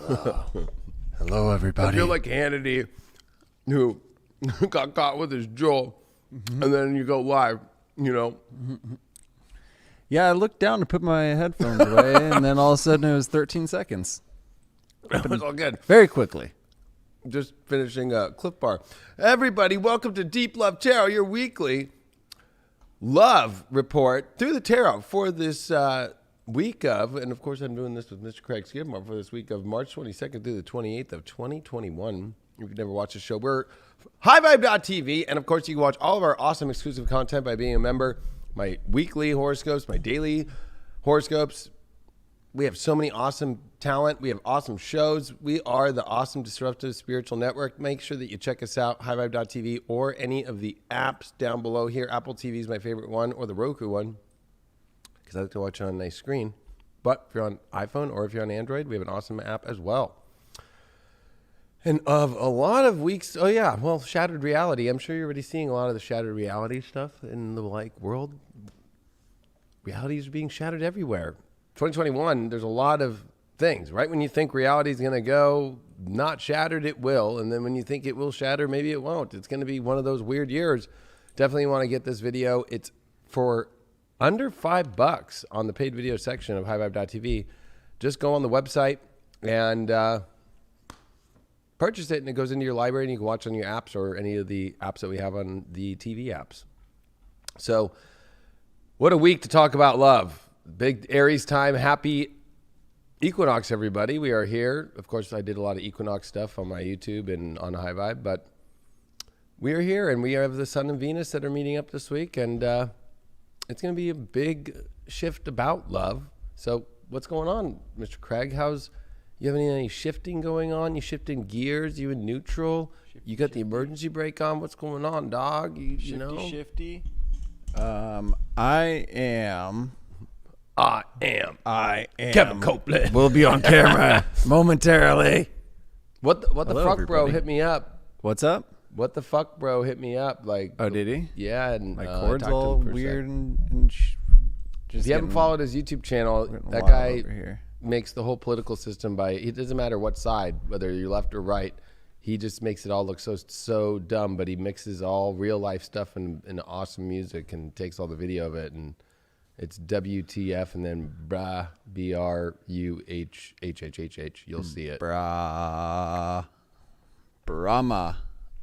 Hello, everybody. I feel like Hannity, who got caught with his jewel, and then you go live, you know. Yeah, I looked down to put my headphones away, and then all of a sudden it was 13 seconds. It was all good. Very quickly. Just finishing a Cliff Bar. Everybody, welcome to Deep Love Tarot, your weekly love report through the tarot for this week of, and of course I'm doing this with Mr. Craig Skidmore for this week of March 22nd through the 28th of 2021. If you've never watched the show, we're highvibe.tv, and of course you can watch all of our awesome exclusive content by being a member. My weekly horoscopes, my daily horoscopes. We have so many awesome talent. We have awesome shows. We are the awesome disruptive spiritual network. Make sure that you check us out, highvibe.tv, or any of the apps down below here. Apple TV is my favorite one, or the Roku one, because I like to watch on a nice screen. But if you're on iPhone or if you're on Android, we have an awesome app as well. And of a lot of weeks, shattered reality. I'm sure you're already seeing a lot of the shattered reality stuff in the world. Reality is being shattered everywhere. 2021, there's a lot of things. Right when you think reality is going to go not shattered, it will. And then when you think it will shatter, maybe it won't. It's going to be one of those weird years. Definitely want to get this video. It's for under $5 on the paid video section of highvibe.tv. Just go on the website and purchase it, and it goes into your library, and you can watch on your apps or any of the apps that we have on the TV apps. So what a week to talk about love. Big Aries time. Happy equinox, everybody. We are here. Of course, I did a lot of equinox stuff on my YouTube and on High Vibe, but we are here, and we have the Sun and Venus that are meeting up this week, and it's going to be a big shift about love. So what's going on, Mr. Craig? You have any shifting going on? You shifting gears? You in neutral? You got the emergency brake on? What's going on, dog? You know? Shifty. I am Kevin Copeland. We'll be on camera momentarily. What the fuck, everybody. bro? Hit me up. What's up? What the fuck, bro? Hit me up. Oh, did he? Yeah, and My cord's talked to all him for a weird sec. and If you haven't followed his YouTube channel, that wild guy over here. makes the whole political system it doesn't matter what side, whether you're left or right. He just makes it all look so dumb, but he mixes all real life stuff and awesome music and takes all the video of it, and it's WTF and then brah, BRUHHHH. You'll see it. Brahma.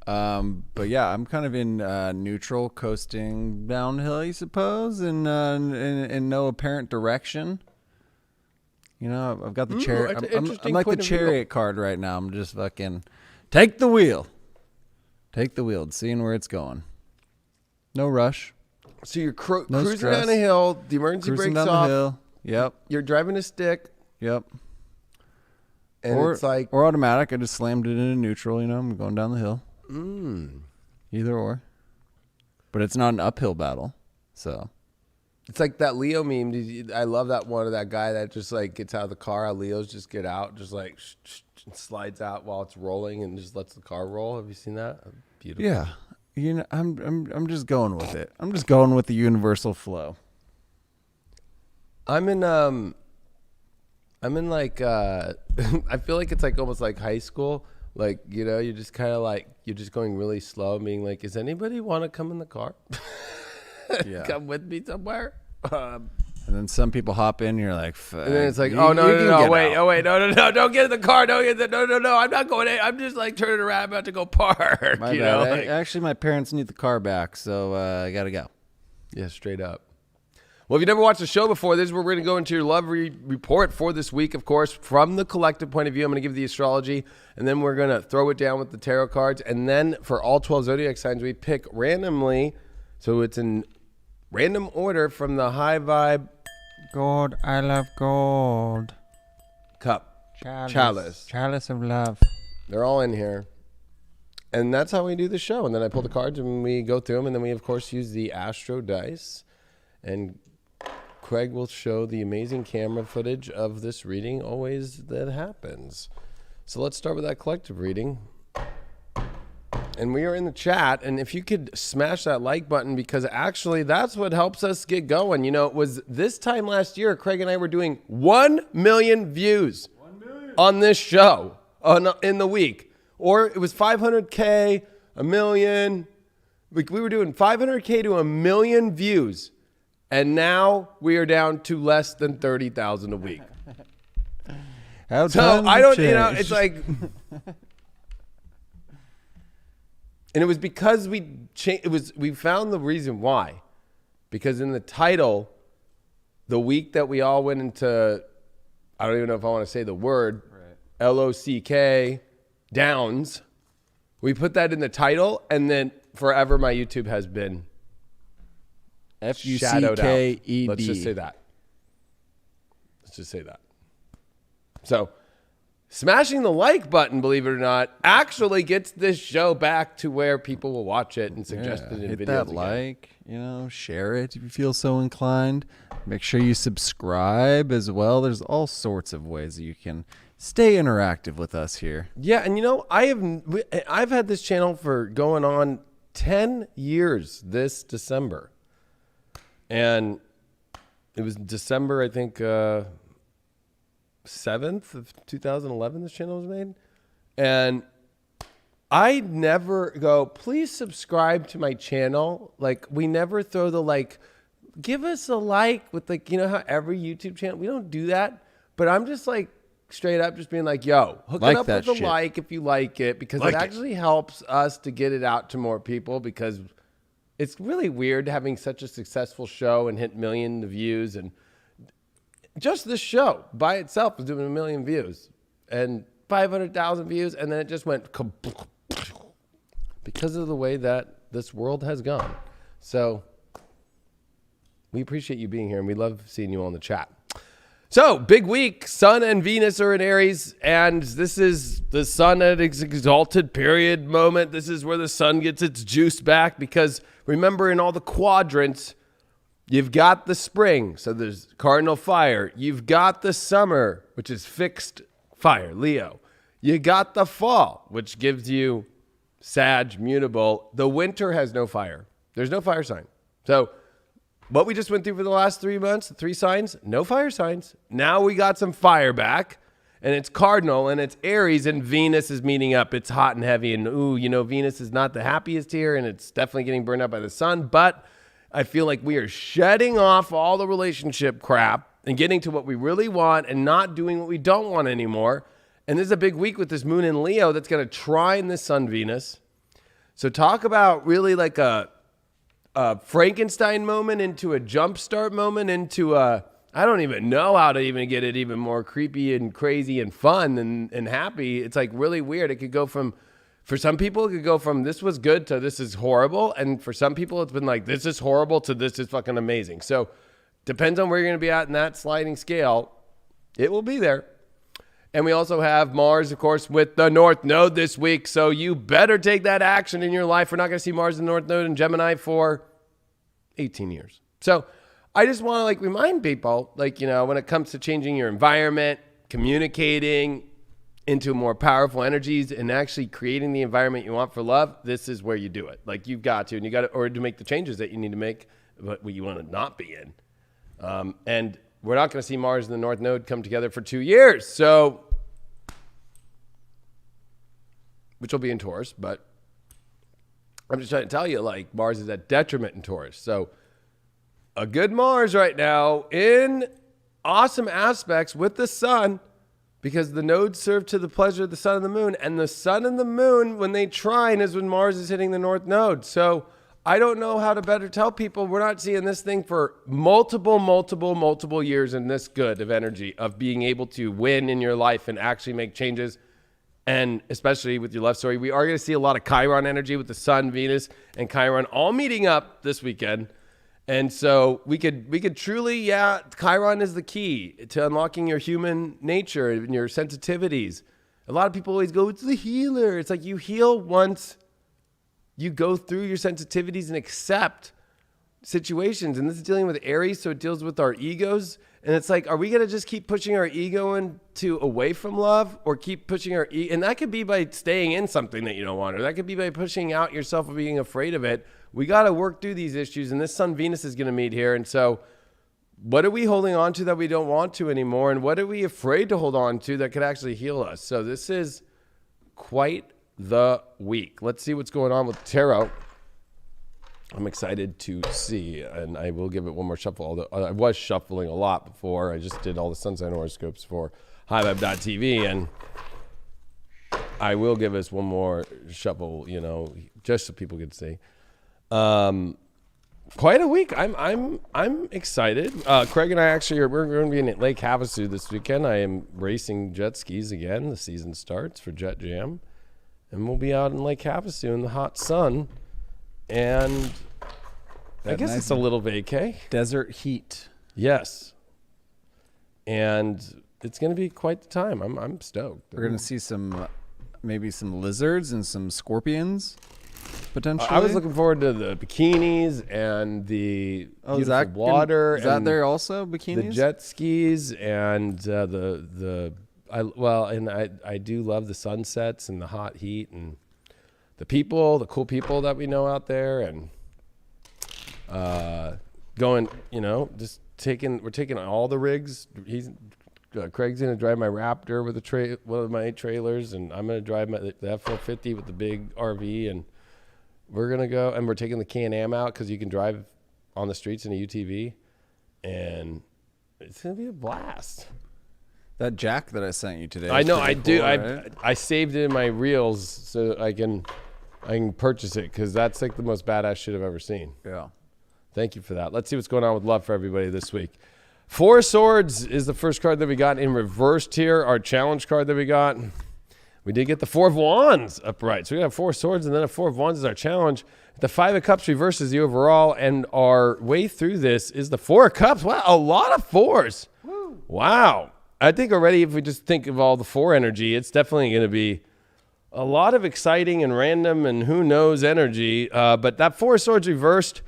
But yeah, I'm kind of in neutral, coasting downhill, I suppose, in no apparent direction. You know, I've got the chariot. I'm like the chariot card right now. I'm just fucking take the wheel. Take the wheel, seeing where it's going. No rush. So you're cruising stress. down a hill. The emergency Cruising brakes down off. the hill. Yep. You're driving a stick. Yep. And it's like... Or automatic. I just slammed it into neutral, you know. I'm going down the hill. Either or. But it's not an uphill battle, so... It's like that Leo meme. I love that one of that guy that just like gets out of the car. How Leos just get out, just like slides out while it's rolling and just lets the car roll. Have you seen that? Beautiful. Yeah. You know, I'm just going with it. I'm just going with the universal flow. I'm in like I feel like it's like almost like high school. Like, you know, you're just kind of like you're just going really slow, being like, "Does anybody want to come in the car? Yeah. Come with me somewhere?" And then some people hop in, and you're like, and then it's like, no, wait, no, don't get in the car, no, I'm not going in. I'm just like turning around, about to go park. My you bad. know, like, Actually, my parents need the car back, so I gotta go. Yeah, straight up. Well, if you never watched the show before, this is where we're going to go into your love report for this week, of course, from the collective point of view. I'm going to give the astrology, and then we're going to throw it down with the tarot cards. And then for all 12 zodiac signs, we pick randomly. So it's in random order from the High Vibe. Gold, I love gold. Cup. Chalice. Chalice of love. They're all in here. And that's how we do the show. And then I pull the cards and we go through them. And then we, of course, use the Astro dice. And Craig will show the amazing camera footage of this reading always that happens. So let's start with that collective reading. And we are in the chat. And if you could smash that like button, because actually that's what helps us get going. You know, it was this time last year, Craig and I were doing 1 million views. 1 million. on this show in the week. Or it was 500K, a million. We were doing 500K to a million views. And now we are down to less than 30,000 a week. So I don't, it's like, and it was because we found the reason why. Because in the title, the week that we all went into, I don't even know if I want to say the word, right. LOCK, downs, we put that in the title, and then forever my YouTube has been shadowed out. Let's just say that. So, smashing the like button, believe it or not, actually gets this show back to where people will watch it and suggest it in hit videos. That again. Like, share it if you feel so inclined. Make sure you subscribe as well. There's all sorts of ways that you can stay interactive with us here. Yeah, and I've had this channel for going on 10 years this December. And it was December, I think, 7th of 2011 this channel was made. And I never go, please subscribe to my channel. Like, we never throw the give us a like with how every YouTube channel, we don't do that. But I'm just straight up just being yo, hook it up with a like if you like it, because it actually helps us to get it out to more people, because it's really weird having such a successful show and hit millions of views. And just this show by itself was doing 1 million views and 500,000 views. And then it just went because of the way that this world has gone. So we appreciate you being here, and we love seeing you on the chat. So, big week. Sun and Venus are in Aries, and this is the sun at its exalted period moment. This is where the sun gets its juice back, because remember, in all the quadrants, you've got the spring, so there's cardinal fire. You've got the summer, which is fixed fire, Leo. You got the fall, which gives you Sag, mutable. The winter has no fire. There's no fire sign. So what we just went through for the last 3 months, the 3 signs, no fire signs. Now we got some fire back, and it's cardinal, and it's Aries, and Venus is meeting up. It's hot and heavy, and Venus is not the happiest here, and it's definitely getting burned up by the sun. But I feel like we are shedding off all the relationship crap and getting to what we really want and not doing what we don't want anymore. And this is a big week with this moon in Leo that's going to trine this sun Venus. So talk about really like a Frankenstein moment into a jumpstart moment into I don't even know how to even get it even more creepy and crazy and fun and happy. It's really weird. It could go from, for some people, it could go from this was good to this is horrible. And for some people, it's been this is horrible to this is fucking amazing. So depends on where you're going to be at in that sliding scale. It will be there. And we also have Mars, of course, with the North Node this week. So you better take that action in your life. We're not going to see Mars in the North Node in Gemini for 18 years. So I just want to remind people, when it comes to changing your environment, communicating into more powerful energies, and actually creating the environment you want for love, this is where you do it. You've got to, and you got to, or to make the changes that you need to make, but what you want to not be in. And we're not going to see Mars and the North Node come together for 2 years. So, which will be in Taurus, but I'm just trying to tell you, Mars is at detriment in Taurus. So a good Mars right now in awesome aspects with the sun, because the nodes serve to the pleasure of the sun and the moon. And the sun and the moon, when they trine, is when Mars is hitting the North Node. So I don't know how to better tell people we're not seeing this thing for multiple years in this good of energy of being able to win in your life and actually make changes. And especially with your love story, we are going to see a lot of Chiron energy with the sun, Venus, and Chiron all meeting up this weekend. And so we could truly, Chiron is the key to unlocking your human nature and your sensitivities. A lot of people always go, it's the healer. It's you heal once you go through your sensitivities and accept situations. And this is dealing with Aries, so it deals with our egos. And it's are we going to just keep pushing our ego into away from love, or keep pushing our ego? And that could be by staying in something that you don't want, or that could be by pushing out yourself or being afraid of it. We got to work through these issues, and this Sun Venus is going to meet here. And so what are we holding on to that we don't want to anymore? And what are we afraid to hold on to that could actually heal us? So this is quite the week. Let's see what's going on with tarot. I'm excited to see, and I will give it one more shuffle. Although I was shuffling a lot before. I just did all the sun sign horoscopes for highvibe.tv, and I will give us one more shuffle, just so people can see. Quite a week. I'm excited. Craig and I we're going to be in Lake Havasu this weekend. I am racing jet skis again. The season starts for Jet Jam, and we'll be out in Lake Havasu in the hot sun. And I guess it's a little vacay. Desert heat. Yes. And it's going to be quite the time. I'm stoked. We're going to see maybe some lizards and some scorpions, potentially. I was looking forward to the bikinis and the beautiful water. Is that there also, bikinis? The jet skis and I do love the sunsets and the hot heat and the cool people that we know out there, and we're taking all the rigs. Craig's going to drive my Raptor with one of my 8 trailers, and I'm going to drive the F-450 with the big RV, and we're going to go, and we're taking the Can-Am out because you can drive on the streets in a UTV, and it's going to be a blast. That jack that I sent you today. I know, I do. Right? I saved it in my reels so I can purchase it because that's like the most badass shit I've ever seen. Yeah. Thank you for that. Let's see what's going on with love for everybody this week. 4 Swords is the first card that we got in reversed here. Our challenge card that we got. We did get the 4 of Wands upright. So we have 4 Swords and then a 4 of Wands is our challenge. The 5 of Cups reverses the overall, and our way through this is the 4 of Cups. Wow, a lot of 4s. Woo. Wow. I think already if we just think of all the 4 energy, it's definitely going to be a lot of exciting and random and who knows energy. But that 4 of Swords reversed,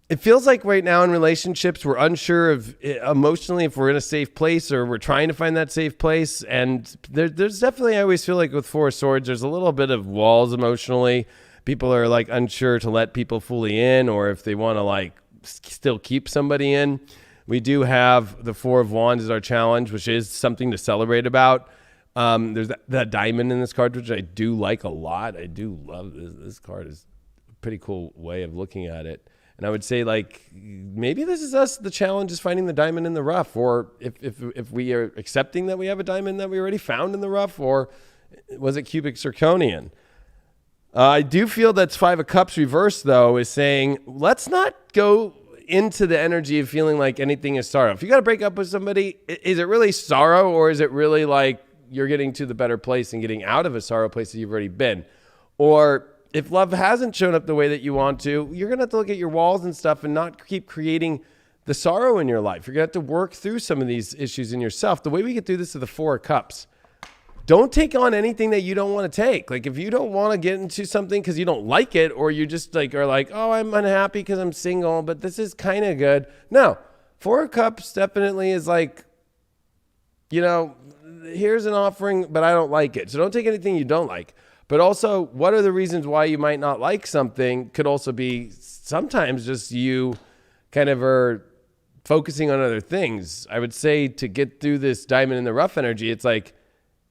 it feels like right now in relationships, we're unsure of emotionally if we're in a safe place or we're trying to find that safe place. And there's definitely, I always feel like with 4 of Swords, there's a little bit of walls emotionally. People are like unsure to let people fully in or if they want to like still keep somebody in. We do have the 4 of Wands as our challenge, which is something to celebrate about. There's that diamond in this card, which I do like a lot. I do love this. This card is a pretty cool way of looking at it. And I would say, like, maybe this is us. The challenge is finding the diamond in the rough, or if we are accepting that we have a diamond that we already found in the rough, or was it cubic zirconian? I do feel that's 5 of Cups reversed, though, is saying, let's not go into the energy of feeling like anything is sorrow. If you got to break up with somebody, is it really sorrow, or is it really like you're getting to the better place and getting out of a sorrow place that you've already been? Or if love hasn't shown up the way that you want to, you're going to have to look at your walls and stuff and not keep creating the sorrow in your life. You're going to have to work through some of these issues in yourself. The way we get through this is the 4 of Cups. Don't take on anything that you don't want to take. Like if you don't want to get into something because you don't like it, or you just like are like, oh, I'm unhappy because I'm single, but this is kind of good. No, 4 of Cups definitely is like, here's an offering, but I don't like it. So don't take anything you don't like. But also, what are the reasons why you might not like something could also be sometimes just you kind of are focusing on other things. I would say to get through this diamond in the rough energy, it's like,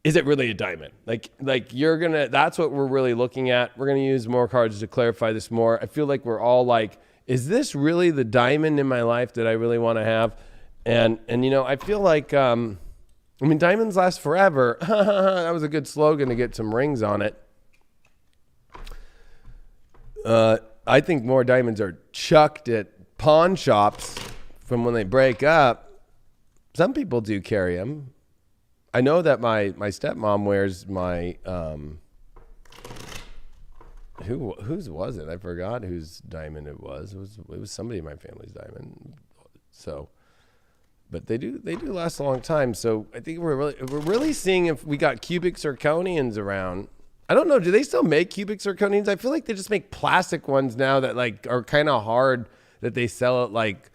is it really a diamond? Like that's what we're really looking at. We're going to use more cards to clarify this more. I feel like we're all like, is this really the diamond in my life that I really want to have? And I feel like, diamonds last forever. That was a good slogan to get some rings on it. I think more diamonds are chucked at pawn shops from when they break up. Some people do carry them. I know that my stepmom wears my whose was it? I forgot whose diamond it was. It was somebody in my family's diamond. So, but they do last a long time. So I think we're really seeing if we got cubic zirconians around. I don't know. Do they still make cubic zirconians? I feel like they just make plastic ones now that like are kind of hard that they sell at like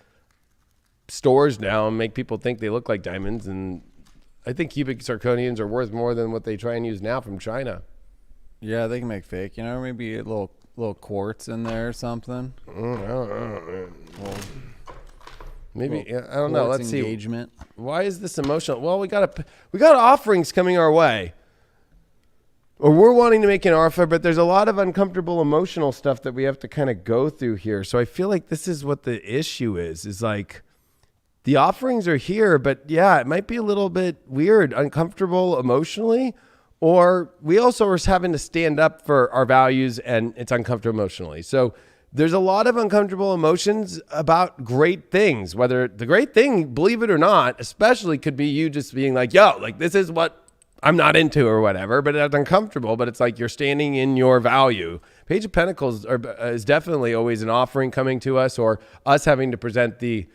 stores now and make people think they look like diamonds. And I think cubic zirconians are worth more than what they try and use now from China. Yeah, they can make fake. Maybe a little quartz in there or something. I don't know. Maybe I don't know. Let's engagement. See. Why is this emotional? Well, we got offerings coming our way, or we're wanting to make an offer, but there's a lot of uncomfortable emotional stuff that we have to kind of go through here. So I feel like this is what the issue is like the offerings are here, but yeah, it might be a little bit weird, uncomfortable emotionally, or we also are having to stand up for our values and it's uncomfortable emotionally. So there's a lot of uncomfortable emotions about great things, whether the great thing, believe it or not, especially could be you just being like, yo, like this is what I'm not into or whatever, but it's uncomfortable, but it's like you're standing in your value. Page of Pentacles is definitely always an offering coming to us or us having to present the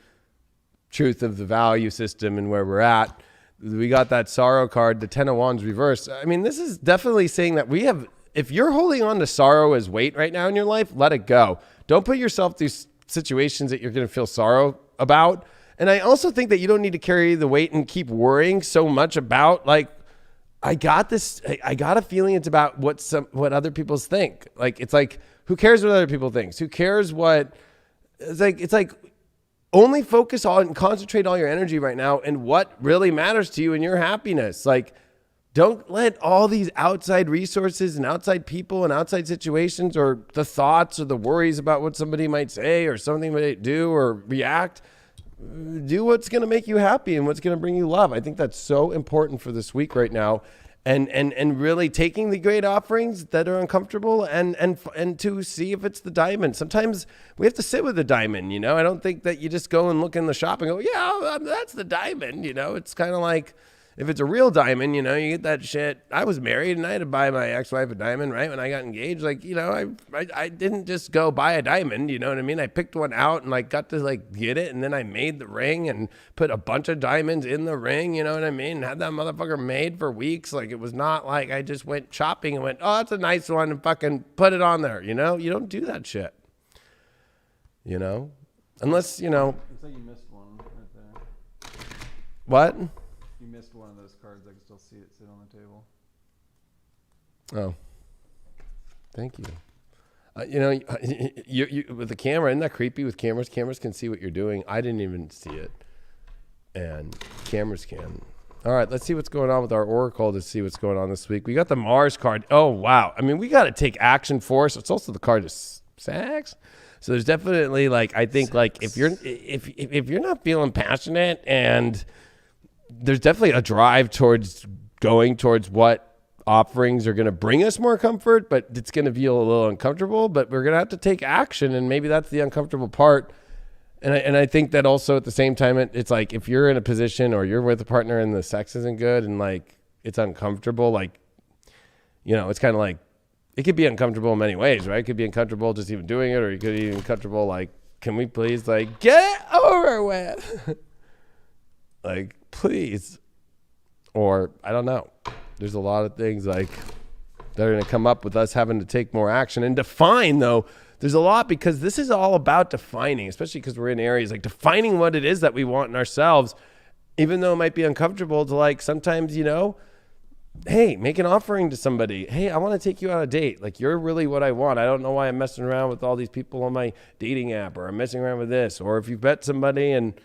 truth of the value system and where we're at. We got that sorrow card, the 10 of Wands reversed. I mean, this is definitely saying that we have, if you're holding on to sorrow as weight right now in your life, let it go. Don't put yourself through situations that you're going to feel sorrow about. And I also think that you don't need to carry the weight and keep worrying so much about like, I got a feeling it's about what other people think. Like, it's like, who cares what other people think? Who cares what, it's like only focus on and concentrate all your energy right now and what really matters to you and your happiness. Like, don't let all these outside resources and outside people and outside situations or the thoughts or the worries about what somebody might say or something might do or react. Do what's going to make you happy and what's going to bring you love. I think that's so important for this week right now. And really taking the great offerings that are uncomfortable and to see if it's the diamond. Sometimes we have to sit with the diamond, you know. I don't think that you just go and look in the shop and go, yeah, that's the diamond, you know. It's kind of like, if it's a real diamond, you know, you get that shit. I was married and I had to buy my ex-wife a diamond, right? When I got engaged, like, you know, I didn't just go buy a diamond, you know what I mean? I picked one out and like got to like get it. And then I made the ring and put a bunch of diamonds in the ring, you know what I mean? And had that motherfucker made for weeks. Like, it was not like I just went shopping and went, oh, that's a nice one, and fucking put it on there, you know? You don't do that shit, you know? Unless, you know. Looks like you missed one right there. What? You missed one of those cards. I can still see it sit on the table. Oh, thank you. You know, you with the camera, isn't that creepy with cameras? Cameras can see what you're doing. I didn't even see it. And cameras can. All right, let's see what's going on with our Oracle to see what's going on this week. We got the Mars card. Oh, wow. I mean, we got to take action for us. It's also the card of sex. So there's definitely like, I think like if you're not feeling passionate, and there's definitely a drive towards going towards what offerings are going to bring us more comfort, but it's going to feel a little uncomfortable, but we're going to have to take action. And maybe that's the uncomfortable part. And I think that also at the same time, it's like, if you're in a position or you're with a partner and the sex isn't good and like, it's uncomfortable, like, you know, it's kind of like, it could be uncomfortable in many ways, right? It could be uncomfortable just even doing it, or you could be uncomfortable, like, can we please like get it over with? Like, please. Or I don't know. There's a lot of things like that are going to come up with us having to take more action and define, though. There's a lot, because this is all about defining, especially because we're in Aries, like defining what it is that we want in ourselves, even though it might be uncomfortable to like sometimes, you know, hey, make an offering to somebody. Hey, I want to take you on a date. Like, you're really what I want. I don't know why I'm messing around with all these people on my dating app, or I'm messing around with this. Or if you've met somebody and,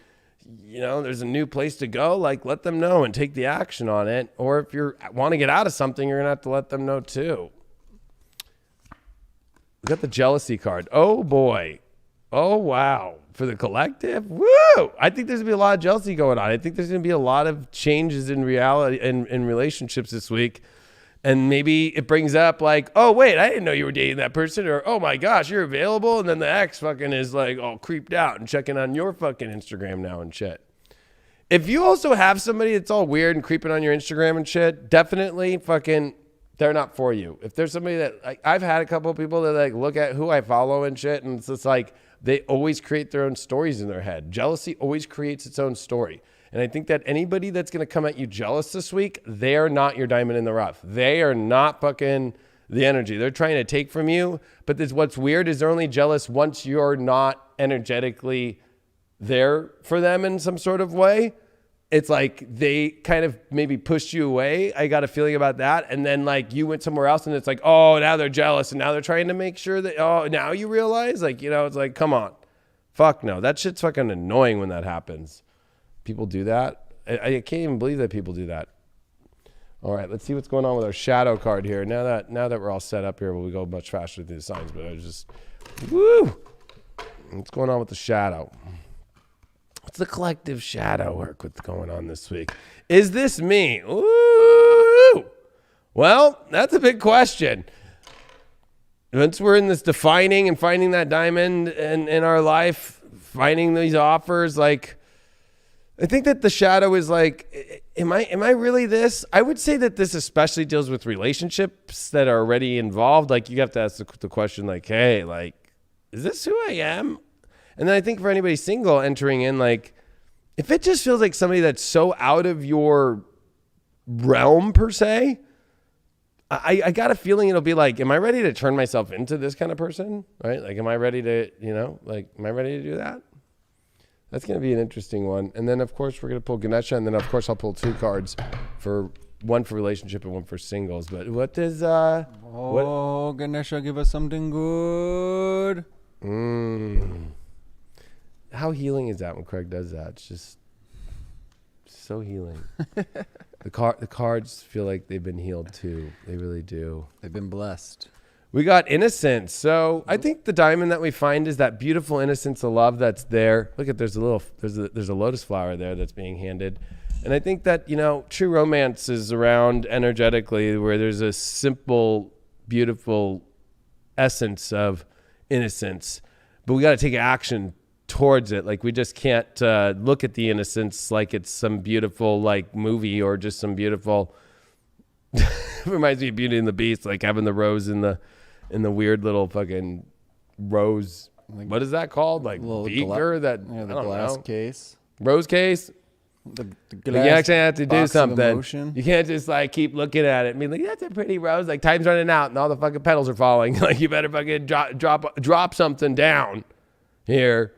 you know, there's a new place to go, like, let them know and take the action on it. Or if you want to get out of something, you're going to have to let them know too. We got the jealousy card. Oh boy. Oh wow. For the collective. Woo! I think there's going to be a lot of jealousy going on. I think there's going to be a lot of changes in reality in relationships this week. And maybe it brings up like, oh wait, I didn't know you were dating that person. Or, oh my gosh, you're available. And then the ex fucking is like all creeped out and checking on your fucking Instagram now and shit. If you also have somebody that's all weird and creeping on your Instagram and shit, definitely fucking, they're not for you. If there's somebody that, like, I've had a couple of people that like look at who I follow and shit, and it's just like, they always create their own stories in their head. Jealousy always creates its own story. And I think that anybody that's going to come at you jealous this week, they're not your diamond in the rough. They are not fucking the energy. They're trying to take from you. But what's weird is they're only jealous once you're not energetically there for them in some sort of way. It's like they kind of maybe pushed you away. I got a feeling about that. And then like you went somewhere else and it's like, oh, now they're jealous. And now they're trying to make sure that, oh, now you realize, like, you know, it's like, come on. Fuck no. That shit's fucking annoying when that happens. People do that. I can't even believe that people do that. All right, let's see what's going on with our shadow card here. Now that we're all set up here, we go much faster through the signs, but I just, woo! What's going on with the shadow? What's the collective shadow work what's going on this week? Is this me? Ooh! Well, that's a big question. Once we're in this defining and finding that diamond in our life, finding these offers, like, I think that the shadow is like, am I really this? I would say that this especially deals with relationships that are already involved. Like, you have to ask the question, like, hey, like, is this who I am? And then I think for anybody single entering in, like, if it just feels like somebody that's so out of your realm per se, I got a feeling it'll be like, am I ready to turn myself into this kind of person? Right? Like, am I ready to, am I ready to do that? That's going to be an interesting one. And then, of course, we're going to pull Ganesha. And then, of course, I'll pull 2 cards, one for relationship and one for singles. But what does... Ganesha, give us something good. How healing is that when Craig does that? It's just so healing. The cards feel like they've been healed too. They really do. They've been blessed. We got innocence. So I think the diamond that we find is that beautiful innocence of love that's there. Look at there's a lotus flower there that's being handed. And I think that, true romance is around energetically where there's a simple, beautiful essence of innocence. But we got to take action towards it. Like, we just can't look at the innocence like it's some beautiful like movie or just some beautiful reminds me of Beauty and the Beast, like having the rose in the weird little fucking rose, like, what is that called, like beaker, the glass case, rose case. The glass, like, you actually have to do something. You can't just like keep looking at it and be like, that's a pretty rose, like time's running out and all the fucking petals are falling. Like, you better fucking drop something down here.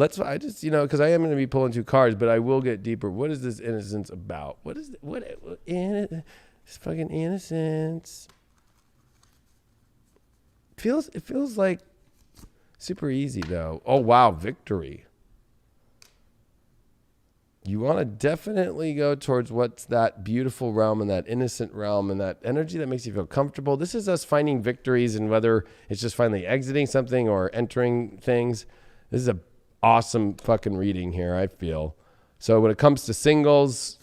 I just, because I am going to be pulling 2 cards, but I will get deeper. What is this innocence about? This fucking innocence? It feels like super easy though. Oh wow, victory. You want to definitely go towards what's that beautiful realm and that innocent realm and that energy that makes you feel comfortable. This is us finding victories, and whether it's just finally exiting something or entering things. This is a awesome fucking reading here, I feel. So when it comes to singles,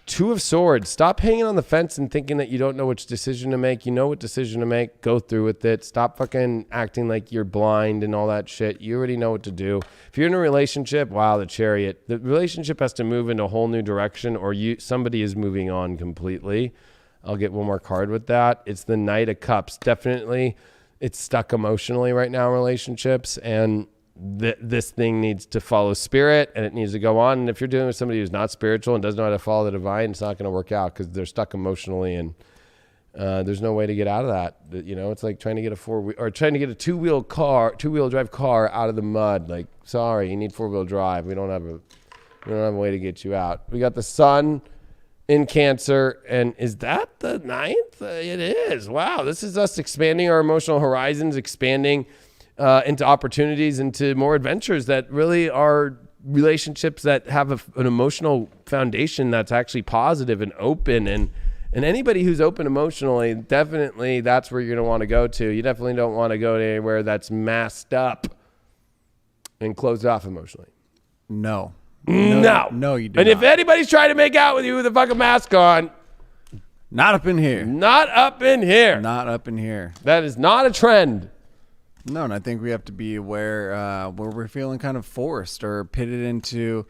2 of Swords. Stop hanging on the fence and thinking that you don't know which decision to make. You know what decision to make. Go through with it. Stop fucking acting like you're blind and all that shit. You already know what to do. If you're in a relationship, wow, the Chariot. The relationship has to move into a whole new direction, or somebody is moving on completely. I'll get one more card with that. It's the Knight of Cups. Definitely, it's stuck emotionally right now in relationships, and this thing needs to follow spirit, and it needs to go on. And if you're dealing with somebody who's not spiritual and doesn't know how to follow the divine, it's not going to work out because they're stuck emotionally, and there's no way to get out of that. It's like trying to get a 4-wheel or trying to get a two-wheel drive car out of the mud. Like, sorry, you need 4-wheel drive. We don't have a way to get you out. We got the Sun in Cancer, and is that the 9th? It is. Wow, this is us expanding our emotional horizons, expanding into opportunities, into more adventures that really are relationships that have an emotional foundation that's actually positive and open. And anybody who's open emotionally, definitely that's where you're going to want to go to. You definitely don't want to go to anywhere that's masked up and closed off emotionally. No, you do. And not. If anybody's trying to make out with you with a fucking mask on, not up in here. Not up in here. Not up in here. That is not a trend. No, and I think we have to be aware where we're feeling kind of forced or pitted into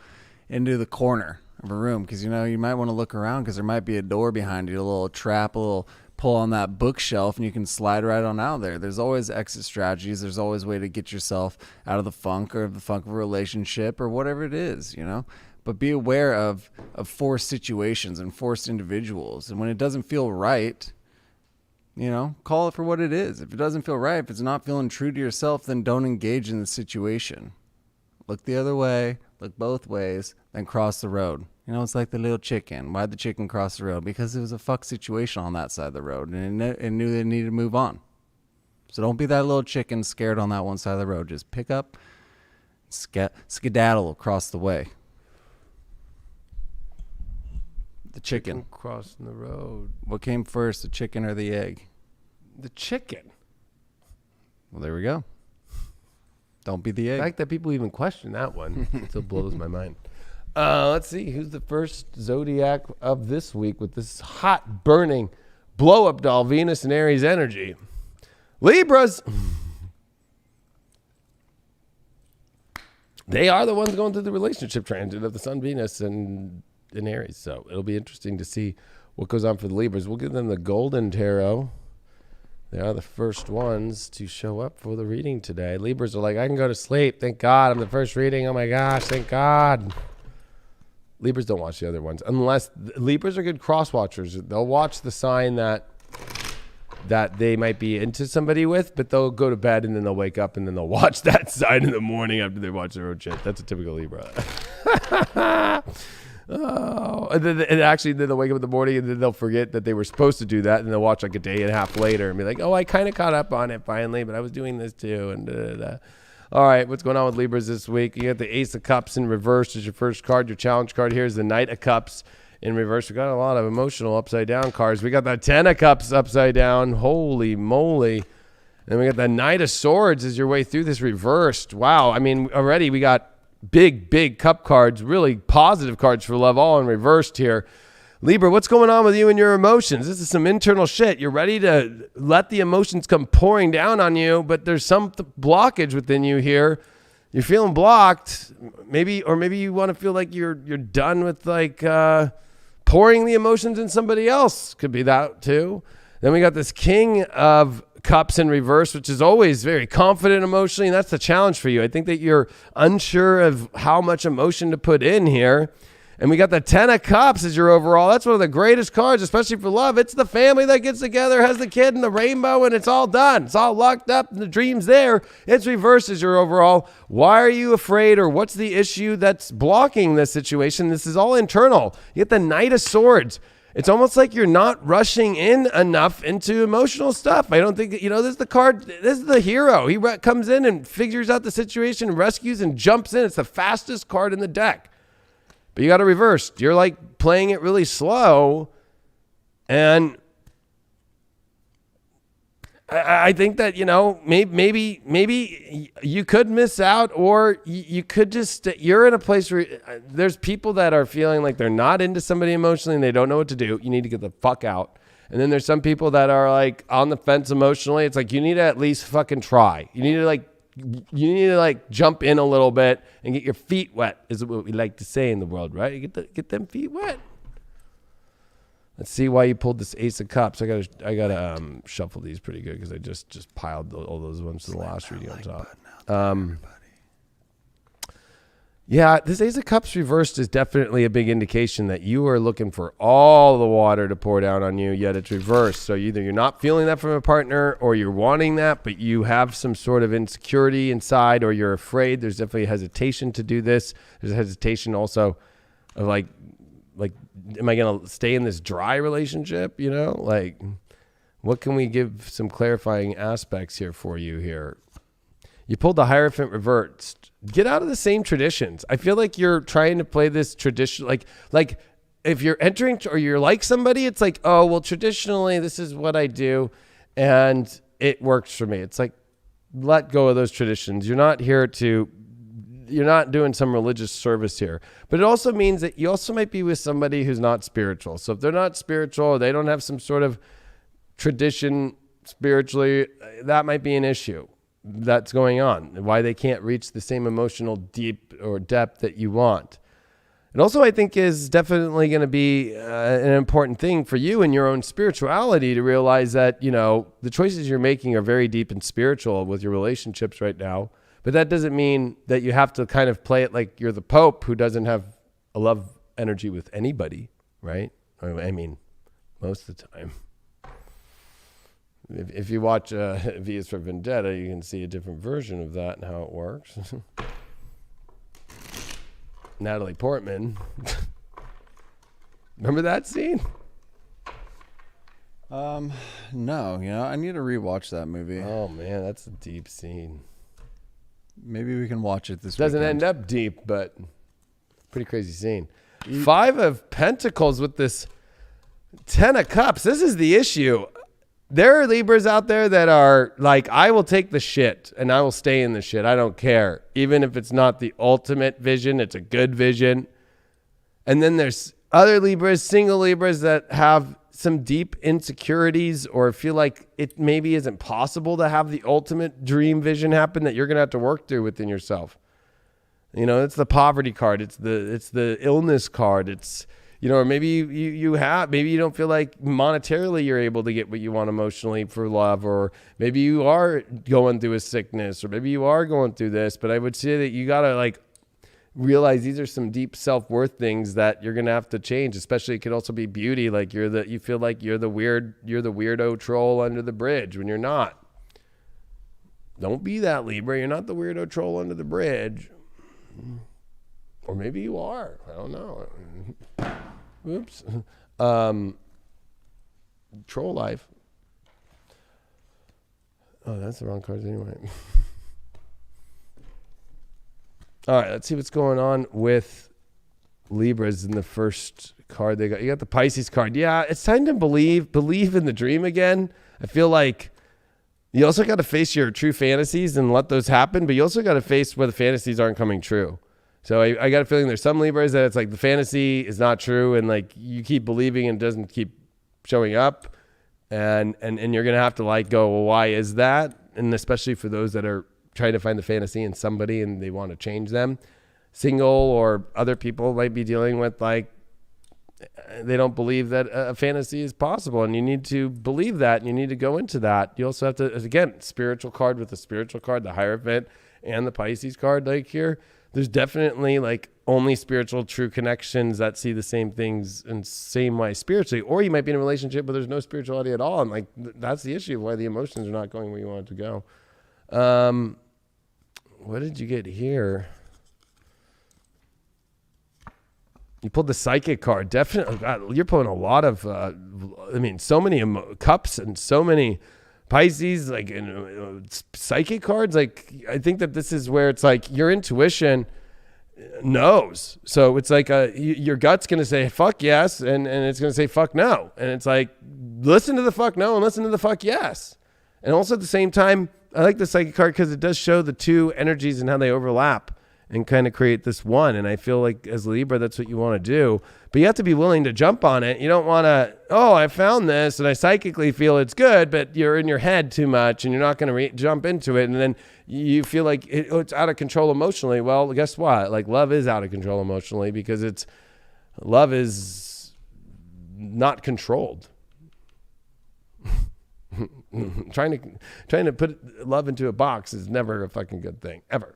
the corner of a room, because you might want to look around because there might be a door behind you, a little trap, a little pull on that bookshelf, and you can slide right on out there. There's always exit strategies. There's always a way to get yourself out of the funk or the funk of a relationship or whatever it is, But be aware of forced situations and forced individuals, and when it doesn't feel right, call it for what it is. If it doesn't feel right, if it's not feeling true to yourself, then don't engage in the situation. Look the other way, look both ways, then cross the road. It's like the little chicken. Why'd the chicken cross the road? Because it was a fuck situation on that side of the road, and it knew they needed to move on. So don't be that little chicken scared on that one side of the road. Just pick up, skedaddle across the way. The chicken crossing the road. What came first, the chicken or the egg? The chicken. Well, there we go. Don't be the egg. The fact that people even question that one still blows my mind. Let's see. Who's the first zodiac of this week with this hot, burning, blow-up doll Venus and Aries energy? Libras. They are the ones going through the relationship transit of the Sun, Venus, and in Aries. So it'll be interesting to see what goes on for the Libras. We'll give them the Golden Tarot. They are the first ones to show up for the reading today. Libras are like, I can go to sleep. Thank God. I'm the first reading. Oh my gosh. Thank God. Libras don't watch the other ones. Unless Libras are good cross watchers. They'll watch the sign that they might be into somebody with, but they'll go to bed and then they'll wake up and then they'll watch that sign in the morning after they watch their own shit. That's a typical Libra. Oh, and then they'll wake up in the morning and then they'll forget that they were supposed to do that, and they'll watch like a day and a half later and be like, oh, I kind of caught up on it finally, but I was doing this too. And da, da, da. All right, what's going on with Libras this week? You got the Ace of Cups in reverse as your first card. Your challenge card here is the Knight of Cups in reverse. We got a lot of emotional upside down cards. We got the Ten of Cups upside down. Holy moly. And we got the Knight of Swords as your way through this reversed. Wow. I mean, already we got big cup cards, really positive cards for love, all in reversed here. Libra, what's going on with you and your emotions? This is some internal shit. You're ready to let the emotions come pouring down on you, but there's some blockage within you here. You're feeling blocked. Maybe you want to feel like you're done with like pouring the emotions in somebody else. Could be that too. Then we got this King of Cups in reverse, which is always very confident emotionally, and that's the challenge for you. I think that you're unsure of how much emotion to put in here. And we got the Ten of Cups as your overall. That's one of the greatest cards, especially for love. It's the family that gets together, has the kid and the rainbow, and it's all done. It's all locked up, and the dream's there. It's reversed as your overall. Why are you afraid, or what's the issue that's blocking this situation? This is all internal. You get the Knight of Swords. It's almost like you're not rushing in enough into emotional stuff. I don't think, this is the card, this is the hero. He comes in and figures out the situation, rescues, and jumps in. It's the fastest card in the deck. But you got it reversed. You're like playing it really slow. And I think that, maybe you could miss out, or you could just, you're in a place where there's people that are feeling like they're not into somebody emotionally and they don't know what to do. You need to get the fuck out. And then there's some people that are like on the fence emotionally. It's like, you need to at least fucking try. You need to jump in a little bit and get your feet wet, is what we like to say in the world, right? You get them feet wet. Let's see why you pulled this Ace of Cups. I gotta shuffle these pretty good because I just piled all those ones to the last reading on top. Yeah, this Ace of Cups reversed is definitely a big indication that you are looking for all the water to pour down on you, yet it's reversed. So either you're not feeling that from a partner, or you're wanting that, but you have some sort of insecurity inside, or you're afraid. There's definitely a hesitation to do this. There's a hesitation also of like, am I going to stay in this dry relationship? Like, what can we give some clarifying aspects here for you here? You pulled the Hierophant reversed. Get out of the same traditions. I feel like you're trying to play this tradition. Like if you're entering or you're like somebody, it's like, oh, well, traditionally this is what I do and it works for me. It's like, let go of those traditions. You're not doing some religious service here. But it also means that you also might be with somebody who's not spiritual. So if they're not spiritual, or they don't have some sort of tradition spiritually, that might be an issue that's going on, why they can't reach the same emotional deep or depth that you want. It also, I think, is definitely going to be an important thing for you in your own spirituality to realize that, the choices you're making are very deep and spiritual with your relationships right now. But that doesn't mean that you have to kind of play it like you're the Pope who doesn't have a love energy with anybody, right? I mean, most of the time. If you watch V is for Vendetta, you can see a different version of that and how it works. Natalie Portman. Remember that scene? No, I need to rewatch that movie. Oh man, that's a deep scene. Maybe we can watch it this Doesn't weekend. end up deep, but pretty crazy scene. 5 of Pentacles with this 10 of Cups. This is the issue. There are Libras out there that are like, I will take the shit and I will stay in the shit. I don't care. Even if it's not the ultimate vision, it's a good vision. And then there's other Libras, single Libras that have some deep insecurities or feel like it maybe isn't possible to have the ultimate dream vision happen that you're going to have to work through within yourself. It's the poverty card. It's the illness card. It's, or maybe maybe you don't feel like monetarily you're able to get what you want emotionally for love, or maybe you are going through a sickness, or maybe you are going through this, but I would say that you got to realize these are some deep self-worth things that you're going to have to change. Especially it could also be beauty. Like you feel like you're the weirdo troll under the bridge when you're not. Don't be that, Libra. You're not the weirdo troll under the bridge. Or maybe you are. I don't know. Oops. Troll life. Oh, that's the wrong cards anyway. All right, let's see what's going on with Libras in the first card they got. You got the Pisces card. Yeah, it's time to believe in the dream again. I feel like you also got to face your true fantasies and let those happen, but you also got to face where the fantasies aren't coming true. So I got a feeling there's some Libras that it's like the fantasy is not true, and like you keep believing and it doesn't keep showing up, and you're gonna have to go, well, why is that? And especially for those that are trying to find the fantasy in somebody and they want to change them. Single or other people might be dealing with they don't believe that a fantasy is possible, and you need to believe that, and you need to go into that. You also have to, again, spiritual card with the spiritual card, the Hierophant, and the Pisces card here. There's definitely only spiritual true connections that see the same things in same way spiritually, or you might be in a relationship but there's no spirituality at all, and that's the issue of why the emotions are not going where you want it to go. What did you get here? You pulled the Psychic card. Definitely, God, you're pulling a lot of, so many cups and so many Pisces, psychic cards. I think that this is where it's your intuition knows. So it's your gut's going to say, fuck yes, and it's going to say, fuck no. And it's listen to the fuck no and listen to the fuck yes. And also at the same time, I like the Psychic card because it does show the two energies and how they overlap and kind of create this one. And I feel like as Libra, that's what you want to do. But you have to be willing to jump on it. You don't want to, I found this and I psychically feel it's good, but you're in your head too much and you're not going to jump into it. And then you feel like it's out of control emotionally. Well, guess what? Love is out of control emotionally because love is not controlled. Trying to put love into a box is never a fucking good thing, ever.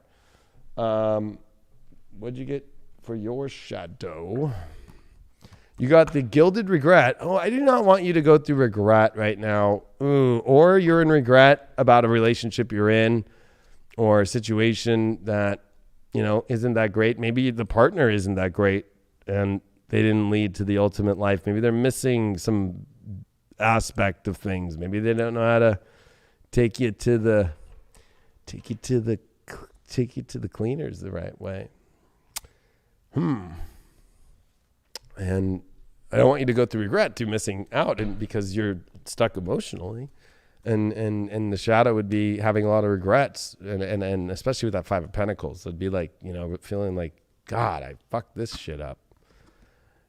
What'd you get for your shadow? You got the Gilded Regret. Oh, I do not want you to go through regret right now. Or you're in regret about a relationship you're in or a situation that, isn't that great. Maybe the partner isn't that great and they didn't lead to the ultimate life. Maybe they're missing some aspect of things. Maybe they don't know how to take you to the cleaners the right way. And I don't want you to go through regret to missing out and because you're stuck emotionally. And the shadow would be having a lot of regrets and especially with that 5 of Pentacles. It'd be feeling like, God, I fucked this shit up.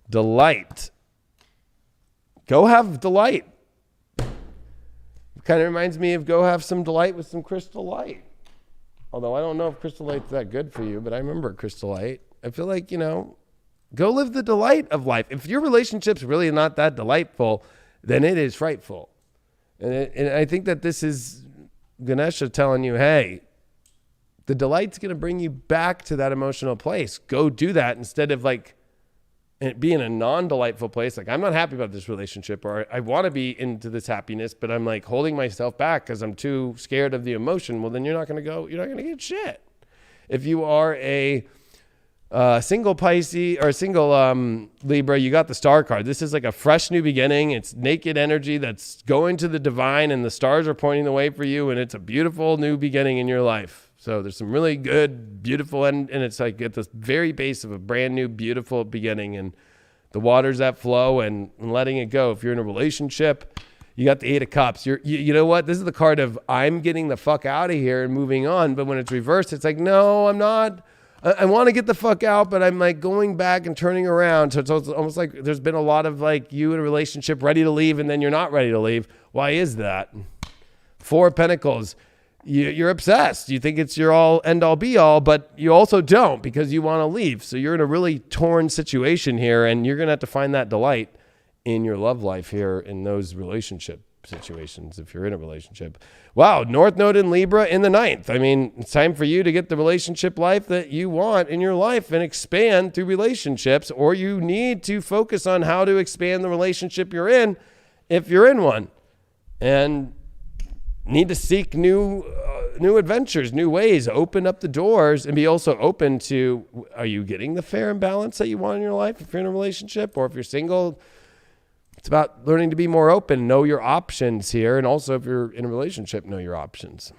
Delight. Go have delight. Kind of reminds me of go have some delight with some crystal light. Although I don't know if crystal light's that good for you, but I remember crystal light. I feel like, go live the delight of life. If your relationship's really not that delightful, then it is frightful. And I think that this is Ganesha telling you, hey, the delight's going to bring you back to that emotional place. Go do that instead of be in a non-delightful place. I'm not happy about this relationship, or I want to be into this happiness, but I'm holding myself back because I'm too scared of the emotion. Well, then you're not going to get shit. If you are a Single Pisces or single Libra, you got the Star card. This is like a fresh new beginning. It's naked energy that's going to the divine, and the stars are pointing the way for you, and it's a beautiful new beginning in your life. So there's some really good, beautiful, and it's like at the very base of a brand new, beautiful beginning, and the waters that flow and letting it go. If you're in a relationship, you got the Eight of Cups. You know what? This is the card of I'm getting the fuck out of here and moving on. But when it's reversed, it's like, no, I'm not. I want to get the fuck out, but I'm like going back and turning around. So it's almost like there's been a lot of like you in a relationship ready to leave and then you're not ready to leave. Why is that? Four of Pentacles. You're obsessed. You think it's your all end all be all, but you also don't because you want to leave. So you're in a really torn situation here, and you're going to have to find that delight in your love life here in those relationship situations if you're in a relationship. Wow, North Node in Libra in the 9th. I mean, it's time for you to get the relationship life that you want in your life and expand through relationships, or you need to focus on how to expand the relationship you're in if you're in one. And need to seek new adventures, new ways, open up the doors, and be also open to, are you getting the fair and balance that you want in your life if you're in a relationship? Or if you're single, it's about learning to be more open, know your options here. And also if you're in a relationship, know your options.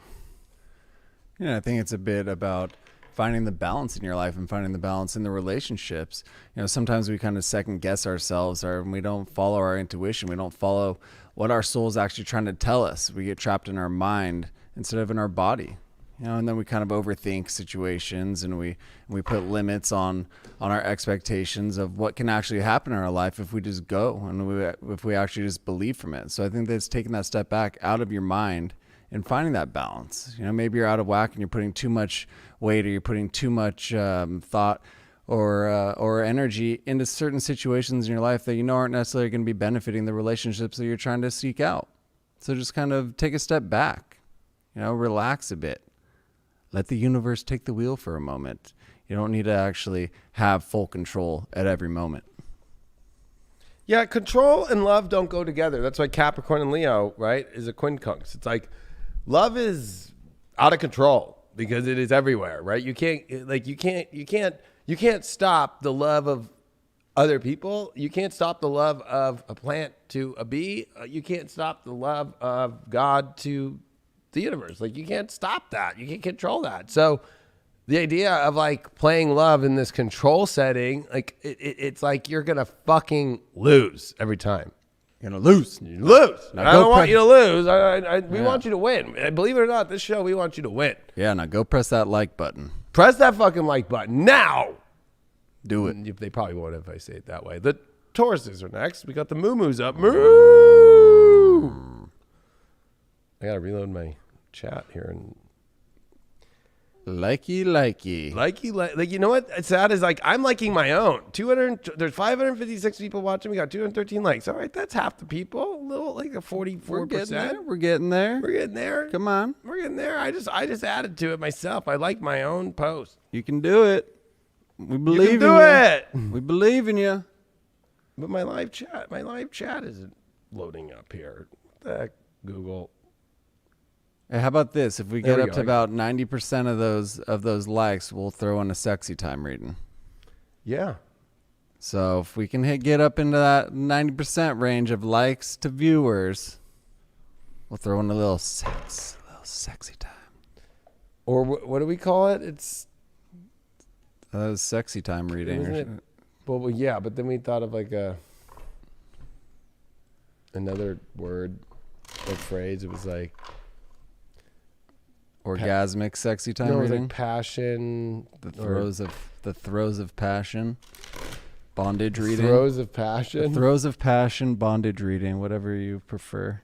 Yeah, I think it's a bit about finding the balance in your life and finding the balance in the relationships. You know, sometimes we kind of second guess ourselves, or we don't follow our intuition. We don't follow what our soul is actually trying to tell us. We get trapped in our mind instead of in our body, you know, and then we kind of overthink situations, and we put limits on our expectations of what can actually happen in our life if we just go and if we actually just believe from it. So I think that's taking that step back out of your mind and finding that balance. You know, maybe you're out of whack and you're putting too much weight, or you're putting too much thought or energy into certain situations in your life that you know aren't necessarily going to be benefiting the relationships that you're trying to seek out. So just kind of take a step back, you know, relax a bit. Let the universe take the wheel for a moment. You don't need to actually have full control at every moment. Yeah, control and love don't go together. That's why Capricorn and Leo, right, is a quincunx. It's like love is out of control because it is everywhere, right? You can't stop the love of other people. You can't stop the love of a plant to a bee. You can't stop the love of God to the universe. Like, you can't stop that. You can't control that. So the idea of like playing love in this control setting, like it's like you're going to fucking lose every time. You're going to lose. You lose. I don't want you to lose. We want you to win. Believe it or not, this show, we want you to win. Yeah, now go press that like button. Press that fucking like button now. Do it. They probably won't if I say it that way. The Tauruses are next. We got the moo-moos up. Moo! I got to reload my chat here. And Likey. Like, you know what? It's sad is like, I'm liking my own. There's 556 people watching. We got 213 likes. All right, that's half the people. A little, like a 44%. We're getting there. We're getting there. Come on. We're getting there. I just added to it myself. I like my own post. You can do it. We believe in you. We believe in you. But my live chat isn't loading up here. What the heck, Google? Hey, how about this? If we get up to about 90% of those likes, we'll throw in a sexy time reading. Yeah. So if we can get up into that 90% range of likes to viewers, we'll throw in a little sexy time. Or what do we call it? It's sexy time reading. Well, yeah, but then we thought of like another word or phrase. It was like orgasmic sexy time reading. It was like passion. The throes of passion. Bondage reading. Throes of passion. The throes of passion. Bondage reading. Whatever you prefer.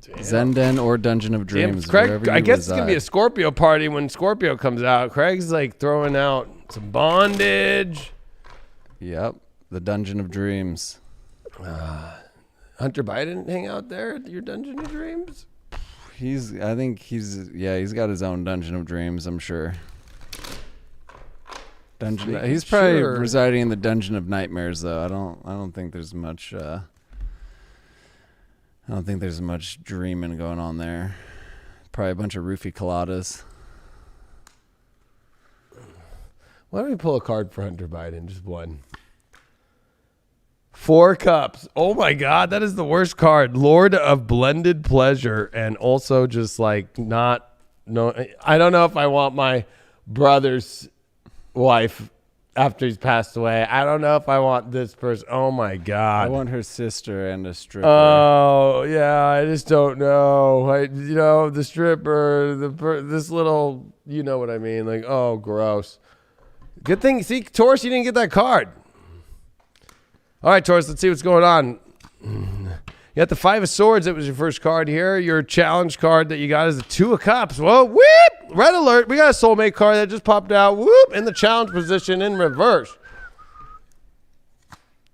Damn. Zenden or Dungeon of Dreams. Damn, Craig, I guess it's going to be a Scorpio party when Scorpio comes out. Craig's like throwing out some bondage. Yep. The Dungeon of Dreams. Hunter Biden hang out there at your Dungeon of Dreams? He's got his own Dungeon of Dreams, I'm sure. He's probably residing in the Dungeon of Nightmares, though. I don't think there's much dreaming going on there. Probably a bunch of roofie coladas. Why don't we pull a card for Hunter Biden? Just one. 4 Cups. Oh my God, that is the worst card. Lord of Blended Pleasure, and also just like not. No, I don't know if I want my brother's wife after he's passed away. I don't know if I want this person. Oh my God. I want her sister and a stripper. Oh yeah, I just don't know. The stripper, this little, you know what I mean? Like, oh, gross. Good thing, see, Taurus, you didn't get that card. All right, Taurus, let's see what's going on. You got the 5 of Swords. That was your first card here. Your challenge card that you got is the 2 of Cups. Whoa, whoop! Red alert. We got a soulmate card that just popped out. Whoop! In the challenge position in reverse.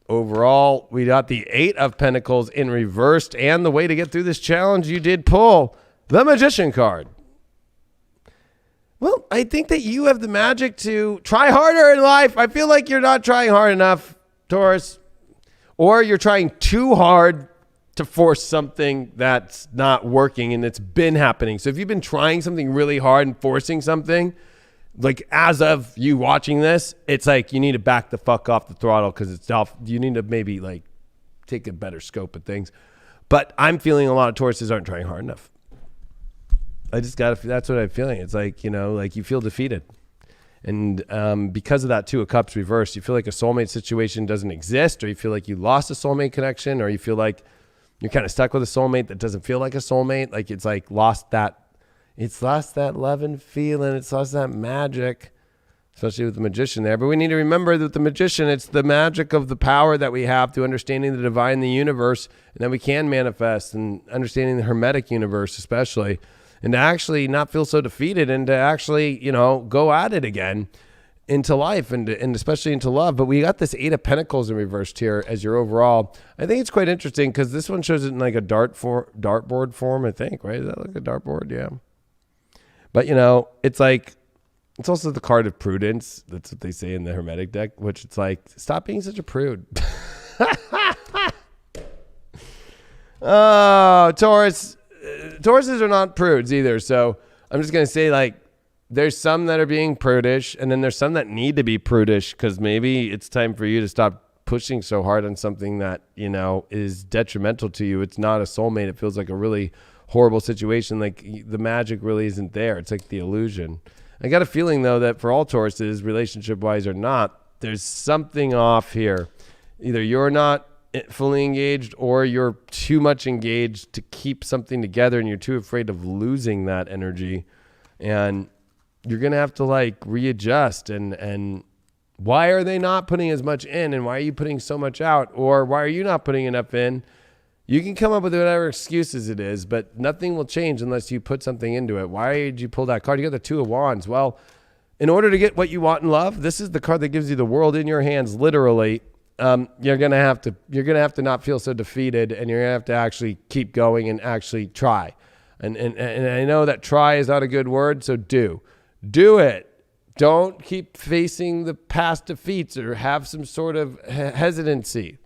Overall, we got the 8 of Pentacles in reversed. And the way to get through this challenge, you did pull the Magician card. Well, I think that you have the magic to try harder in life. I feel like you're not trying hard enough, Taurus. Or you're trying too hard to force something that's not working and it's been happening. So if you've been trying something really hard and forcing something, like as of you watching this, it's like you need to back the fuck off the throttle because it's off. You need to maybe like take a better scope of things. But I'm feeling a lot of Tauruses aren't trying hard enough. That's what I'm feeling. It's like, like you feel defeated. And because of that 2 of Cups reversed, you feel like a soulmate situation doesn't exist, or you feel like you lost a soulmate connection, or you feel like you're kind of stuck with a soulmate that doesn't feel like a soulmate. Like it's lost that love and feeling. It's lost that magic, especially with the Magician there. But we need to remember that the Magician, it's the magic of the power that we have through understanding the divine, the universe, and that we can manifest, and understanding the Hermetic universe especially, and to actually not feel so defeated, and to actually, go at it again into life, and especially into love. But we got this 8 of Pentacles in reversed here as your overall. I think it's quite interesting because this one shows it in like a dartboard form, I think, right? Is that like a dartboard? Yeah. But, it's like, it's also the card of prudence. That's what they say in the Hermetic deck, which it's like, stop being such a prude. Oh, Taurus. Tauruses are not prudes either. So I'm just going to say, like, there's some that are being prudish, and then there's some that need to be prudish because maybe it's time for you to stop pushing so hard on something that, is detrimental to you. It's not a soulmate. It feels like a really horrible situation. Like the magic really isn't there. It's like the illusion. I got a feeling, though, that for all Tauruses, relationship-wise or not, there's something off here. Either you're not fully engaged or you're too much engaged to keep something together, and you're too afraid of losing that energy. And you're going to have to like readjust and why are they not putting as much in, and why are you putting so much out, or why are you not putting enough in? You can come up with whatever excuses it is, but nothing will change unless you put something into it. Why did you pull that card? You got the 2 of Wands. Well, in order to get what you want in love, this is the card that gives you the world in your hands, literally. You're going to have to not feel so defeated, and you're going to have to actually keep going and actually try. And I know that try is not a good word, so do it. Don't keep facing the past defeats or have some sort of hesitancy.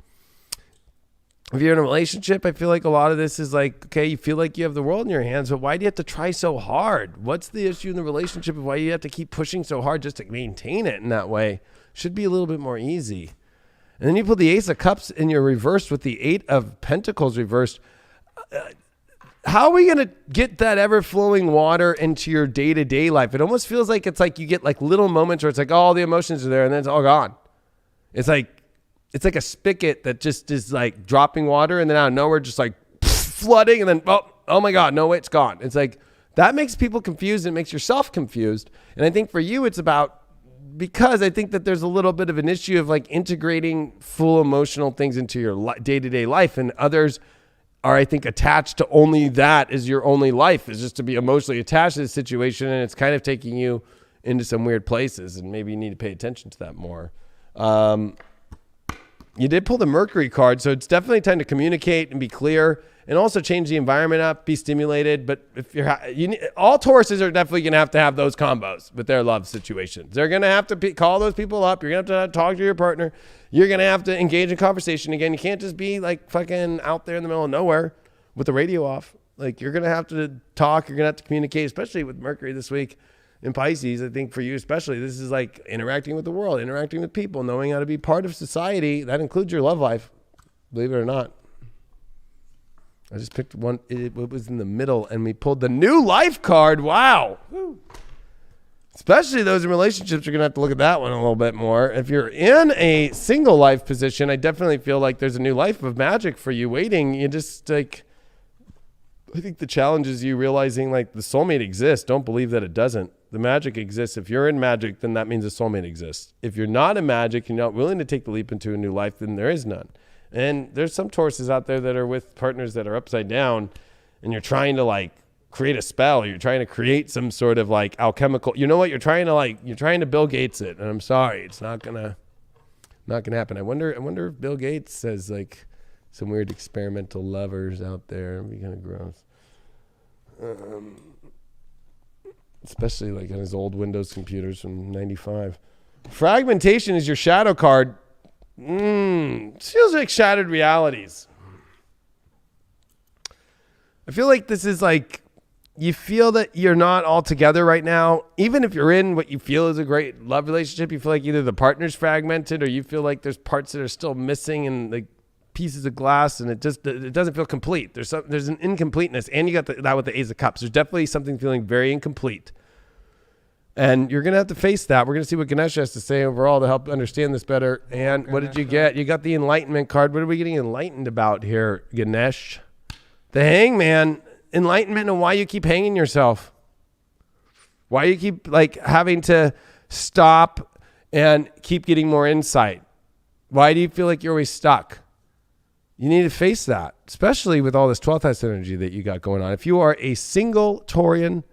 If you're in a relationship, I feel like a lot of this is like, okay, you feel like you have the world in your hands, but why do you have to try so hard? What's the issue in the relationship of why you have to keep pushing so hard just to maintain it in that way? Should be a little bit more easy. And then you put the Ace of Cups in your reverse with the 8 of Pentacles reversed. How are we going to get that ever-flowing water into your day-to-day life? It almost feels like it's like you get like little moments where it's like, oh, all the emotions are there, and then it's all gone. It's like a spigot that just is like dropping water, and then out of nowhere just like flooding, and then, oh my God, no, it's gone. It's like, that makes people confused, and it makes yourself confused. And I think for you, it's about, because I think that there's a little bit of an issue of like integrating full emotional things into your day-to-day life, and others are, I think, attached to only that as your only life, is just to be emotionally attached to the situation, and it's kind of taking you into some weird places, and maybe you need to pay attention to that more. You did pull the Mercury card, so it's definitely time to communicate and be clear, and also change the environment up, be stimulated. But if all Tauruses are definitely going to have those combos with their love situations. They're going to have to call those people up. You're going to have to talk to your partner. You're going to have to engage in conversation again. You can't just be like fucking out there in the middle of nowhere with the radio off. Like, you're going to have to talk. You're going to have to communicate, especially with Mercury this week. in Pisces, I think for you especially, this is like interacting with the world, interacting with people, knowing how to be part of society. That includes your love life, believe it or not. I just picked one. It was in the middle, and we pulled the new life card. Wow. Woo. Especially those in relationships, you're going to have to look at that one a little bit more. If you're in a single life position, I definitely feel like there's a new life of magic for you waiting. You just like, I think the challenge is you realizing like the soulmate exists. Don't believe that it doesn't. The magic exists. If you're in magic, then that means a soulmate exists. If you're not in magic, you're not willing to take the leap into a new life, then there is none. And there's some Tauruses out there that are with partners that are upside down, and you're trying to like create a spell. You're trying to create some sort of like alchemical, you know what? You're trying to Bill Gates it. And I'm sorry, it's not gonna happen. I wonder if Bill Gates says like some weird experimental lovers out there. It'd be kind of gross. Especially like on his old Windows computers from 95. Fragmentation is your shadow card. Feels like shattered realities. I feel like this is like, you feel that you're not all together right now. Even if you're in what you feel is a great love relationship, you feel like either the partner's fragmented or you feel like there's parts that are still missing and like pieces of glass, and it doesn't feel complete. There's an incompleteness, and you got that with the Ace of Cups. There's definitely something feeling very incomplete. And you're going to have to face that. We're going to see what Ganesh has to say overall to help understand this better. And what did you get? You got the Enlightenment card. What are we getting enlightened about here, Ganesh? The Hangman. Enlightenment and why you keep hanging yourself. Why you keep like having to stop and keep getting more insight. Why do you feel like you're always stuck? You need to face that, especially with all this 12th house energy that you got going on. If you are a single Taurian,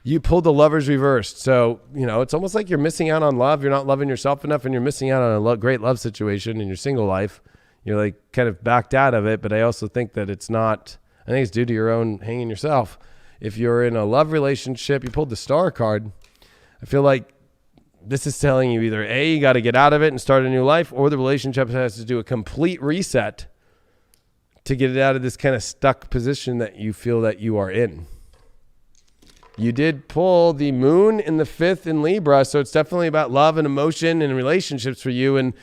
you pulled the Lovers reversed. So, you know, it's almost like you're missing out on love. You're not loving yourself enough, and you're missing out on a great love situation in your single life. You're like kind of backed out of it, but I also think that it's not... I think it's due to your own hanging yourself. If you're in a love relationship, you pulled the Star card. I feel like this is telling you either A, you got to get out of it and start a new life, or the relationship has to do a complete reset to get it out of this kind of stuck position that you feel that you are in. You did pull the Moon in the 5th in Libra, so it's definitely about love and emotion and relationships for you, and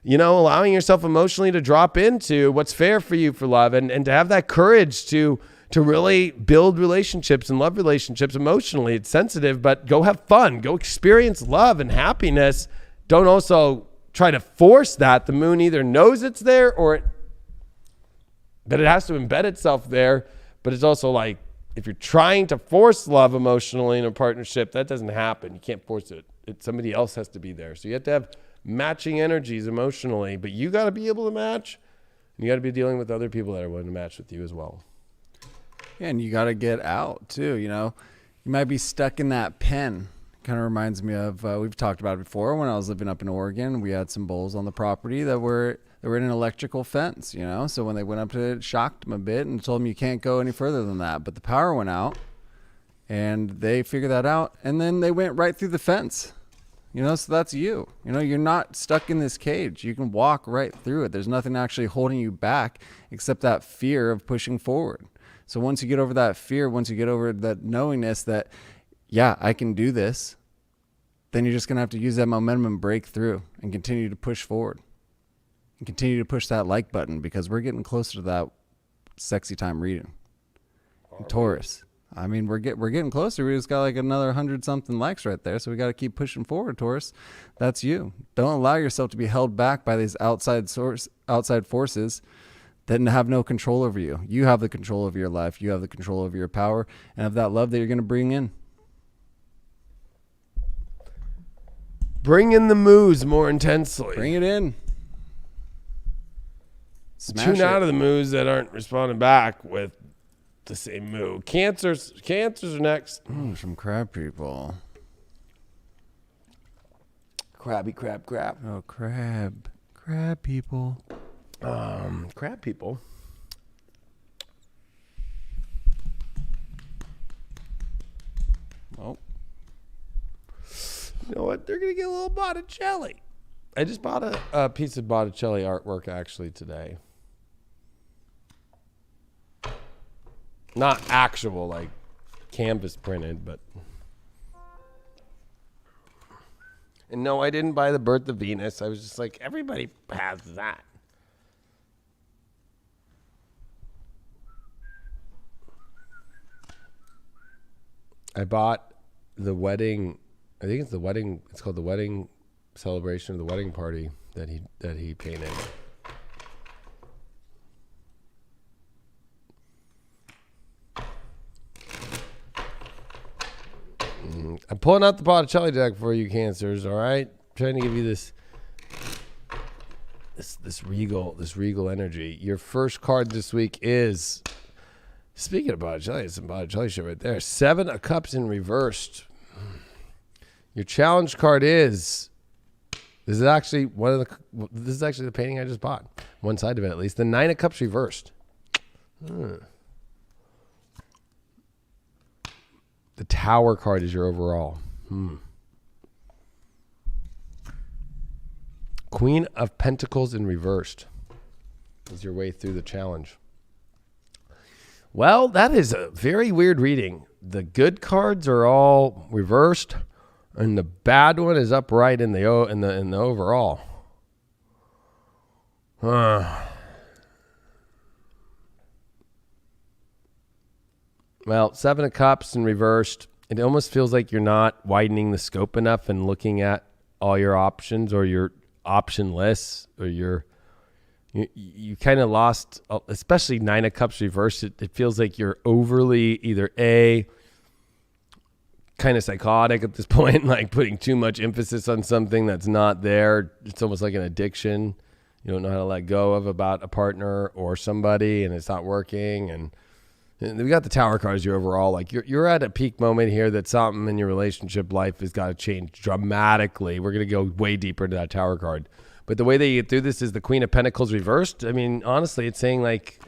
you know, allowing yourself emotionally to drop into what's fair for you for love, and to have that courage to really build relationships and love relationships emotionally. It's sensitive, but go have fun. Go experience love and happiness. Don't also try to force that. The Moon either knows it's there but it has to embed itself there. But it's also like, if you're trying to force love emotionally in a partnership, that doesn't happen. You can't force it. Somebody else has to be there. So you have to have matching energies emotionally, but you got to be able to match, and you got to be dealing with other people that are willing to match with you as well. Yeah, and you got to get out too. You know, you might be stuck in that pen. Kind of reminds me of we've talked about it before. When I was living up in Oregon, we had some bulls on the property that were in an electrical fence. You know, so when they went up to it, it shocked them a bit and told them you can't go any further than that. But the power went out, and they figured that out, and then they went right through the fence. You know, so that's you. You know, you're not stuck in this cage. You can walk right through it. There's nothing actually holding you back except that fear of pushing forward. So once you get over that fear, once you get over that knowingness that, yeah, I can do this, then you're just going to have to use that momentum and break through and continue to push forward and continue to push that like button, because we're getting closer to that sexy time reading. Taurus. I mean, we're getting closer. We just got like another 100-something likes right there. So we got to keep pushing forward, Taurus. That's you. Don't allow yourself to be held back by these outside forces that have no control over you. You have the control of your life. You have the control over your power and of that love that you're going to bring in. Bring in the moos more intensely. Bring it in. Tune out of the moos that aren't responding back with the same move. Cancers are next. Some crab people. Crab. Oh, crab people. Crab people. Oh. You know what? They're gonna get a little Botticelli. I just bought a piece of Botticelli artwork actually today. Not actual, like, canvas printed, but And no, I didn't buy the birth of Venus. I was just like, everybody has that. I bought the wedding. I think it's the wedding. It's called the wedding celebration of the wedding party that he painted. I'm pulling out the Botticelli deck for you, Cancers. All right, trying to give you this regal energy. Your first card this week is, speaking of Botticelli, it's some Botticelli shit right there. 7 of Cups in reversed. Your challenge card is, this is actually the painting I just bought. One side of it, at least. The 9 of Cups reversed. The Tower card is your overall. Queen of Pentacles in reversed is your way through the challenge. Well, that is a very weird reading. The good cards are all reversed, and the bad one is upright in the overall. Well, 7 of Cups and reversed. It almost feels like you're not widening the scope enough and looking at all your options, or your option lists, or you kind of lost, especially 9 of Cups reversed. It feels like you're overly either kind of psychotic at this point, like putting too much emphasis on something that's not there. It's almost like an addiction you don't know how to let go of about a partner or somebody, and it's not working. And we got the Tower cards. You're overall like you're at a peak moment here that something in your relationship life has got to change dramatically. We're gonna go way deeper into that Tower card, but the way that you get through this is the Queen of Pentacles reversed. I mean, honestly, it's saying like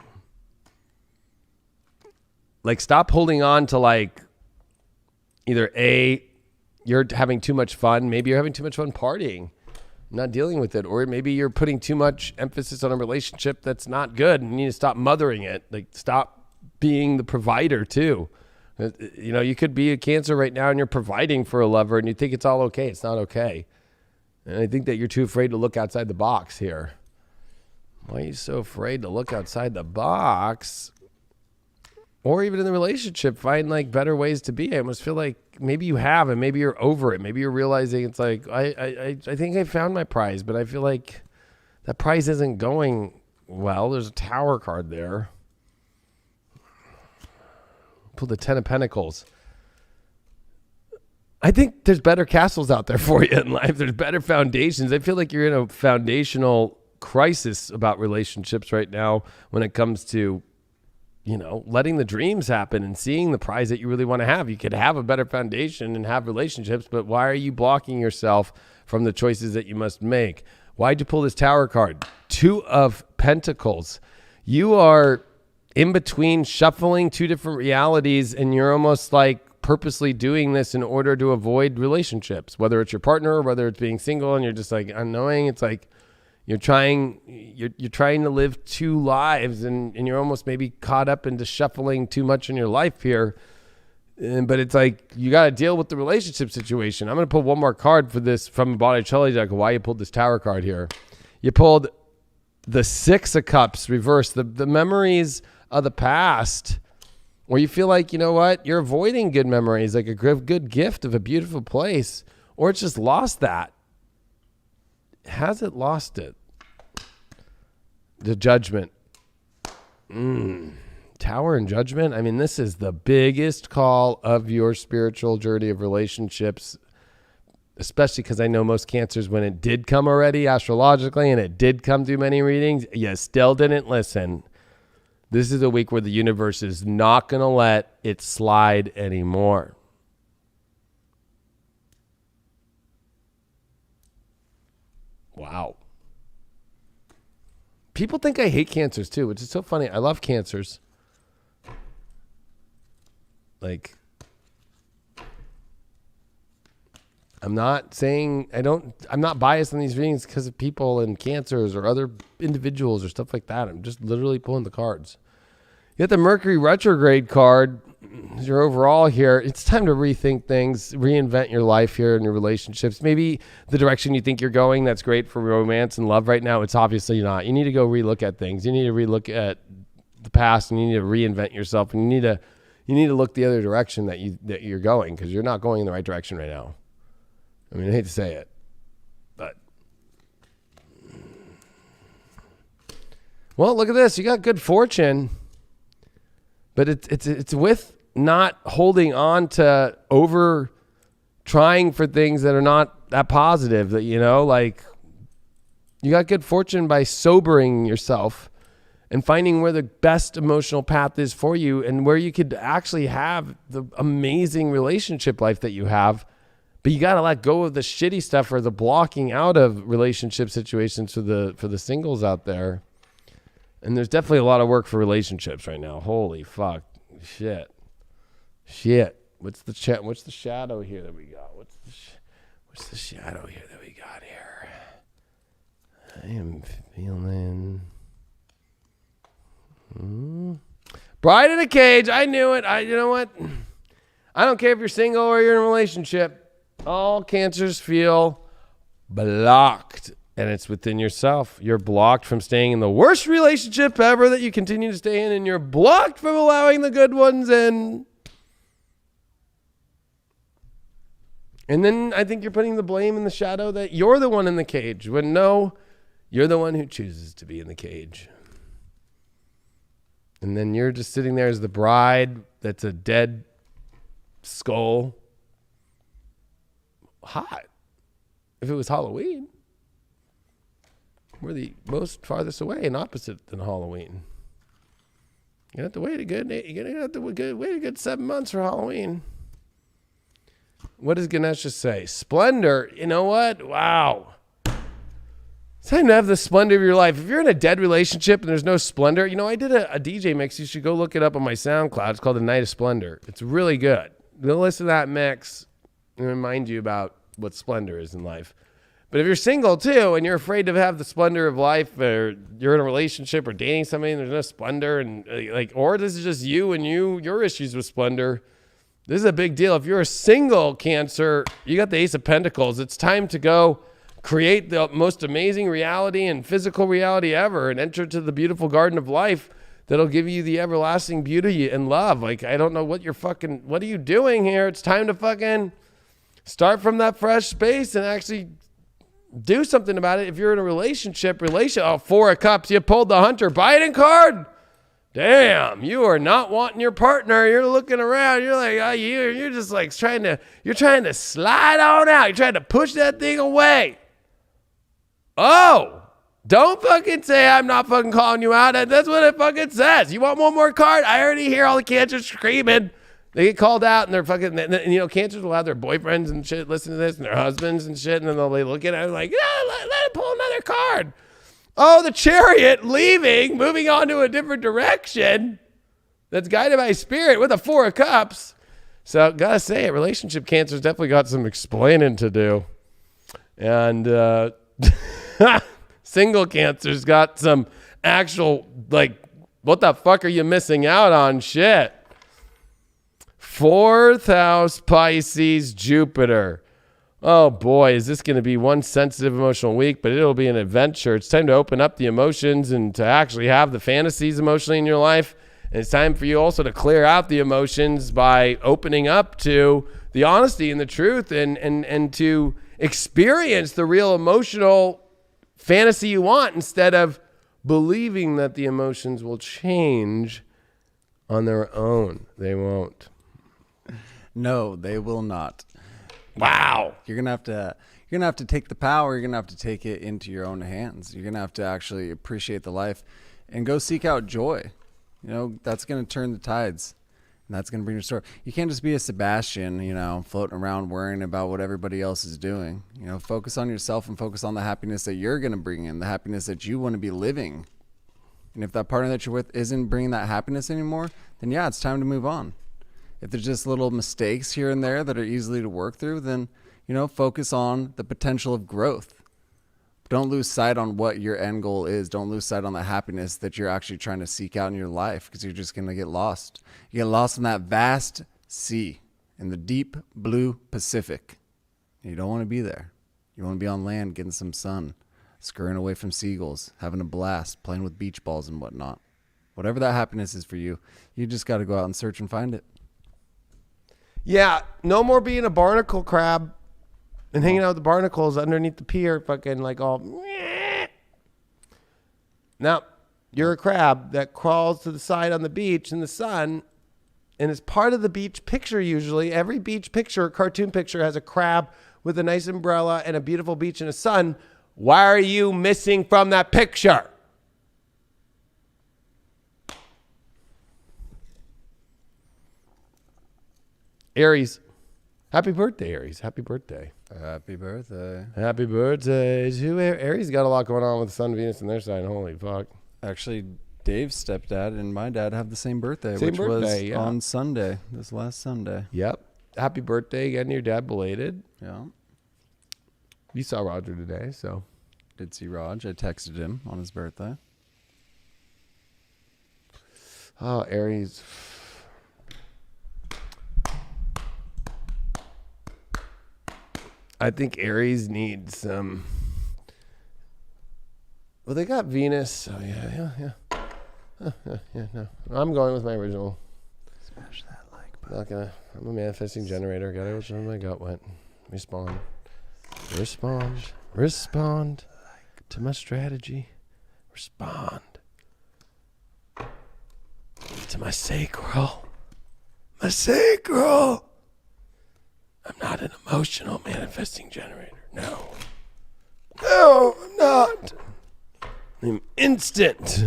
stop holding on to like either you're having too much fun. Maybe you're having too much fun partying, not dealing with it, or maybe you're putting too much emphasis on a relationship that's not good, and you need to stop mothering it. Like, stop being the provider too. You know, you could be a Cancer right now and you're providing for a lover and you think it's all okay. It's not okay. And I think that you're too afraid to look outside the box here. Why are you so afraid to look outside the box? Or even in the relationship, find like better ways to be. I almost feel like maybe you have, and maybe you're over it. Maybe you're realizing it's like, I think I found my prize, but I feel like that prize isn't going well. There's a Tower card there. Pull the 10 of Pentacles. I think there's better castles out there for you in life. There's better foundations. I feel like you're in a foundational crisis about relationships right now when it comes to, you know, letting the dreams happen and seeing the prize that you really want to have. You could have a better foundation and have relationships, but why are you blocking yourself from the choices that you must make? Why'd you pull this Tower card? 2 of Pentacles. You are in between shuffling 2 different realities, and you're almost like purposely doing this in order to avoid relationships, whether it's your partner or whether it's being single, and you're just like unknowing. It's like you're trying to live 2 lives, and you're almost maybe caught up into shuffling too much in your life here. But it's like you got to deal with the relationship situation. I'm going to pull one more card for this from a Botticelli deck. Why you pulled this Tower card here? You pulled the 6 of Cups reversed. The memories of the past, where you feel like, you know what, you're avoiding good memories, like a good gift of a beautiful place, or it's just lost that. Has it lost it? The Judgment. Tower and Judgment. I mean, this is the biggest call of your spiritual journey of relationships, especially because I know most Cancers, when it did come already astrologically and it did come through many readings, you still didn't listen. This is a week where the universe is not going to let it slide anymore. Wow. People think I hate Cancers too, which is so funny. I love Cancers. Like, I'm not saying I'm not biased on these readings because of people and Cancers or other individuals or stuff like that. I'm just literally pulling the cards. You got the Mercury retrograde card. your overall here, it's time to rethink things, reinvent your life here and your relationships. Maybe the direction you think you're going, that's great for romance and love right now. It's obviously not. You need to go relook at things. You need to relook at the past, and you need to reinvent yourself, and you need to look the other direction that you're going, because you're not going in the right direction right now. I mean, I hate to say it, but well, look at this. You got good fortune, but it's with not holding on to over trying for things that are not that positive. That, you know, like, you got good fortune by sobering yourself and finding where the best emotional path is for you, and where you could actually have the amazing relationship life that you have. But you got to let go of the shitty stuff, or the blocking out of relationship situations for the singles out there. And there's definitely a lot of work for relationships right now. Holy fuck. Shit. What's the shadow here that we got? What's the shadow here that we got here? I am feeling... Bride in a cage. I knew it. You know what? I don't care if you're single or you're in a relationship. All Cancers feel blocked, and it's within yourself. You're blocked from staying in the worst relationship ever that you continue to stay in, and you're blocked from allowing the good ones in. And then I think you're putting the blame in the shadow that you're the one in the cage, when no, you're the one who chooses to be in the cage. And then you're just sitting there as the bride that's a dead skull. Hot. If it was Halloween, we're the most farthest away and opposite than Halloween. You have to wait a good 7 months for Halloween. What does Ganesha say? Splendor. You know what? Wow. It's time to have the splendor of your life. If you're in a dead relationship and there's no splendor, you know, I did a DJ mix. You should go look it up on my SoundCloud. It's called The Night of Splendor. It's really good. Go listen to that mix and remind you about what splendor is in life. But if you're single too, and you're afraid to have the splendor of life, or you're in a relationship or dating somebody and there's no splendor, and or this is just you and your issues with splendor, this is a big deal. If you're a single Cancer, you got the Ace of Pentacles. It's time to go create the most amazing reality and physical reality ever, and enter to the beautiful garden of life that'll give you the everlasting beauty and love. Like, I don't know what are you doing here? It's time to fucking start from that fresh space and actually do something about it. If you're in a relationship, oh, 4 of Cups, you pulled the Hunter Biden card. Damn, you are not wanting your partner. You're looking around. You're like, oh, you're just like trying to slide on out. You're trying to push that thing away. Oh, don't fucking say I'm not fucking calling you out. That's what it fucking says. You want one more card? I already hear all the Cancers screaming. They get called out, and they're fucking, and, you know, Cancers will have their boyfriends and shit listen to this, and their husbands and shit, and then they'll be looking at it like, yeah, let it pull another card. Oh, the Chariot leaving, moving on to a different direction that's guided by spirit with a 4 of Cups. So, gotta say it, relationship Cancer's definitely got some explaining to do. And single Cancer's got some actual, like, what the fuck are you missing out on shit? 4th house, Pisces, Jupiter. Oh boy, is this going to be one sensitive emotional week, but it'll be an adventure. It's time to open up the emotions and to actually have the fantasies emotionally in your life. And it's time for you also to clear out the emotions by opening up to the honesty and the truth, and to experience the real emotional fantasy you want, instead of believing that the emotions will change on their own. They won't. No, they will not. Wow. You're gonna have to take the power. You're gonna have to take it into your own hands. You're gonna have to actually appreciate the life and go seek out joy. You know, that's gonna turn the tides, and that's gonna bring your story. You can't just be a Sebastian, you know, floating around worrying about what everybody else is doing. You know, focus on yourself and focus on the happiness that you're gonna bring in, the happiness that you want to be living. And if that partner that you're with isn't bringing that happiness anymore, then yeah, it's time to move on. If there's just little mistakes here and there that are easily to work through, then, you know, focus on the potential of growth. Don't lose sight on what your end goal is. Don't lose sight on the happiness that you're actually trying to seek out in your life, because you're just going to get lost. You get lost in that vast sea, in the deep blue Pacific. You don't want to be there. You want to be on land, getting some sun, scurrying away from seagulls, having a blast, playing with beach balls and whatnot. Whatever that happiness is for you, you just got to go out and search and find it. Yeah, no more being a barnacle crab and hanging out with the barnacles underneath the pier, fucking like all. Now, you're a crab that crawls to the side on the beach in the sun, and is part of the beach picture usually. Every beach picture, cartoon picture, has a crab with a nice umbrella and a beautiful beach and a sun. Why are you missing from that picture? Aries. Happy birthday, Aries. Happy birthday. Happy birthday. Happy birthday. Aries got a lot going on with the sun, Venus, and their sign. Holy fuck. Actually, Dave's stepdad and my dad have the same birthday, was on Sunday, this last Sunday. Yep. Happy birthday again to your dad, belated. Yeah. You saw Roger today, so. Did see Raj. I texted him on his birthday. Oh, Aries. I think Aries needs some. Well, they got Venus. Oh, yeah. No. I'm going with my original. Smash that like button. I'm a manifesting generator. Got it. Where my gut went. Respond to my strategy. Respond to my sacral. My sacral. I'm not an emotional manifesting generator. No, I'm not. I'm instant.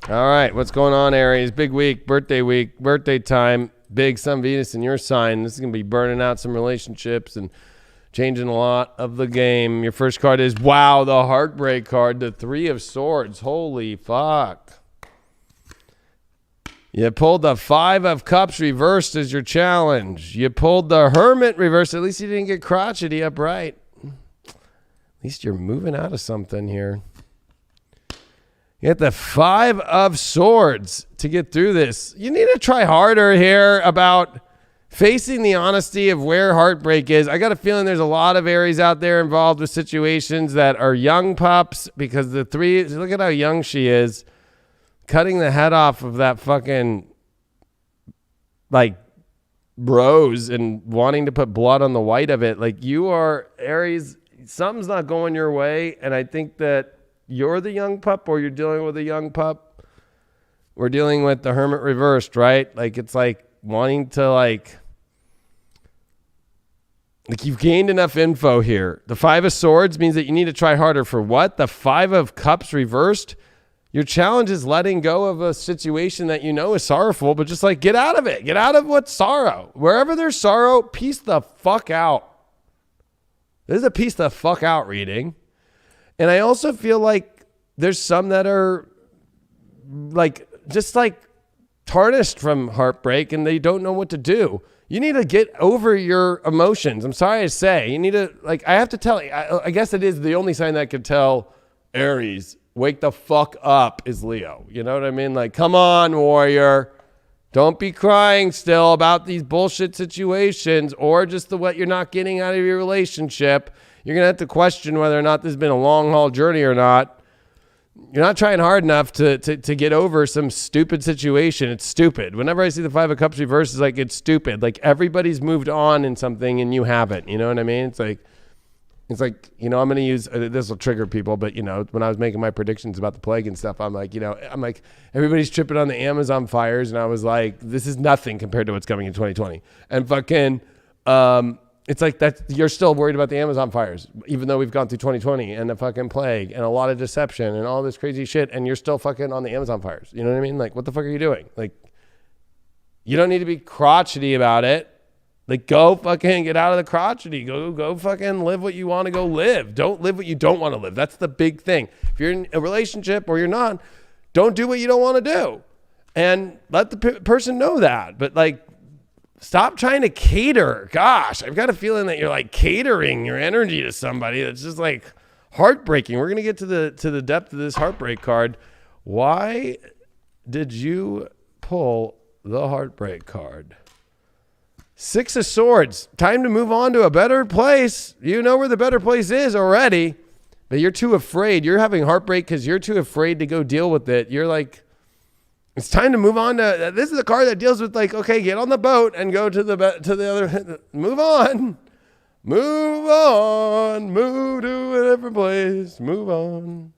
All right, what's going on, Aries? Big week, birthday time. Big Sun, Venus in your sign. This is going to be burning out some relationships and changing a lot of the game. Your first card is, wow, the heartbreak card, the Three of Swords. Holy fuck. You pulled the Five of Cups reversed as your challenge. You pulled the Hermit reversed. At least you didn't get crotchety upright. At least you're moving out of something here. You get the Five of Swords to get through this. You need to try harder here about facing the honesty of where heartbreak is. I got a feeling there's a lot of Aries out there involved with situations that are young pups, because the three, look at how young she is. Cutting the head off of that fucking like rose and wanting to put blood on the white of it. Like, you are Aries, something's not going your way. And I think that you're the young pup, or you're dealing with a young pup. We're dealing with the Hermit reversed, right? Like, it's like wanting to like you've gained enough info here. The Five of Swords means that you need to try harder for what? The Five of Cups reversed. Your challenge is letting go of a situation that you know is sorrowful, but just like get out of it. Get out of what's sorrow. Wherever there's sorrow, peace the fuck out. This is a peace the fuck out reading. And I also feel like there's some that are like just like tarnished from heartbreak and they don't know what to do. You need to get over your emotions. I'm sorry to say. You need to, like, I have to tell you, I guess it is the only sign that could tell Aries, wake the fuck up, is Leo. You know what I mean? Like, come on, warrior. Don't be crying still about these bullshit situations or just what you're not getting out of your relationship. You're going to have to question whether or not this has been a long haul journey or not. You're not trying hard enough to get over some stupid situation. It's stupid. Whenever I see the Five of Cups reversed, it's like, it's stupid. Like, everybody's moved on in something and you haven't. You know what I mean? It's like, you know, I'm going to use, this will trigger people, but, you know, when I was making my predictions about the plague and stuff, I'm like, everybody's tripping on the Amazon fires. And I was like, this is nothing compared to what's coming in 2020. And fucking, it's like that you're still worried about the Amazon fires, even though we've gone through 2020 and the fucking plague and a lot of deception and all this crazy shit. And you're still fucking on the Amazon fires. You know what I mean? Like, what the fuck are you doing? Like, you don't need to be crotchety about it. Like, go fucking get out of the crotchety. Go fucking live what you want to go live. Don't live what you don't want to live. That's the big thing. If you're in a relationship or you're not, don't do what you don't want to do. And let the person know that. But, like, Stop trying to cater. Gosh, I've got a feeling that you're like catering your energy to somebody that's just like heartbreaking. We're going to get to the depth of this heartbreak card. Why did you pull the heartbreak card? Six of Swords. Time to move on to a better place. You know where the better place is already, but you're too afraid. You're having heartbreak because you're too afraid to go deal with it. You're like, it's time to move on to, this is the card that deals with like, okay, get on the boat and go to the other, move on, move to a different place, move on.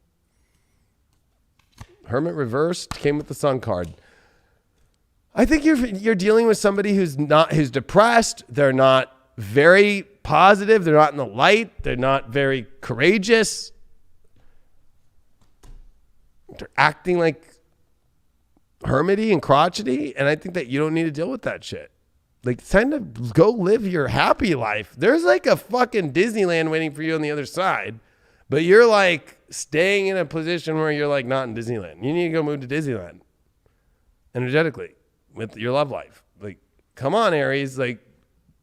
Hermit reversed came with the Sun card. I think you're dealing with somebody who's depressed. They're not very positive. They're not in the light. They're not very courageous. They're acting like hermity and crotchety, and I think that you don't need to deal with that shit. Like, it's time to go live your happy life. There's like a fucking Disneyland waiting for you on the other side, but you're like staying in a position where you're like not in Disneyland. You need to go move to Disneyland energetically with your love life. Like, come on, Aries. Like,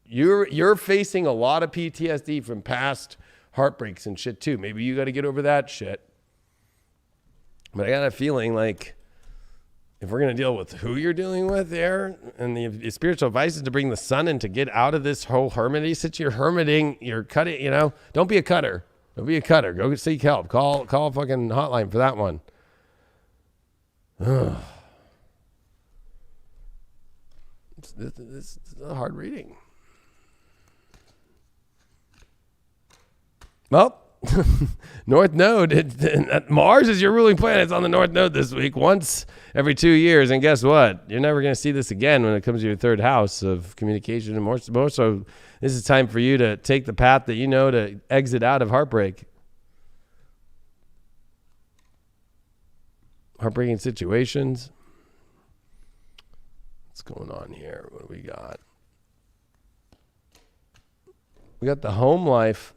you're facing a lot of PTSD from past heartbreaks and shit too. Maybe you got to get over that shit. But I got a feeling like, if we're going to deal with who you're dealing with there, and the spiritual advice is to bring the sun in to get out of this whole hermity situation. You're hermiting, you're cutting, don't be a cutter. Don't be a cutter. Go seek help. Call a fucking hotline for that one. This is a hard reading. Well, North Node, Mars is your ruling planet. It's on the North Node this week, once every 2 years. And guess what? You're never going to see this again when it comes to your third house of communication. And more so, this is time for you to take the path that you know to exit out of heartbreak. Heartbreaking situations. What's going on here? What do we got? We got the home life.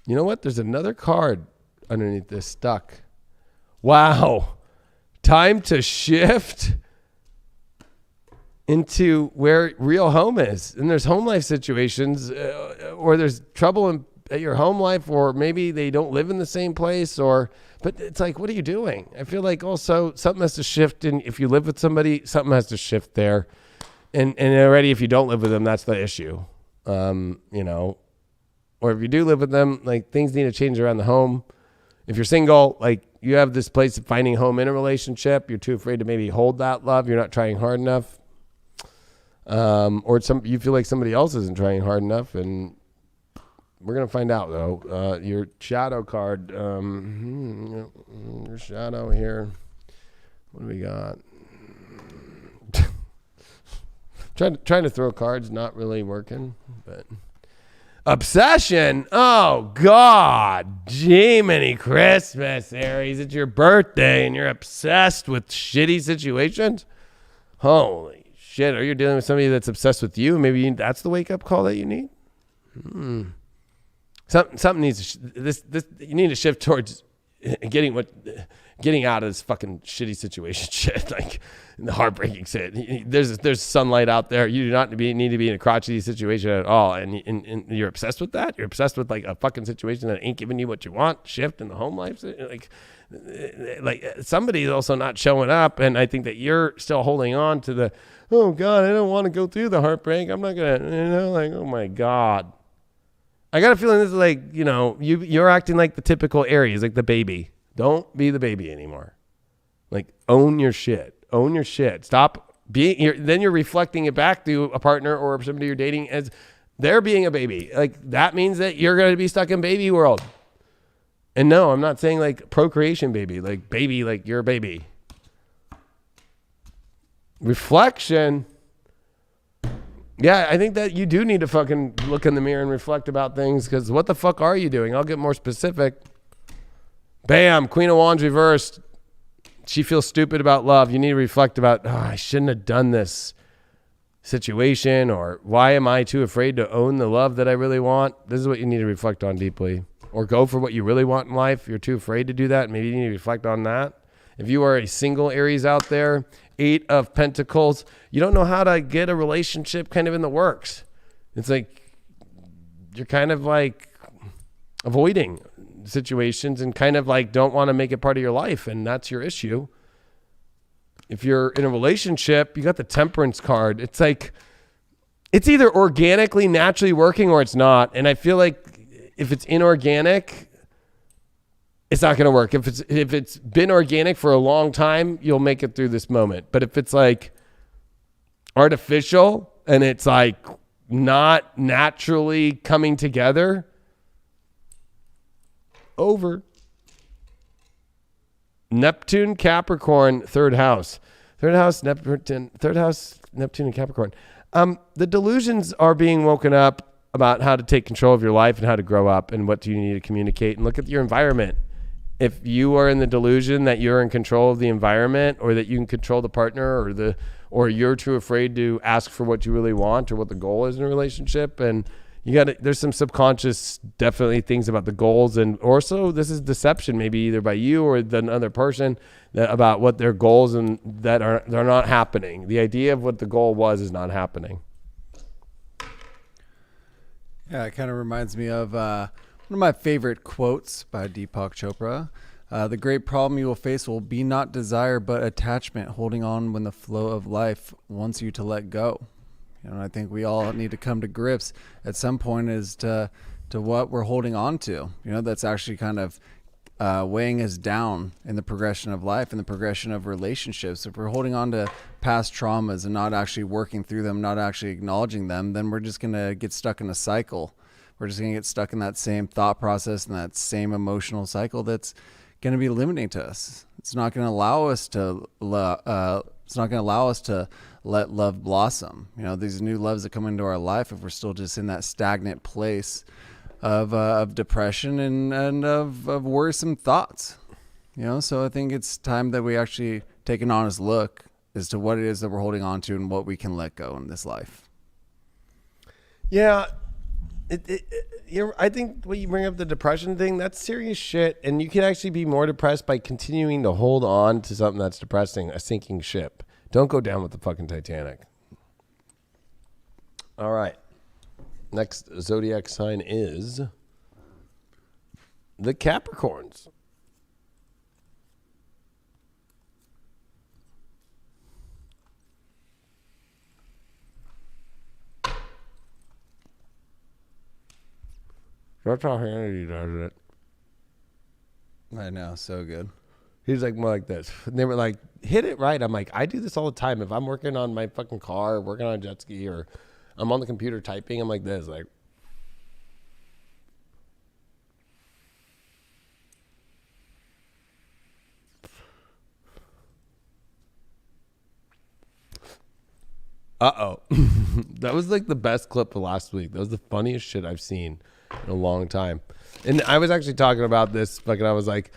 You know what? There's another card underneath this stuck. Wow. Time to shift into where real home is. And there's home life situations or there's trouble at your home life, or maybe they don't live in the same place, but it's like, what are you doing? I feel like also something has to shift. And if you live with somebody, something has to shift there. And already, if you don't live with them, that's the issue. Or if you do live with them, like, things need to change around the home. If you're single, like, you have this place of finding home in a relationship. You're too afraid to maybe hold that love. You're not trying hard enough. Or you feel like somebody else isn't trying hard enough. And we're going to find out, though. Your shadow card. Your shadow here. What do we got? trying to throw cards, not really working, but... Obsession. Oh, God. Jiminy Christmas, Aries. It's your birthday and you're obsessed with shitty situations? Holy shit. Are you dealing with somebody that's obsessed with you? Maybe that's the wake-up call that you need? Something needs to... You need to shift towards getting out of this fucking shitty situation shit. Like, the heartbreaking shit. There's sunlight out there. You do not need to be in a crotchety situation at all. And you're obsessed with that. You're obsessed with like a fucking situation that ain't giving you what you want. Shift in the home life. Like somebody's also not showing up. And I think that you're still holding on to the, oh God, I don't want to go through the heartbreak. I'm not going to, like, oh my God. I got a feeling this is like, you're acting like the typical Aries, like the baby. Don't be the baby anymore. Like, own your shit. Own your shit. Stop being. Then you're reflecting it back to a partner or somebody you're dating as they're being a baby. Like, that means that you're going to be stuck in baby world. And no, I'm not saying like procreation baby, like you're a baby. Reflection. Yeah, I think that you do need to fucking look in the mirror and reflect about things, because what the fuck are you doing? I'll get more specific. Bam, Queen of Wands reversed. She feels stupid about love. You need to reflect about, I shouldn't have done this situation, or why am I too afraid to own the love that I really want? This is what you need to reflect on deeply. Or go for what you really want in life. You're too afraid to do that. Maybe you need to reflect on that. If you are a single Aries out there, 8 of Pentacles. You don't know how to get a relationship kind of in the works. It's like you're kind of like avoiding situations and kind of like don't want to make it part of your life, and that's your issue. If you're in a relationship, you got the Temperance card. It's like it's either organically, naturally working or it's not. And I feel like if it's inorganic, it's not going to work. If it's been organic for a long time, you'll make it through this moment. But if it's like artificial and it's like not naturally coming together, over. Neptune, Capricorn, third house, Neptune, and Capricorn. The delusions are being woken up about how to take control of your life and how to grow up and what do you need to communicate, and look at your environment. If you are in the delusion that you're in control of the environment or that you can control the partner or you're too afraid to ask for what you really want or what the goal is in a relationship, and there's some subconscious definitely things about the goals, and also this is deception, maybe either by you or the other person about what their goals and they're not happening. The idea of what the goal was is not happening. Yeah, it kind of reminds me of one of my favorite quotes by Deepak Chopra. The great problem you will face will be not desire, but attachment, holding on when the flow of life wants you to let go. And I think we all need to come to grips at some point as to what we're holding on to. That's actually kind of weighing us down in the progression of life and the progression of relationships. If we're holding on to past traumas and not actually working through them, not actually acknowledging them, then we're just going to get stuck in a cycle. We're just going to get stuck in that same thought process and that same emotional cycle that's going to be limiting to us. It's not going to allow us to let love blossom. These new loves that come into our life, if we're still just in that stagnant place of depression and of worrisome thoughts. So I think it's time that we actually take an honest look as to what it is that we're holding on to and what we can let go in this life. Yeah. I think when you bring up the depression thing, that's serious shit. And you can actually be more depressed by continuing to hold on to something that's depressing, a sinking ship. Don't go down with the fucking Titanic. All right. Next zodiac sign is the Capricorns. That's how Hannity does it. I know, so good. He's like more like this. And they were like, hit it right. I'm like, I do this all the time. If I'm working on my fucking car, working on a jet ski, or I'm on the computer typing, I'm like this, like. Uh-oh. That was like the best clip of last week. That was the funniest shit I've seen in a long time. And I was actually talking about this, fucking, I was like,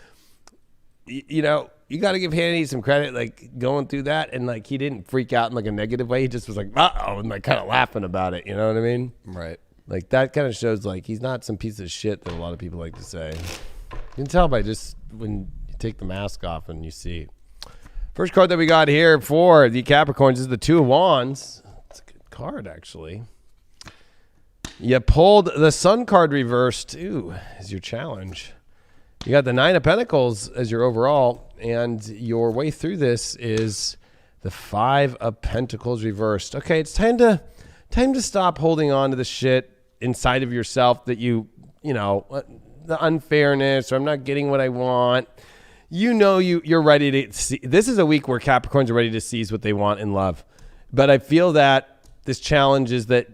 you got to give Hannity some credit, like going through that. And like, he didn't freak out in like a negative way. He just was like, uh-oh, and like kind of laughing about it. You know what I mean? Right. Like that kind of shows like he's not some piece of shit that a lot of people like to say. You can tell by just when you take the mask off and you see. First card that we got here for the Capricorns is the Two of Wands. It's a good card, actually. You pulled the Sun card reversed. Ooh, is your challenge. You got the Nine of Pentacles as your overall, and your way through this is the Five of Pentacles reversed. Okay, it's time to stop holding on to the shit inside of yourself that the unfairness, or I'm not getting what I want. You're ready to see. This is a week where Capricorns are ready to seize what they want in love. But I feel that this challenge is that,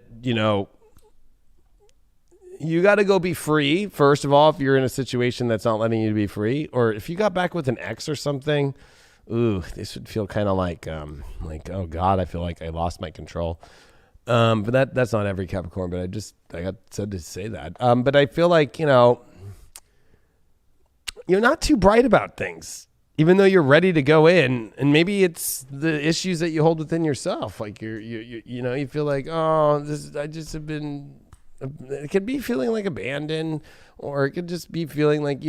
you got to go be free. First of all, if you're in a situation that's not letting you to be free, or if you got back with an ex or something, ooh, this would feel kind of like, oh God, I feel like I lost my control. But that's not every Capricorn, but I got said to say that. But I feel like, you're not too bright about things, even though you're ready to go in. And maybe it's the issues that you hold within yourself. Like you feel like, oh, I just have been it could be feeling like abandoned, or it could just be feeling like,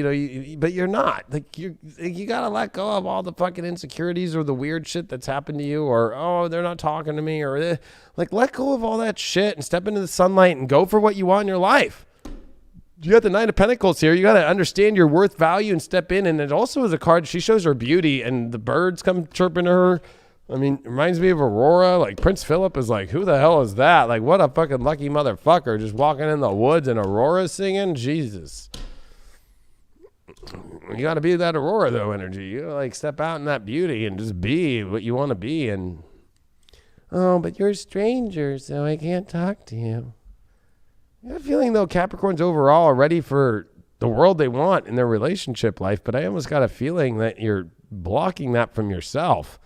but you're not. Like you got to let go of all the fucking insecurities or the weird shit that's happened to you, or, oh, they're not talking to me, or like let go of all that shit and step into the sunlight and go for what you want in your life. You got the Nine of Pentacles here. You got to understand your worth, value, and step in. And it also is a card. She shows her beauty, and the birds come chirping to her. I mean, it reminds me of Aurora. Like, Prince Philip is like, who the hell is that? Like, what a fucking lucky motherfucker just walking in the woods and Aurora singing. Jesus. You got to be that Aurora, though, energy. You got to, like, step out in that beauty and just be what you want to be. And, oh, but you're a stranger, so I can't talk to you. I have a feeling, though, Capricorns overall are ready for the world they want in their relationship life, but I almost got a feeling that you're blocking that from yourself.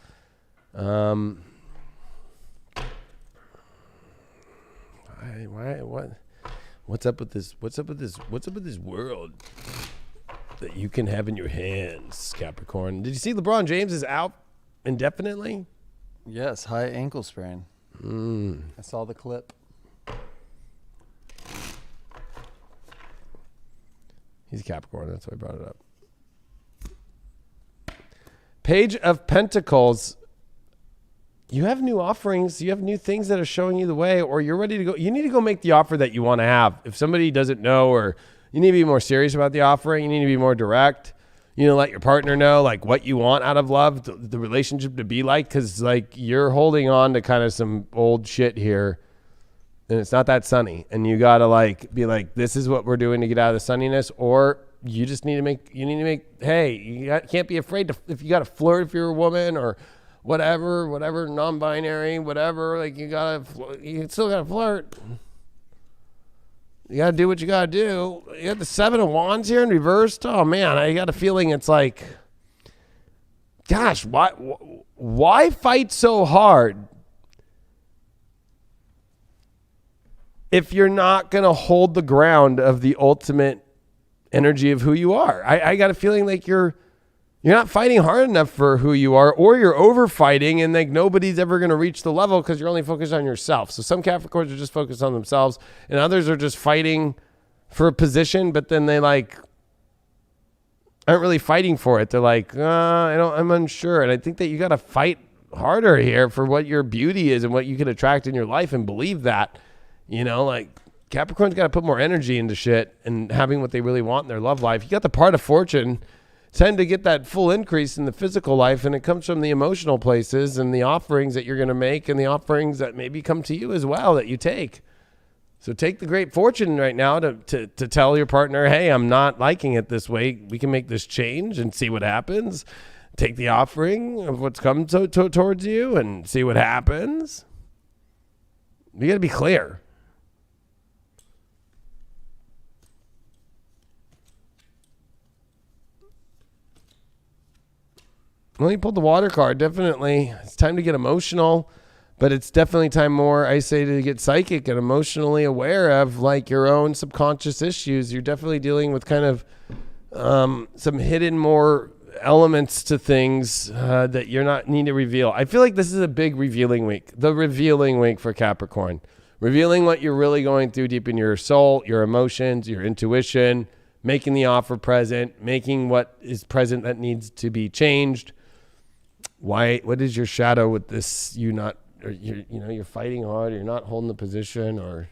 What's up with this? What's up with this world that you can have in your hands, Capricorn? Did you see LeBron James is out indefinitely? Yes, high ankle sprain. I saw the clip. He's a Capricorn. That's why I brought it up. Page of Pentacles. You have new offerings. You have new things that are showing you the way, or you're ready to go. You need to go make the offer that you want to have. If somebody doesn't know, or you need to be more serious about the offering, you need to be more direct. You know, let your partner know like what you want out of love, the relationship to be like, because like you're holding on to kind of some old shit here, and it's not that sunny. And you gotta like be like, this is what we're doing to get out of the sunniness, or you just need to make. Hey, you can't be afraid to if you got to flirt if you're a woman or. Whatever, non-binary, whatever. Like you still gotta flirt. You gotta do what you gotta do. You got the Seven of Wands here in reversed. Oh man, I got a feeling it's like, gosh, why fight so hard if you're not gonna hold the ground of the ultimate energy of who you are? I got a feeling like you're not fighting hard enough for who you are, or you're over fighting and like nobody's ever going to reach the level because you're only focused on yourself. So some Capricorns are just focused on themselves, and others are just fighting for a position, but then they like aren't really fighting for it. They're like, I'm unsure. And I think that you got to fight harder here for what your beauty is and what you can attract in your life, and believe that, like Capricorn's got to put more energy into shit and having what they really want in their love life. You got the part of fortune. Tend to get that full increase in the physical life, and it comes from the emotional places and the offerings that you're going to make, and the offerings that maybe come to you as well that you take. So take the great fortune right now to tell your partner, hey, I'm not liking it this way. We can make this change and see what happens. Take the offering of what's come towards you and see what happens. You got to be clear. Well, you pulled the water card. Definitely. It's time to get emotional, but it's definitely time more, I say, to get psychic and emotionally aware of like your own subconscious issues. You're definitely dealing with kind of some hidden more elements to things that you're not need to reveal. I feel like this is a big revealing week. The revealing week for Capricorn. Revealing what you're really going through deep in your soul, your emotions, your intuition, making the offer present, making what is present that needs to be changed. What is your shadow with this? You're fighting hard. You're not holding the position, or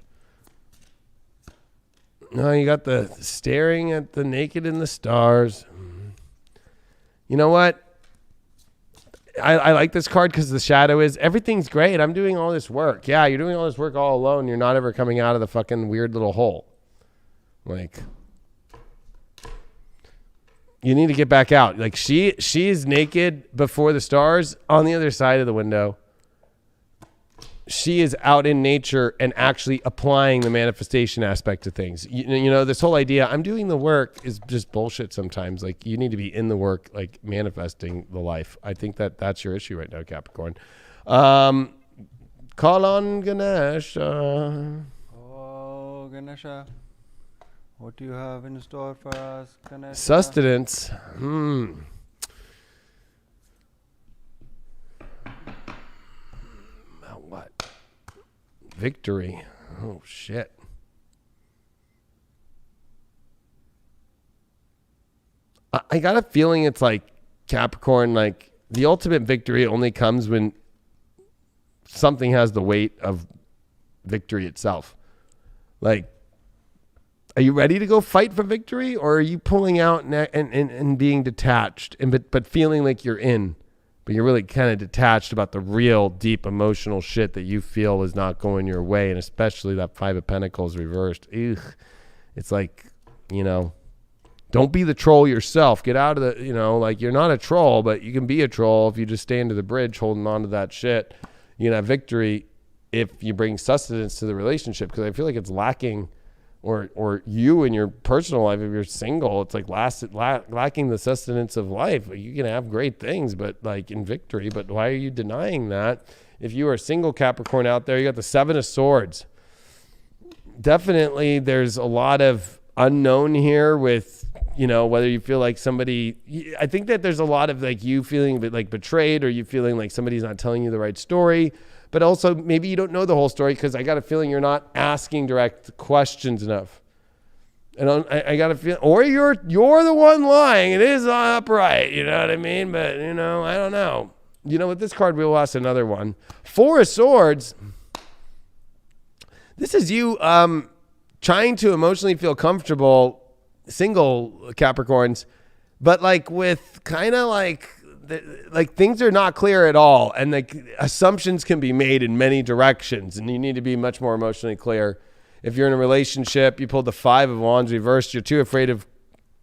no, you got the staring at the naked in the stars. You know what? I like this card because the shadow is everything's great. I'm doing all this work. Yeah, you're doing all this work all alone. You're not ever coming out of the fucking weird little hole. Like, you need to get back out. Like she's naked before the stars on the other side of the window. She is out in nature and actually applying the manifestation aspect of things. This whole idea, I'm doing the work, is just bullshit sometimes. Like, you need to be in the work, like manifesting the life. I think that's your issue right now, Capricorn. Call on Ganesha. Oh, Ganesha. What do you have in store for us, Ganesha? Sustenance. What? Victory. Oh, shit. I got a feeling it's like Capricorn, like the ultimate victory only comes when something has the weight of victory itself. Like, are you ready to go fight for victory, or are you pulling out and being detached but feeling like you're in, but you're really kind of detached about the real deep emotional shit that you feel is not going your way, and especially that Five of Pentacles reversed. Ugh. It's like, don't be the troll yourself. Get out of the, like you're not a troll, but you can be a troll if you just stay under the bridge holding on to that shit. You can have victory if you bring sustenance to the relationship, because I feel like it's lacking, or you in your personal life, if you're single, it's like lacking the sustenance of life. You can have great things, but like in victory, but why are you denying that? If you are a single Capricorn out there, you got the Seven of Swords. Definitely there's a lot of unknown here with, whether you feel like somebody, I think that there's a lot of like you feeling like betrayed, or you feeling like somebody's not telling you the right story, but also maybe you don't know the whole story, because I got a feeling you're not asking direct questions enough. And I got a feeling, or you're the one lying. It is upright, you know what I mean? But, I don't know. With this card, we'll ask another one. Four of Swords. This is you trying to emotionally feel comfortable, single Capricorns, but like with kind of like things are not clear at all, and like assumptions can be made in many directions, and you need to be much more emotionally clear. If you're in a relationship, you pulled the Five of Wands reversed, you're too afraid of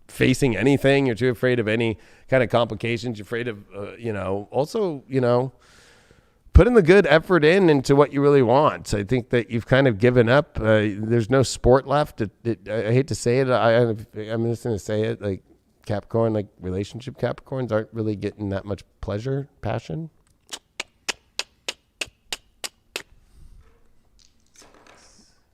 facing anything. You're too afraid of any kind of complications. You're afraid of, also, putting the good effort into what you really want. So I think that you've kind of given up. There's no sport left. I hate to say it. I'm just going to say it. Like Capricorn, like relationship Capricorns aren't really getting that much pleasure, passion.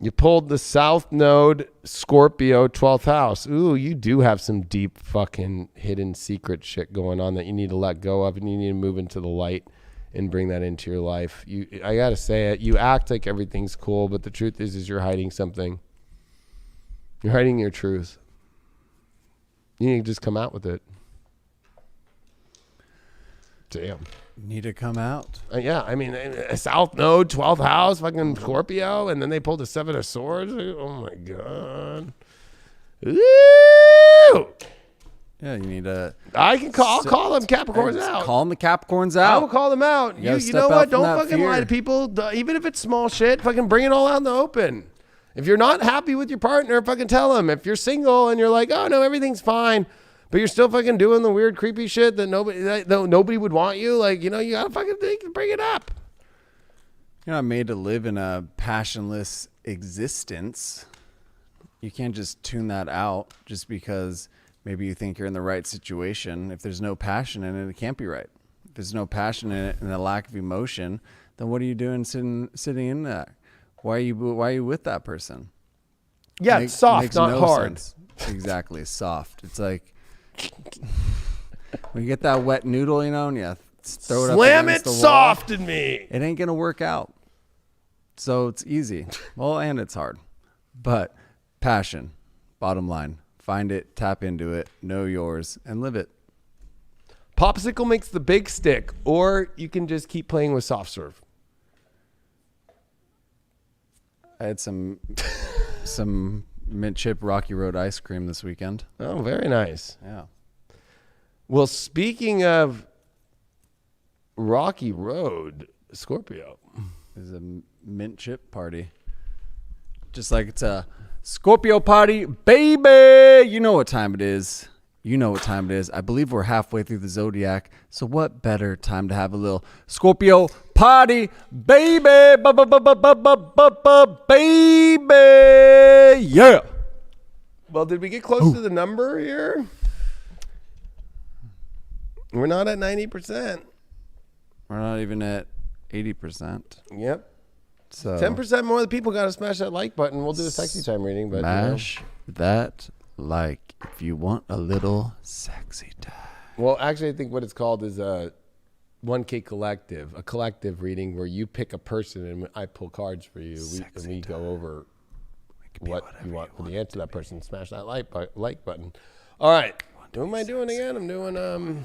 You pulled the South Node, Scorpio, 12th house. Ooh, you do have some deep fucking hidden secret shit going on that you need to let go of, and you need to move into the light and bring that into your life. I gotta say it. You act like everything's cool, but the truth is you're hiding something. You're hiding your truth. You need to just come out with it. Damn. Need to come out. Yeah, I mean, a South Node, 12th house, fucking Scorpio, and then they pulled the Seven of Swords. Oh my god. Ooh! Yeah, you need to. I'll call them Capricorns out. Call them the Capricorns out. I will call them out. You know what? Don't fucking lie to people. Even if it's small shit, fucking bring it all out in the open. If you're not happy with your partner, fucking tell them. If you're single and you're like, oh no, everything's fine, but you're still fucking doing the weird, creepy shit that nobody would want you, like, you gotta fucking bring it up. You're not made to live in a passionless existence. You can't just tune that out just because maybe you think you're in the right situation. If there's no passion in it, it can't be right. If there's no passion in it and a lack of emotion, then what are you doing sitting in that? Why are you with that person? Yeah, it's soft, not hard. Sense. Exactly, soft. It's like when you get that wet noodle, and you throw it Slam up against it the wall, soft in me. It ain't gonna work out. So it's easy. Well, and it's hard. But passion, bottom line. Find it, tap into it, know yours, and live it. Popsicle makes the big stick, or you can just keep playing with soft serve. I had some mint chip Rocky Road ice cream this weekend. Oh, very nice. Yeah. Well, speaking of Rocky Road, Scorpio. It's a mint chip party. Just like it's a Scorpio party, baby. You know what time it is. I believe we're halfway through the zodiac. So what better time to have a little Scorpio party, baby, baby, yeah. Well, did we get close to the number here? We're not at 90%. We're not even at 80%. Yep. So 10% more of the people got to smash that like button. We'll do a sexy time reading. But smash that like if you want a little sexy time. Well, actually, I think what it's called is a 1K collective, a collective reading where you pick a person and I pull cards for you. We go over what you want for the answer to that person. Smash that like button. All right. Who am I doing again? I'm doing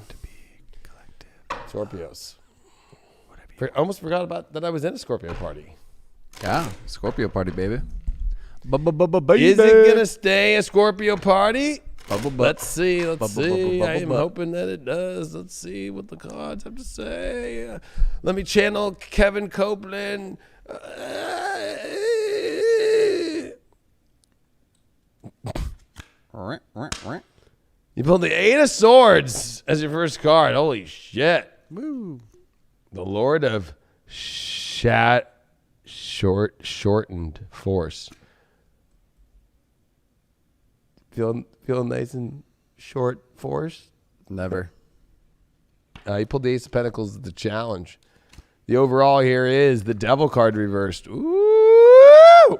Scorpios. Almost forgot about that I was in a Scorpio party. Yeah, Scorpio party, baby. Is it gonna stay a Scorpio party? Let's see. I am hoping that it does. Let's see what the cards have to say. Let me channel Kevin Copeland. You pulled the Eight of Swords as your first card. Holy shit. Woo. The Lord of shortened force. Feeling nice and short force? Never. You pulled the Ace of Pentacles as the challenge. The overall here is the Devil card reversed. Ooh!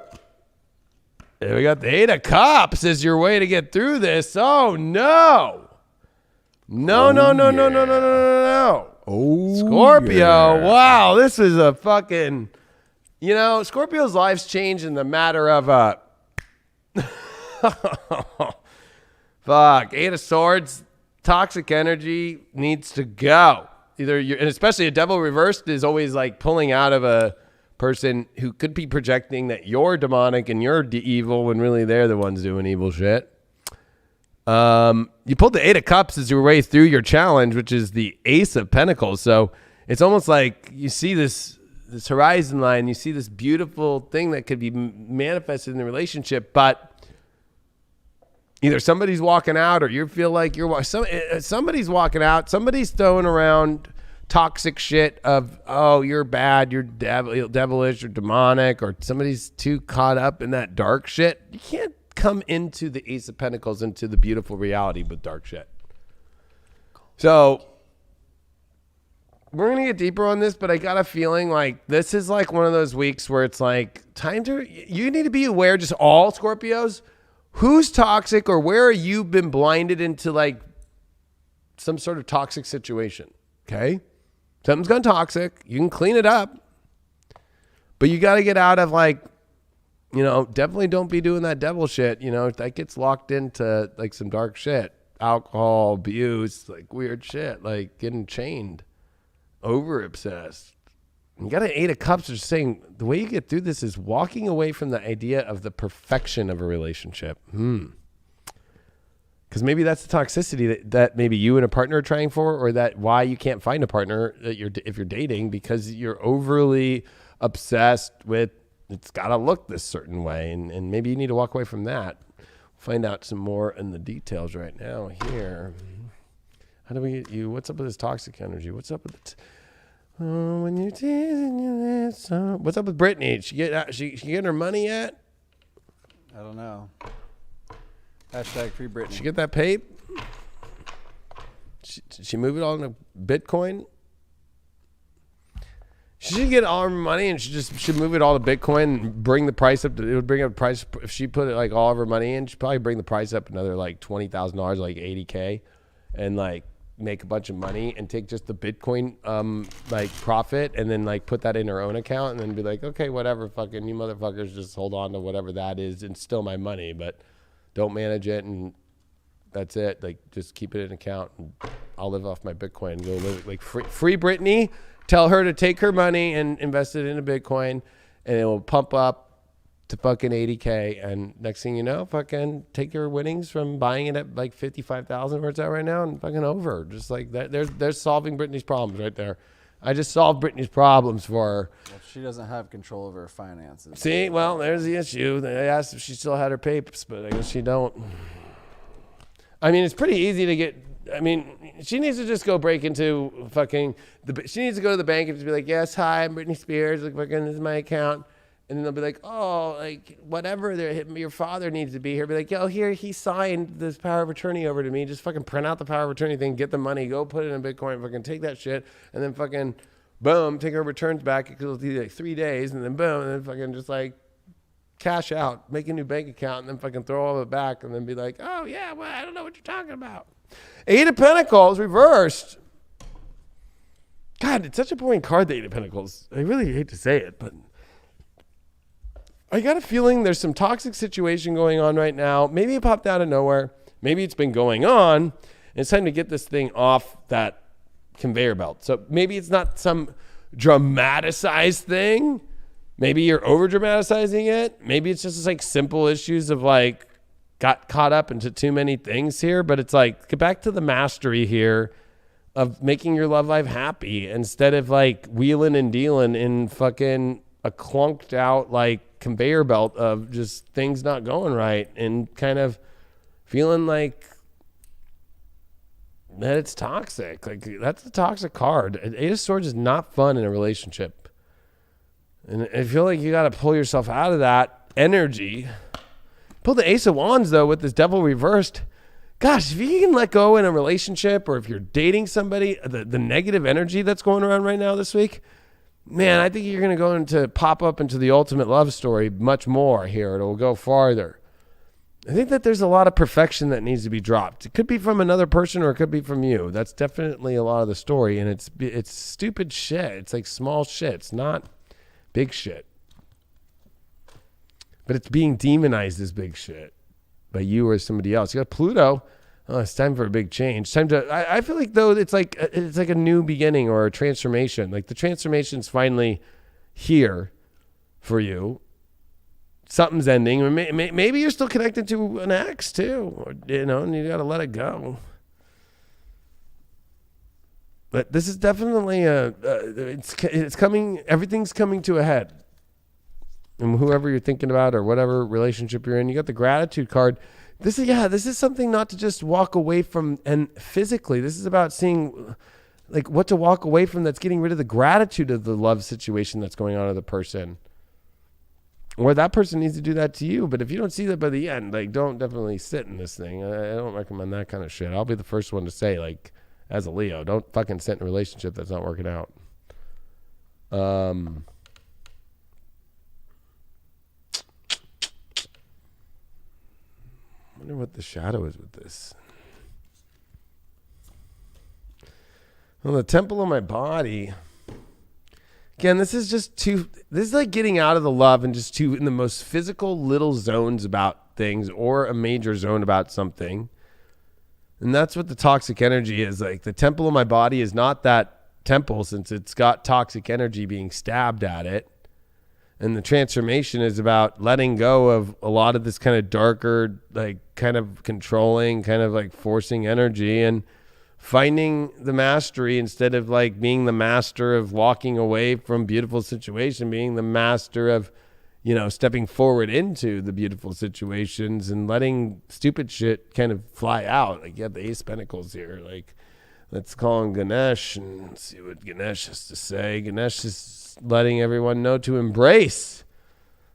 And we got the Eight of Cups as your way to get through this. Oh, no. No. Oh, Scorpio. yeah. Wow, this is a fucking... Scorpio's life's changed in the matter of fuck. Eight of Swords, toxic energy needs to go. And especially a Devil reversed is always like pulling out of a person who could be projecting that you're demonic and you're evil when really they're the ones doing evil shit. You pulled the Eight of Cups as your way through your challenge, which is the Ace of Pentacles. So it's almost like you see this horizon line, you see this beautiful thing that could be manifested in the relationship, but either somebody's walking out or you feel like somebody's walking out, somebody's throwing around toxic shit of, oh, you're bad, you're devilish or demonic, or somebody's too caught up in that dark shit. You can't come into the Ace of Pentacles, into the beautiful reality with dark shit. So we're going to get deeper on this, but I got a feeling like this is like one of those weeks where it's like you need to be aware, just all Scorpios, who's toxic or where you been blinded into like some sort of toxic situation. Okay. Something's gone toxic. You can clean it up, but you got to get out of like, definitely don't be doing that devil shit. That gets locked into like some dark shit, alcohol, abuse, like weird shit, like getting chained, over obsessed. You got an Eight of Cups, just saying the way you get through this is walking away from the idea of the perfection of a relationship. Because maybe that's the toxicity that maybe you and a partner are trying for, or that why you can't find a partner if you're dating, because you're overly obsessed with it's got to look this certain way, and maybe you need to walk away from that. Find out some more in the details right now here. How do we get you? What's up with this toxic energy? What's up with it? When you're teasing you this song. What's up with Brittany? She getting her money yet? I don't know. Hashtag free Brittany. She get that pape? She move it all into Bitcoin? She should get all her money and she should move it all to Bitcoin and bring the price up. It would bring up the price. If she put it like all of her money in, she'd probably bring the price up another like $20,000, like $80K, and like make a bunch of money and take just the Bitcoin like profit and then like put that in her own account and then be like, okay, whatever, fucking you motherfuckers just hold on to whatever that is and still my money, but don't manage it and that's it. Like just keep it in account and I'll live off my Bitcoin and go live like free Brittany. Tell her to take her money and invest it in a Bitcoin and it will pump up to fucking 80K. And next thing you know, fucking take your winnings from buying it at like 55,000 where it's at right now and fucking over. Just like that. There's solving Brittany's problems right there. I just solved Brittany's problems for her. Well, she doesn't have control over her finances. See, well, there's the issue. They asked if she still had her papers, but I guess she don't. I mean, it's pretty easy to get. I mean, she needs to just go break into fucking she needs to go to the bank and just be like, yes, hi, I'm Britney Spears. Like, fucking, this is my account. And then they'll be like, oh, like, whatever, your father needs to be here. Be like, yo, here, he signed this power of attorney over to me. Just fucking print out the power of attorney thing, get the money, go put it in Bitcoin, fucking take that shit, and then fucking, boom, take her returns back. It'll be like 3 days, and then boom, and then fucking just like cash out, make a new bank account, and then fucking throw all of it back, and then be like, oh, yeah, well, I don't know what you're talking about. Eight of Pentacles reversed. God, it's such a boring card, the Eight of Pentacles. I really hate to say it, but I got a feeling there's some toxic situation going on right now. Maybe it popped out of nowhere. Maybe it's been going on. And it's time to get this thing off that conveyor belt. So maybe it's not some dramatized thing. Maybe you're over dramatizing it. Maybe it's just like simple issues of like got caught up into too many things here. But it's like, get back to the mastery here of making your love life happy instead of like wheeling and dealing in fucking a clunked out like conveyor belt of just things not going right and kind of feeling like that it's toxic. Like that's a toxic card. Eight of Swords is not fun in a relationship. And I feel like you got to pull yourself out of that energy. Pull the Ace of Wands though with this Devil reversed. Gosh, if you can let go in a relationship or if you're dating somebody, the negative energy that's going around right now this week, man, I think you're going to go pop up into the ultimate love story much more here. It'll go farther. I think that there's a lot of perfection that needs to be dropped. It could be from another person or it could be from you. That's definitely a lot of the story. And it's stupid shit. It's like small shit. It's not big shit. But it's being demonized as big shit by you or somebody else. You got Pluto. Oh, it's time for a big change. Time to. I feel like though it's like a new beginning or a transformation. Like the transformation's finally here for you. Something's ending. Or maybe you're still connected to an ex too, or, and you got to let it go. But this is definitely it's coming. Everything's coming to a head. And whoever you're thinking about or whatever relationship you're in, you got the Gratitude card. This is something not to just walk away from. And physically, this is about seeing like what to walk away from that's getting rid of the gratitude of the love situation that's going on with the person. Or that person needs to do that to you. But if you don't see that by the end, like don't definitely sit in this thing. I don't recommend that kind of shit. I'll be the first one to say, like, as a Leo, don't fucking sit in a relationship that's not working out. I wonder what the shadow is with this. Well, the temple of my body. Again, this is like getting out of the love and just in the most physical little zones about things or a major zone about something. And that's what the toxic energy is. Like the temple of my body is not that temple since it's got toxic energy being stabbed at it. And the transformation is about letting go of a lot of this kind of darker, like kind of controlling, kind of like forcing energy and finding the mastery instead of like being the master of walking away from beautiful situation, being the master of, stepping forward into the beautiful situations and letting stupid shit kind of fly out. Like you have the Ace of Pentacles here. Like let's call him Ganesh and see what Ganesh has to say. Ganesh is letting everyone know to embrace.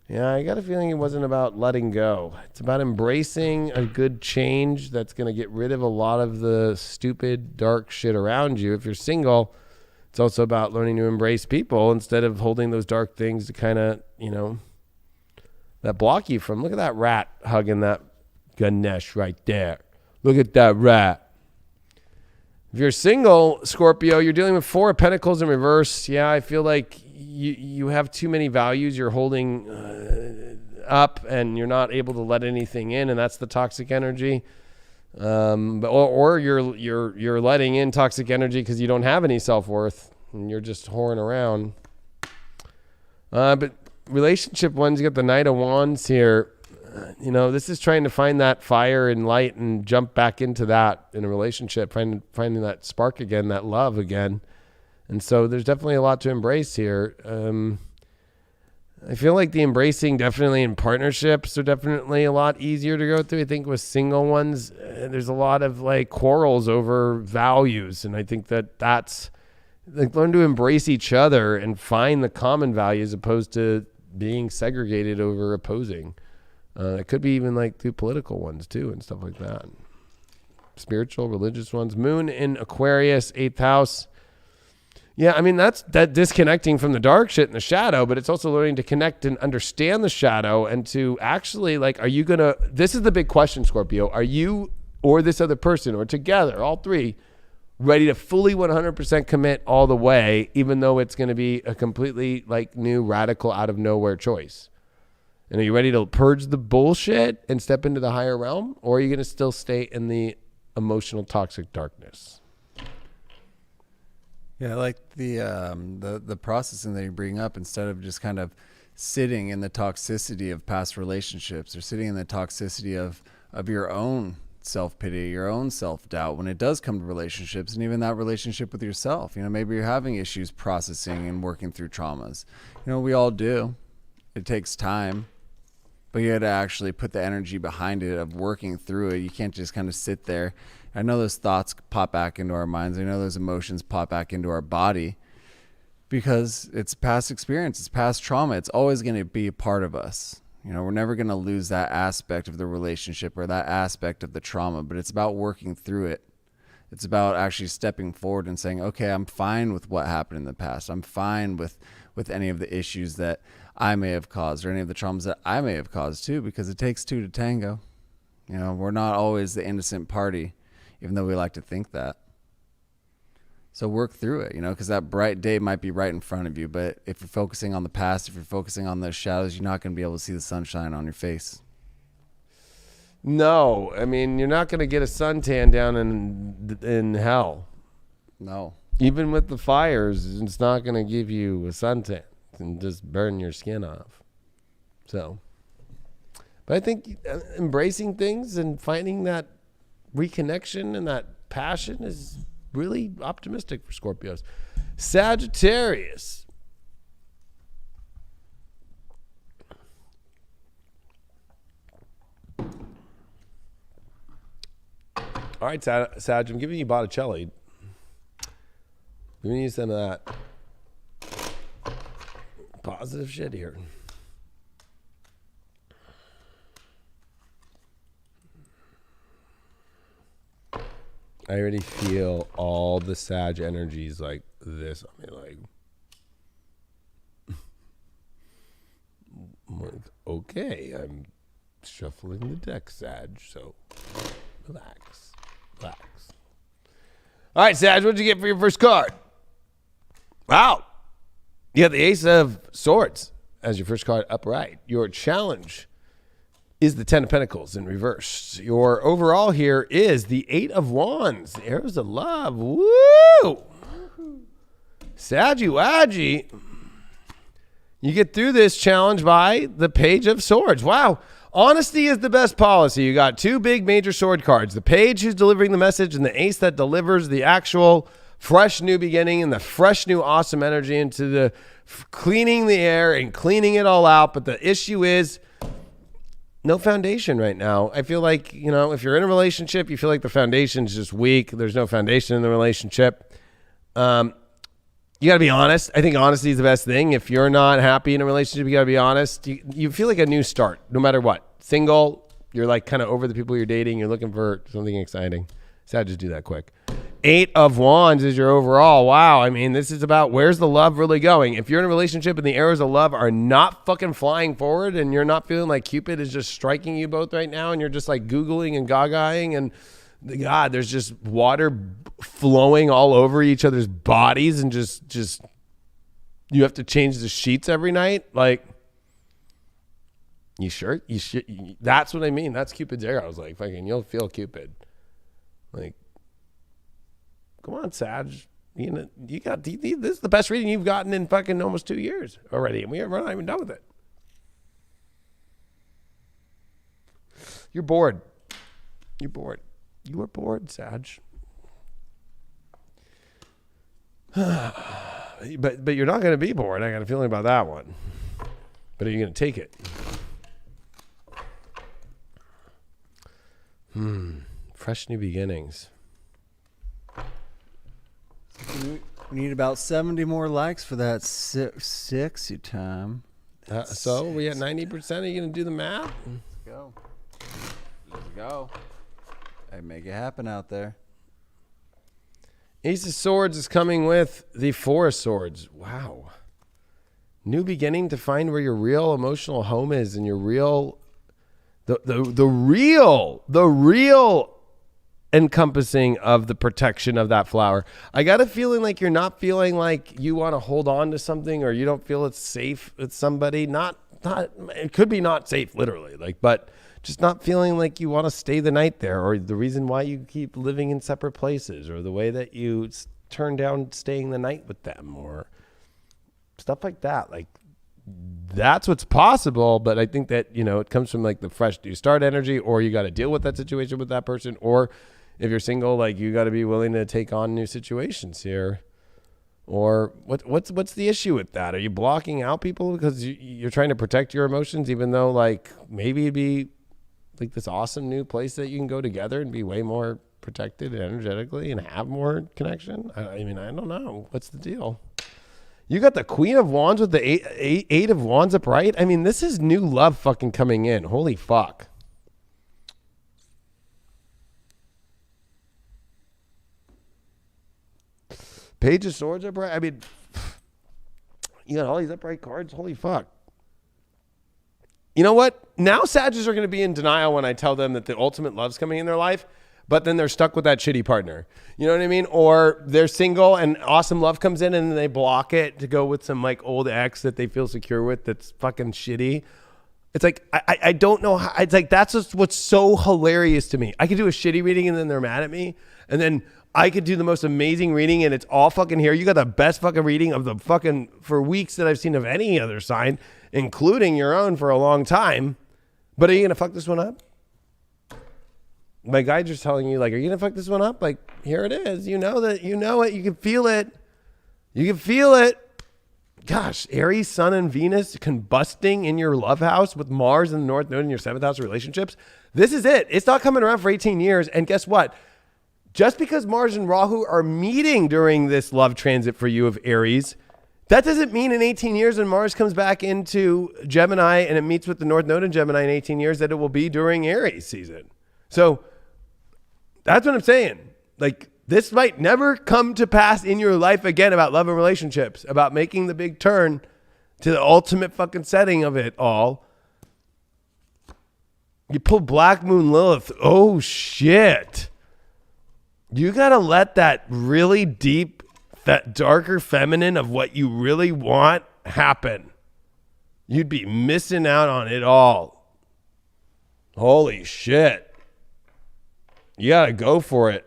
Yeah, I got a feeling it wasn't about letting go. It's about embracing a good change that's going to get rid of a lot of the stupid, dark shit around you. If you're single, it's also about learning to embrace people instead of holding those dark things to kind of, that block you from. Look at that rat hugging that Ganesh right there. Look at that rat. If you're single, Scorpio, you're dealing with 4 of Pentacles in reverse. Yeah, I feel like you have too many values you're holding up and you're not able to let anything in, and that's the toxic energy. Or you're letting in toxic energy because you don't have any self-worth and you're just whoring around. But relationship ones, you got the Knight of Wands here. This is trying to find that fire and light and jump back into that in a relationship, finding that spark again, that love again. And so there's definitely a lot to embrace here. I feel like the embracing definitely in partnerships are definitely a lot easier to go through. I think with single ones, there's a lot of like quarrels over values. And I think that's like learn to embrace each other and find the common values opposed to being segregated over opposing. It could be even like through political ones too and stuff like that. Spiritual, religious ones. Moon in Aquarius, 8th house. Yeah, I mean, that's that disconnecting from the dark shit and the shadow, but it's also learning to connect and understand the shadow and to actually like, are you going to, this is the big question, Scorpio. Are you or this other person or together, all three, ready to fully 100% commit all the way, even though it's going to be a completely like new, radical, out of nowhere choice? And are you ready to purge the bullshit and step into the higher realm? Or are you going to still stay in the emotional toxic darkness. Yeah, I like the processing that you bring up, instead of just kind of sitting in the toxicity of past relationships, or sitting in the toxicity of your own self-pity, your own self-doubt when it does come to relationships, and even that relationship with yourself. Maybe you're having issues processing and working through traumas. We all do. It takes time, but you got to actually put the energy behind it of working through it. You can't just kind of sit there. I know those thoughts pop back into our minds. I know those emotions pop back into our body, because it's past experience, it's past trauma. It's always going to be a part of us. We're never going to lose that aspect of the relationship or that aspect of the trauma, but it's about working through it. It's about actually stepping forward and saying, okay, I'm fine with what happened in the past. I'm fine with any of the issues that I may have caused, or any of the traumas that I may have caused too, because it takes two to tango. We're not always the innocent party, even though we like to think that. So work through it, because that bright day might be right in front of you. But if you're focusing on the past, if you're focusing on those shadows, you're not going to be able to see the sunshine on your face. No, I mean, you're not going to get a suntan down in hell. No. Even with the fires, it's not going to give you a suntan and just burn your skin off. So, but I think embracing things and finding that reconnection and that passion is really optimistic for Scorpios. Sagittarius. All right, Sag, I'm giving you Botticelli. We need some of that positive shit here. I already feel all the Sag energies like this on me. Like, okay, I'm shuffling the deck, Sag, so relax. All right, Sag, what'd you get for your first card? Wow. You got the Ace of Swords as your first card upright. Your challenge is the Ten of Pentacles in reverse. Your overall here is the Eight of Wands, the Arrows of Love. Woo! Saggy-waggy. You get through this challenge by the Page of Swords. Wow. Honesty is the best policy. You got two big major sword cards. The Page who's delivering the message, and the Ace that delivers the actual fresh new beginning and the fresh new awesome energy into the cleaning the air and cleaning it all out. But the issue is no foundation right now. I feel like, if you're in a relationship, you feel like the foundation's just weak. There's no foundation in the relationship. You got to be honest. I think honesty is the best thing. If you're not happy in a relationship, you got to be honest. You feel like a new start, no matter what. Single, you're like kind of over the people you're dating. You're looking for something exciting. So I just do that quick. Eight of Wands is your overall. Wow. I mean, this is about where's the love really going. If you're in a relationship and the arrows of love are not fucking flying forward, and you're not feeling like Cupid is just striking you both right now, and you're just like Googling and gagaing, and God, there's just water flowing all over each other's bodies, and just you have to change the sheets every night. Like, you sure? You should. That's what I mean. That's Cupid's arrows. Like, fucking, you'll feel Cupid. Like, come on, Sag. You got this is the best reading you've gotten in fucking almost 2 years already, and we're not even done with it. You're bored. You're bored. You are bored, Sag. but you're not going to be bored. I got a feeling about that one. But are you going to take it? Fresh new beginnings. We need about 70 more likes for that sexy time. So we at 90%. Are you going to do the math? Let's go. Hey, make it happen out there. Ace of Swords is coming with the Four of Swords. Wow. New beginning to find where your real emotional home is, and your real, the real encompassing of the protection of that flower. I got a feeling like you're not feeling like you want to hold on to something, or you don't feel it's safe with somebody. Not it could be not safe literally, like, but just not feeling like you want to stay the night there, or the reason why you keep living in separate places, or the way that you turn down staying the night with them, or stuff like that. Like, that's what's possible. But I think that, it comes from like the fresh new start energy, or you got to deal with that situation with that person, or if you're single, like, you got to be willing to take on new situations here. Or what's the issue with that? Are you blocking out people because you're trying to protect your emotions, even though, like, maybe it'd be like this awesome new place that you can go together and be way more protected energetically and have more connection? I mean, I don't know. What's the deal? You got the Queen of Wands with the eight of Wands upright. I mean, this is new love fucking coming in. Holy fuck. Page of Swords upright. I mean, you got all these upright cards. Holy fuck. You know what? Now Sagittarius are going to be in denial when I tell them that the ultimate love's coming in their life, but then they're stuck with that shitty partner. You know what I mean? Or they're single and awesome love comes in and they block it to go with some like old ex that they feel secure with that's fucking shitty. It's like, I don't know how. It's like, that's just what's so hilarious to me. I could do a shitty reading and then they're mad at me. And then I could do the most amazing reading and it's all fucking here. You got the best fucking reading of the fucking for weeks that I've seen of any other sign, including your own, for a long time. But are you going to fuck this one up? My guides are telling you, like, are you going to fuck this one up? Like, here it is. You know it. You can feel it. You can feel it. Gosh, Aries, Sun, and Venus combusting in your love house with Mars in the North Node in your 7th house of relationships. This is it. It's not coming around for 18 years. And guess what? Just because Mars and Rahu are meeting during this love transit for you of Aries, that doesn't mean in 18 years when Mars comes back into Gemini and it meets with the North Node in Gemini in 18 years that it will be during Aries season. So that's what I'm saying. Like, this might never come to pass in your life again about love and relationships, about making the big turn to the ultimate fucking setting of it all. You pull Black Moon Lilith. Oh, shit. You got to let that really deep, that darker feminine of what you really want happen. You'd be missing out on it all. Holy shit. You got to go for it.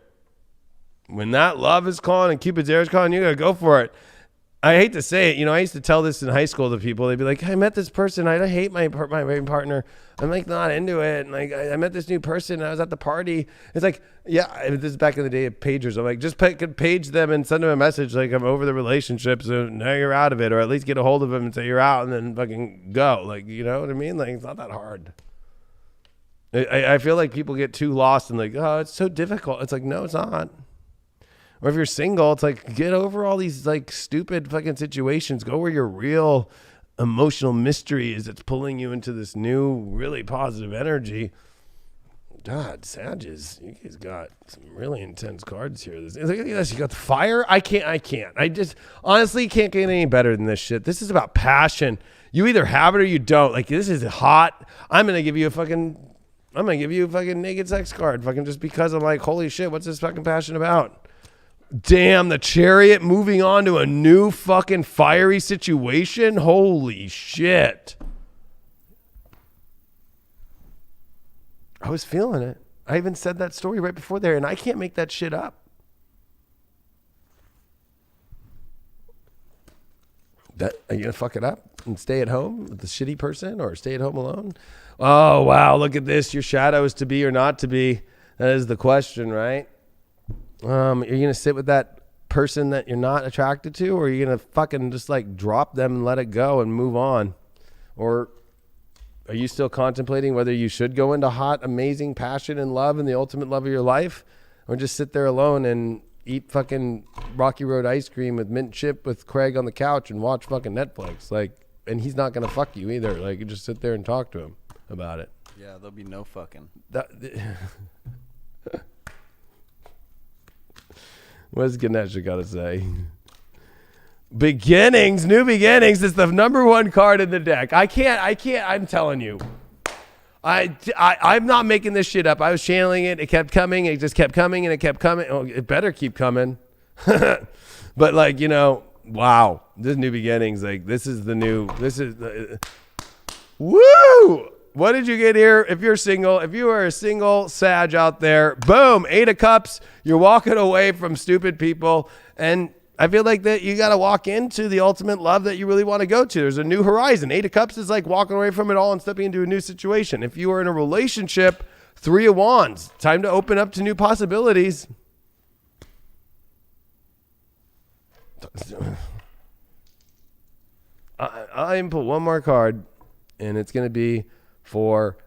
When that love is calling and Cupid's arrow is calling, you got to go for it. I hate to say it. I used to tell this in high school to people. They'd be like, I met this person. I hate my partner. I'm like not into it. And like, I met this new person. I was at the party. It's like, yeah, this is back in the day of pagers. I'm like, just page them and send them a message. Like, I'm over the relationship. So now you're out of it. Or at least get a hold of them and say you're out and then fucking go. Like, you know what I mean? Like, it's not that hard. I feel like people get too lost and like, oh, it's so difficult. It's like, no, it's not. Or if you're single, it's like, get over all these like stupid fucking situations. Go where your real emotional mystery is. It's pulling you into this new, really positive energy. God, Sages, you guys got some really intense cards here. Look at this. You got the fire. I can't. I just honestly can't get any better than this shit. This is about passion. You either have it or you don't. Like, this is hot. I'm going to give you a fucking naked sex card. Fucking just because I'm like, holy shit, what's this fucking passion about? Damn, the Chariot moving on to a new fucking fiery situation. Holy shit. I was feeling it. I even said that story right before there, and I can't make that shit up. Are you going to fuck it up and stay at home with the shitty person or stay at home alone? Oh, wow, look at this. Your shadow is to be or not to be. That is the question, right? You're going to sit with that person that you're not attracted to, or are you going to fucking just like drop them and let it go and move on? Or are you still contemplating whether you should go into hot, amazing passion and love and the ultimate love of your life, or just sit there alone and eat fucking Rocky Road ice cream with mint chip with Craig on the couch and watch fucking Netflix? Like, and he's not going to fuck you either. Like, you just sit there and talk to him about it. Yeah, there'll be no fucking. What's Ganesha got to say? Beginnings, new beginnings. It's the number one card in the deck. I can't, I'm telling you. I'm not making this shit up. I was channeling it. It kept coming. It just kept coming and it kept coming. Oh, it better keep coming. But like, wow. This new beginnings. Like, this is Woo! What did you get here? If you're single, if you are a single Sag out there, boom, 8 of Cups. You're walking away from stupid people. And I feel like that you got to walk into the ultimate love that you really want to go to. There's a new horizon. 8 of Cups is like walking away from it all and stepping into a new situation. If you are in a relationship, 3 of Wands, time to open up to new possibilities. I'm put one more card, and it's going to be for,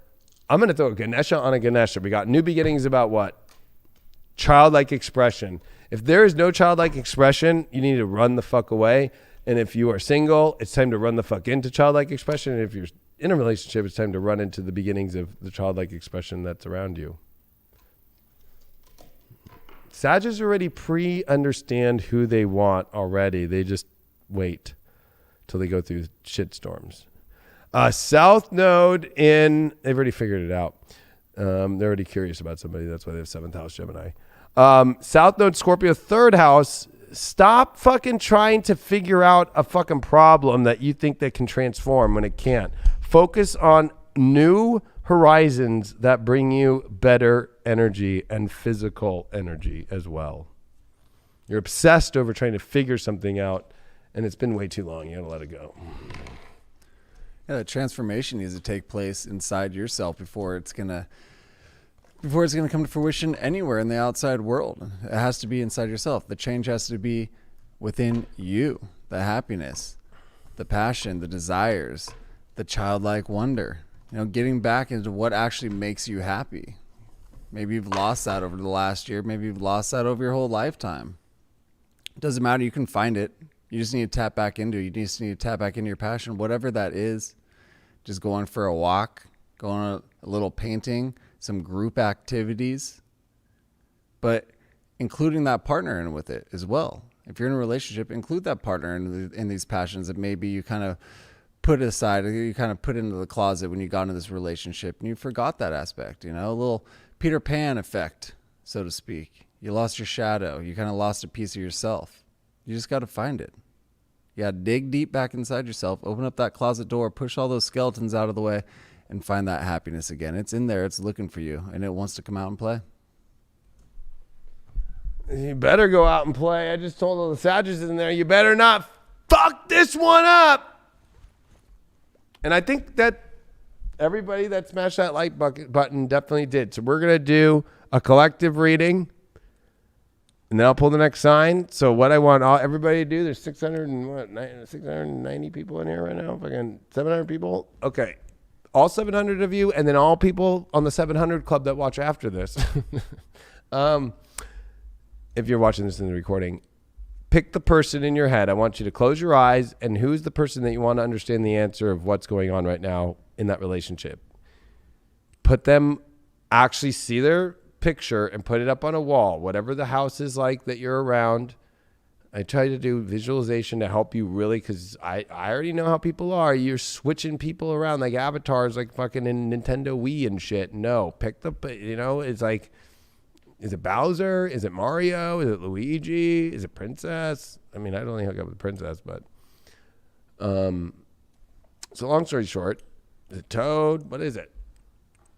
I'm going to throw a Ganesha on a Ganesha. We got new beginnings about what? Childlike expression. If there is no childlike expression, you need to run the fuck away. And if you are single, it's time to run the fuck into childlike expression. And if you're in a relationship, it's time to run into the beginnings of the childlike expression that's around you. Sagittarius already pre-understand who they want already. They just wait till they go through shit storms. South Node in, they've already figured it out. They're already curious about somebody. That's why they have 7th house Gemini. South Node Scorpio 3rd house. Stop fucking trying to figure out a fucking problem that you think that can transform when it can't. Focus on new horizons that bring you better energy and physical energy as well. You're obsessed over trying to figure something out, and it's been way too long. You gotta let it go. Yeah, the transformation needs to take place inside yourself before it's gonna come to fruition anywhere in the outside world. It has to be inside yourself. The change has to be within you. The happiness, the passion, the desires, the childlike wonder. You know, getting back into what actually makes you happy. Maybe you've lost that over the last year. Maybe you've lost that over your whole lifetime. It doesn't matter. You can find it. You just need to tap back into it. You just need to tap back into your passion, whatever that is. Just going for a walk, going on a little painting, some group activities, but including that partner in with it as well. If you're in a relationship, include that partner in these passions that maybe you kind of put aside, or you kind of put into the closet when you got into this relationship and you forgot that aspect, you know, a little Peter Pan effect, so to speak. You lost your shadow. You kind of lost a piece of yourself. You just got to find it. You got to dig deep back inside yourself, open up that closet door, push all those skeletons out of the way, and find that happiness again. It's in there. It's looking for you, and it wants to come out and play. You better go out and play. I just told all the Sagittarius in there, you better not fuck this one up. And I think that everybody that smashed that like button definitely did. So we're going to do a collective reading, and then I'll pull the next sign. So what I want everybody to do, there's 690 people in here right now, fucking 700 people. Okay. All 700 of you, and then all people on the 700 club that watch after this. If you're watching this in the recording, pick the person in your head. I want you to close your eyes, and who's the person that you want to understand the answer of what's going on right now in that relationship. Put them, actually see their picture and put it up on a wall, whatever the house is like that you're around. I try to do visualization to help you really, because I already know how people are. You're switching people around like avatars, like fucking in Nintendo Wii and shit. No, pick the, you know, it's like, is it Bowser? Is it Mario? Is it Luigi? Is it Princess? I mean, I'd only hook up with Princess, but so long story short, is it Toad? What is it?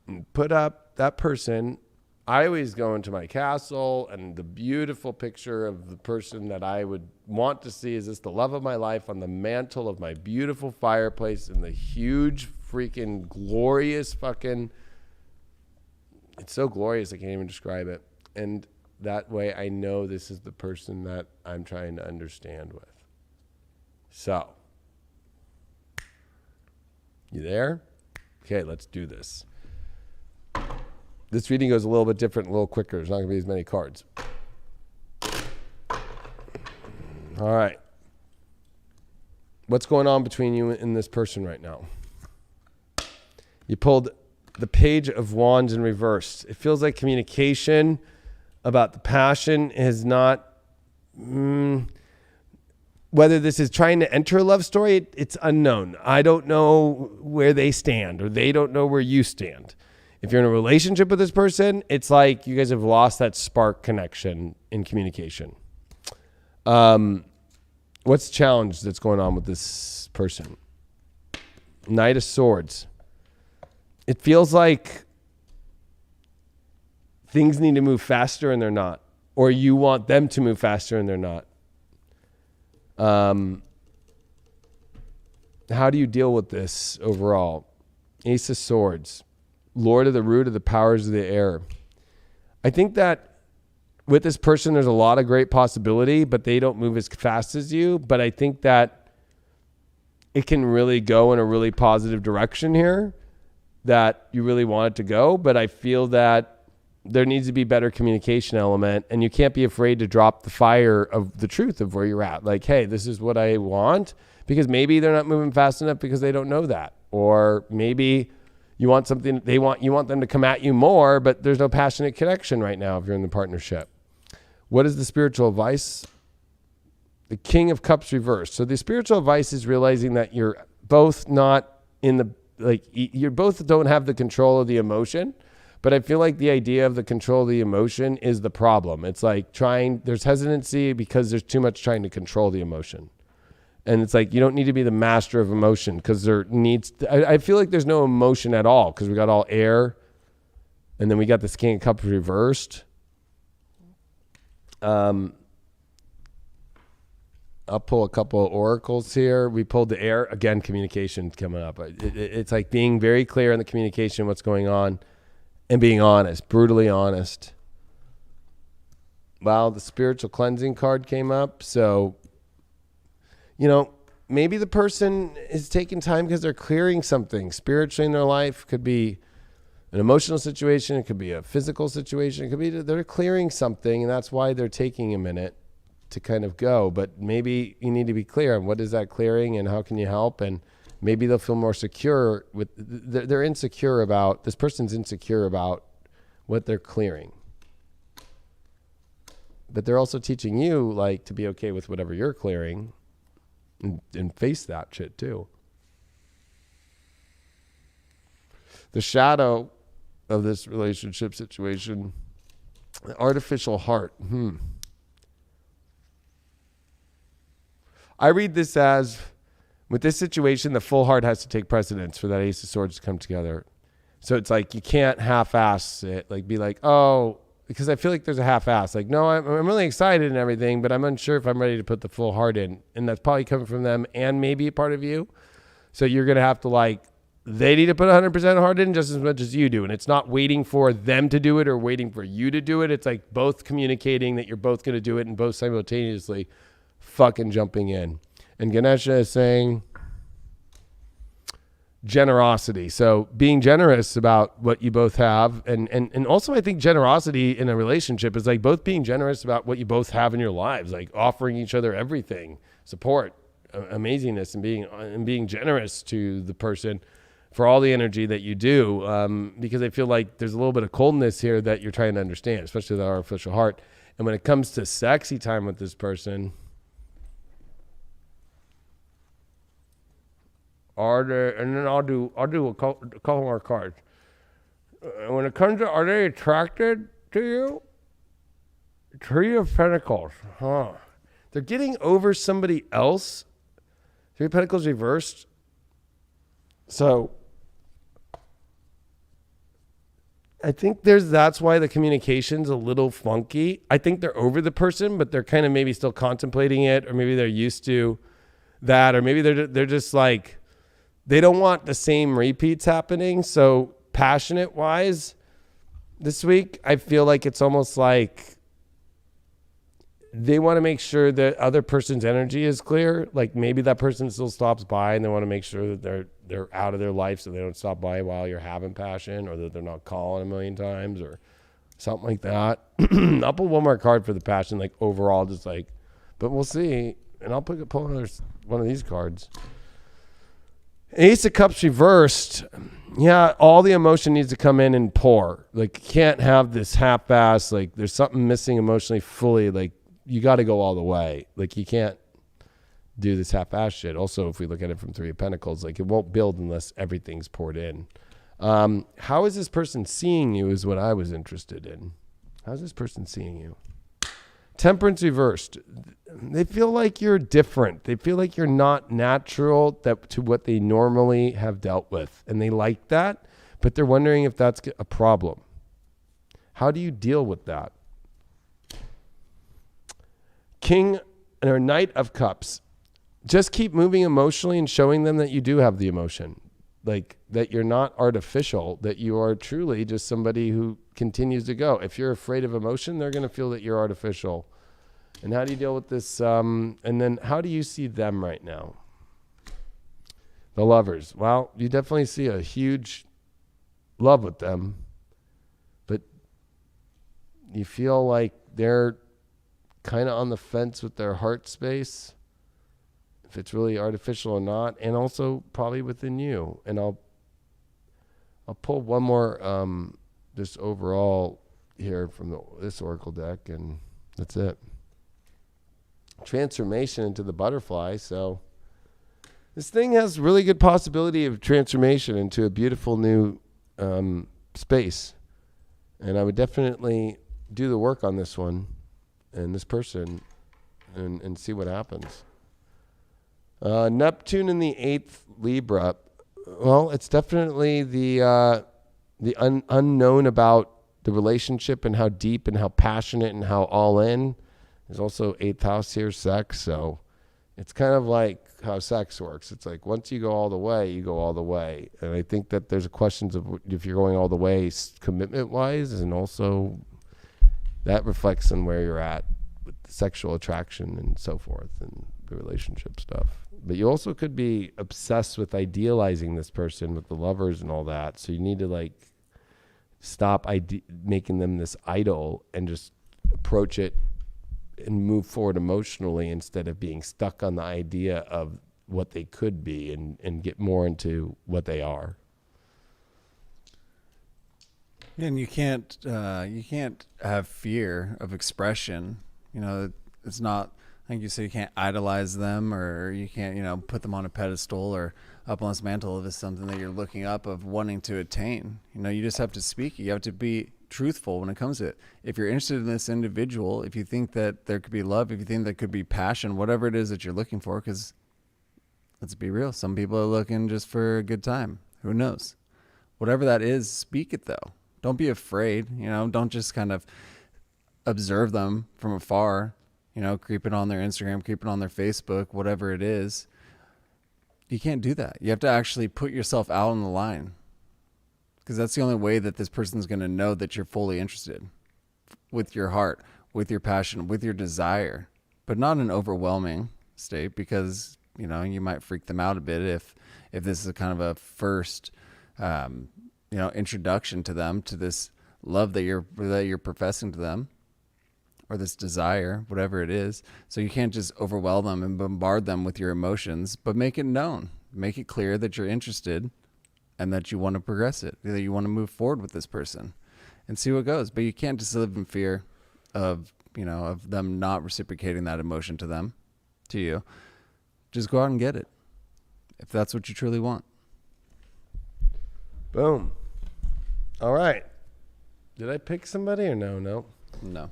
And put up that person. I always go into my castle, and the beautiful picture of the person that I would want to see is this, the love of my life, on the mantle of my beautiful fireplace in the huge freaking glorious fucking, it's so glorious I can't even describe it. And that way I know this is the person that I'm trying to understand with. So, you there? Okay, let's do this. This reading goes a little bit different, a little quicker. There's not going to be as many cards. All right. What's going on between you and this person right now? You pulled the Page of Wands in reverse. It feels like communication about the passion is not, whether this is trying to enter a love story, it's unknown. I don't know where they stand, or they don't know where you stand. If you're in a relationship with this person, it's like you guys have lost that spark connection in communication. What's the challenge that's going on with this person? Knight of Swords. It feels like things need to move faster and they're not. Or you want them to move faster and they're not. How do you deal with this overall? Ace of Swords. Lord of the Root of the Powers of the Air. I think that with this person, there's a lot of great possibility, but they don't move as fast as you. But I think that it can really go in a really positive direction here that you really want it to go. But I feel that there needs to be better communication element, and you can't be afraid to drop the fire of the truth of where you're at. Like, hey, this is what I want, because maybe they're not moving fast enough because they don't know that. Or maybe you want something you want them to come at you more, but there's no passionate connection right now if you're in the partnership. What is the spiritual advice? The King of Cups reversed. So the spiritual advice is realizing that you're both not in the, like, you both don't have the control of the emotion, but I feel like the idea of the control of the emotion is the problem. It's like there's hesitancy because there's too much trying to control the emotion. And it's like, you don't need to be the master of emotion because I feel like there's no emotion at all because we got all air and then we got this King of Cups reversed. I'll pull a couple of oracles here. We pulled the air. Again, communication coming up. It's like being very clear in the communication, what's going on, and being honest, brutally honest. Wow, the spiritual cleansing card came up. So, maybe the person is taking time because they're clearing something spiritually in their life. Could be an emotional situation. It could be a physical situation. It could be they're clearing something, and that's why they're taking a minute to kind of go. But maybe you need to be clear on what is that clearing and how can you help, and maybe they'll feel more secure with. They're insecure about this person's insecure about what they're clearing, but they're also teaching you like to be okay with whatever you're clearing, and face that shit too. The shadow of this relationship situation, the artificial heart. I read this as, with this situation, the full heart has to take precedence for that Ace of Swords to come together. So it's like you can't half-ass it, like be like, oh, because I feel like there's a half-ass. Like, no, I'm really excited and everything, but I'm unsure if I'm ready to put the full heart in. And that's probably coming from them and maybe a part of you. So you're going to have to they need to put 100% heart in just as much as you do. And it's not waiting for them to do it or waiting for you to do it. It's like both communicating that you're both going to do it and both simultaneously fucking jumping in. And Ganesha is saying generosity. So being generous about what you both have. And also I think generosity in a relationship is like both being generous about what you both have in your lives, like offering each other everything, support, amazingness, and being generous to the person for all the energy that you do. Because I feel like there's a little bit of coldness here that you're trying to understand, especially the artificial heart. And when it comes to sexy time with this person, and then I'll do a couple more cards. When it comes to, are they attracted to you? Three of Pentacles, They're getting over somebody else. Three of Pentacles reversed. So I think that's why the communication's a little funky. I think they're over the person, but they're kind of maybe still contemplating it, or maybe they're used to that, or maybe they're just like, they don't want the same repeats happening. So passionate wise this week, I feel like it's almost like they want to make sure that other person's energy is clear. Like maybe that person still stops by and they want to make sure that they're out of their life so they don't stop by while you're having passion, or that they're not calling a million times or something like that. I'll pull one more card for the passion, like overall, just like, but we'll see. And I'll pull another one of these cards. Ace of Cups reversed. Yeah, all the emotion needs to come in and pour. Like, you can't have this half-ass, like, there's something missing emotionally fully. Like, you got to go all the way. Like, you can't do this half-ass shit. Also, if we look at it from Three of Pentacles, like, it won't build unless everything's poured in. How is this person seeing you is what I was interested in. How's this person seeing you? Temperance reversed. They feel like you're different. They feel like you're not natural to what they normally have dealt with. And they like that, but they're wondering if that's a problem. How do you deal with that? King or Knight of Cups. Just keep moving emotionally and showing them that you do have the emotion. Like that you're not artificial, that you are truly just somebody who continues to go. If you're afraid of emotion, they're going to feel that you're artificial. And how do you deal with this? And then how do you see them right now? The Lovers. Well, you definitely see a huge love with them, but you feel like they're kind of on the fence with their heart space, if it's really artificial or not, and also probably within you. And I'll pull one more just overall here from this oracle deck, and that's it. Transformation into the Butterfly. So this thing has really good possibility of transformation into a beautiful new space. And I would definitely do the work on this one and this person and see what happens. Neptune in the 8th, Libra. Well, it's definitely the unknown about the relationship and how deep and how passionate and how all in. There's also 8th house here, sex. So it's kind of like how sex works. It's like once you go all the way, you go all the way. And I think that there's questions of if you're going all the way commitment-wise, and also that reflects on where you're at with the sexual attraction and so forth and the relationship stuff. But you also could be obsessed with idealizing this person with the Lovers and all that. So you need to like stop making them this idol and just approach it and move forward emotionally instead of being stuck on the idea of what they could be and get more into what they are. And you can't have fear of expression. You know, it's not, I think you say you can't idolize them, or you can't, put them on a pedestal or up on this mantle if it's something that you're looking up of wanting to attain. You just have to speak. You have to be truthful when it comes to it. If you're interested in this individual, if you think that there could be love, if you think there could be passion, whatever it is that you're looking for, because let's be real, some people are looking just for a good time. Who knows? Whatever that is, speak it though. Don't be afraid. Don't just kind of observe them from afar, creeping on their Instagram, creeping on their Facebook, whatever it is. You can't do that. You have to actually put yourself out on the line, because that's the only way that this person's going to know that you're fully interested with your heart, with your passion, with your desire, but not an overwhelming state, because, you might freak them out a bit if this is a kind of a first, introduction to them, to this love that you're professing to them, or this desire, whatever it is. So you can't just overwhelm them and bombard them with your emotions, but make it known, make it clear that you're interested and that you want to progress it, that you want to move forward with this person and see what goes. But you can't just live in fear of them not reciprocating that emotion to you. Just go out and get it, if that's what you truly want. Boom. All right. Did I pick somebody or no? No.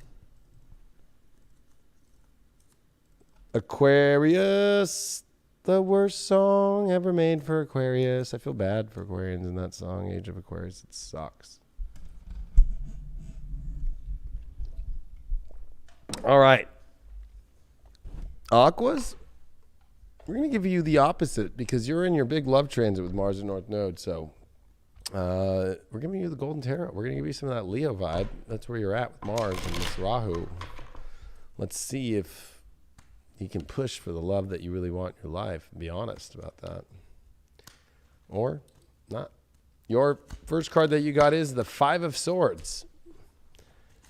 Aquarius, the worst song ever made for Aquarius. I feel bad for Aquarians in that song, Age of Aquarius. It sucks. All right. Aquas, we're going to give you the opposite because you're in your big love transit with Mars and North Node. So we're giving you the Golden Tarot. We're going to give you some of that Leo vibe. That's where you're at with Mars and this Rahu. Let's see if you can push for the love that you really want in your life and be honest about that. Or not. Your first card that you got is the 5 of Swords.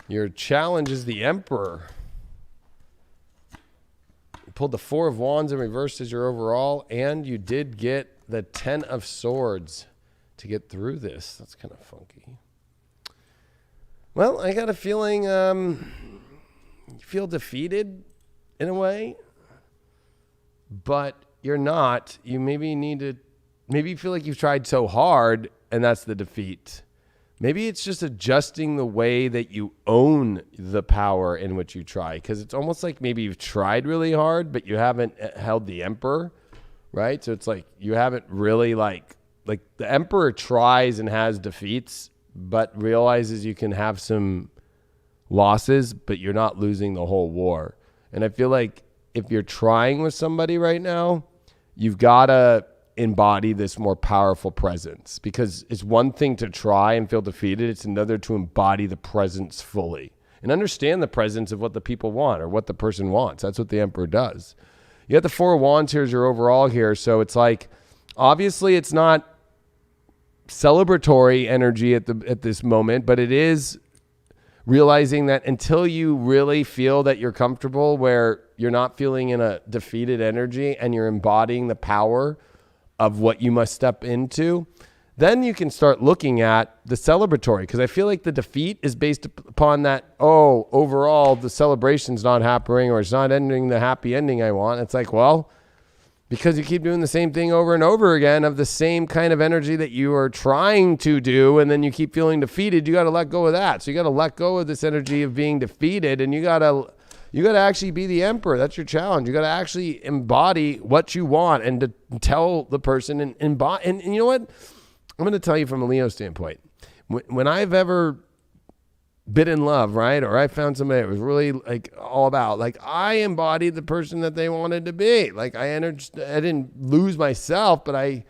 Your challenge is the Emperor. You pulled the 4 of Wands in reverse as your overall, and you did get the 10 of Swords to get through this. That's kind of funky. Well, I got a feeling you feel defeated in a way, but you're not. You maybe you feel like you've tried so hard and that's the defeat. maybe it's just adjusting the way that you own the power in which you try. Because it's almost like maybe you've tried really hard, but you haven't held the emperor, right? So it's like you haven't really like the emperor tries and has defeats, but realizes you can have some losses, but you're not losing the whole war. And I feel like if you're trying with somebody right now, you've got to embody this more powerful presence, because it's one thing to try and feel defeated. It's another to embody the presence fully and understand the presence of what the people want or what the person wants. That's what the emperor does. You got the Four of Wands here as your overall here. So it's like, obviously it's not celebratory energy at this moment, but it is realizing that until you really feel that you're comfortable where you're not feeling in a defeated energy and you're embodying the power of what you must step into, then you can start looking at the celebratory. Because I feel like the defeat is based upon that, oh, overall the celebration's not happening, or it's not ending the happy ending I want. It's like, well, because you keep doing the same thing over and over again of the same kind of energy that you are trying to do, and then you keep feeling defeated, you got to let go of that. So you got to let go of this energy of being defeated, and you got to actually be the emperor. That's your challenge. You got to actually embody what you want and to tell the person and embody. And you know what? I'm going to tell you from a Leo standpoint. When I've ever been in love, right? Or I found somebody that was really like all about, like I embodied the person that they wanted to be. Like I didn't lose myself, but I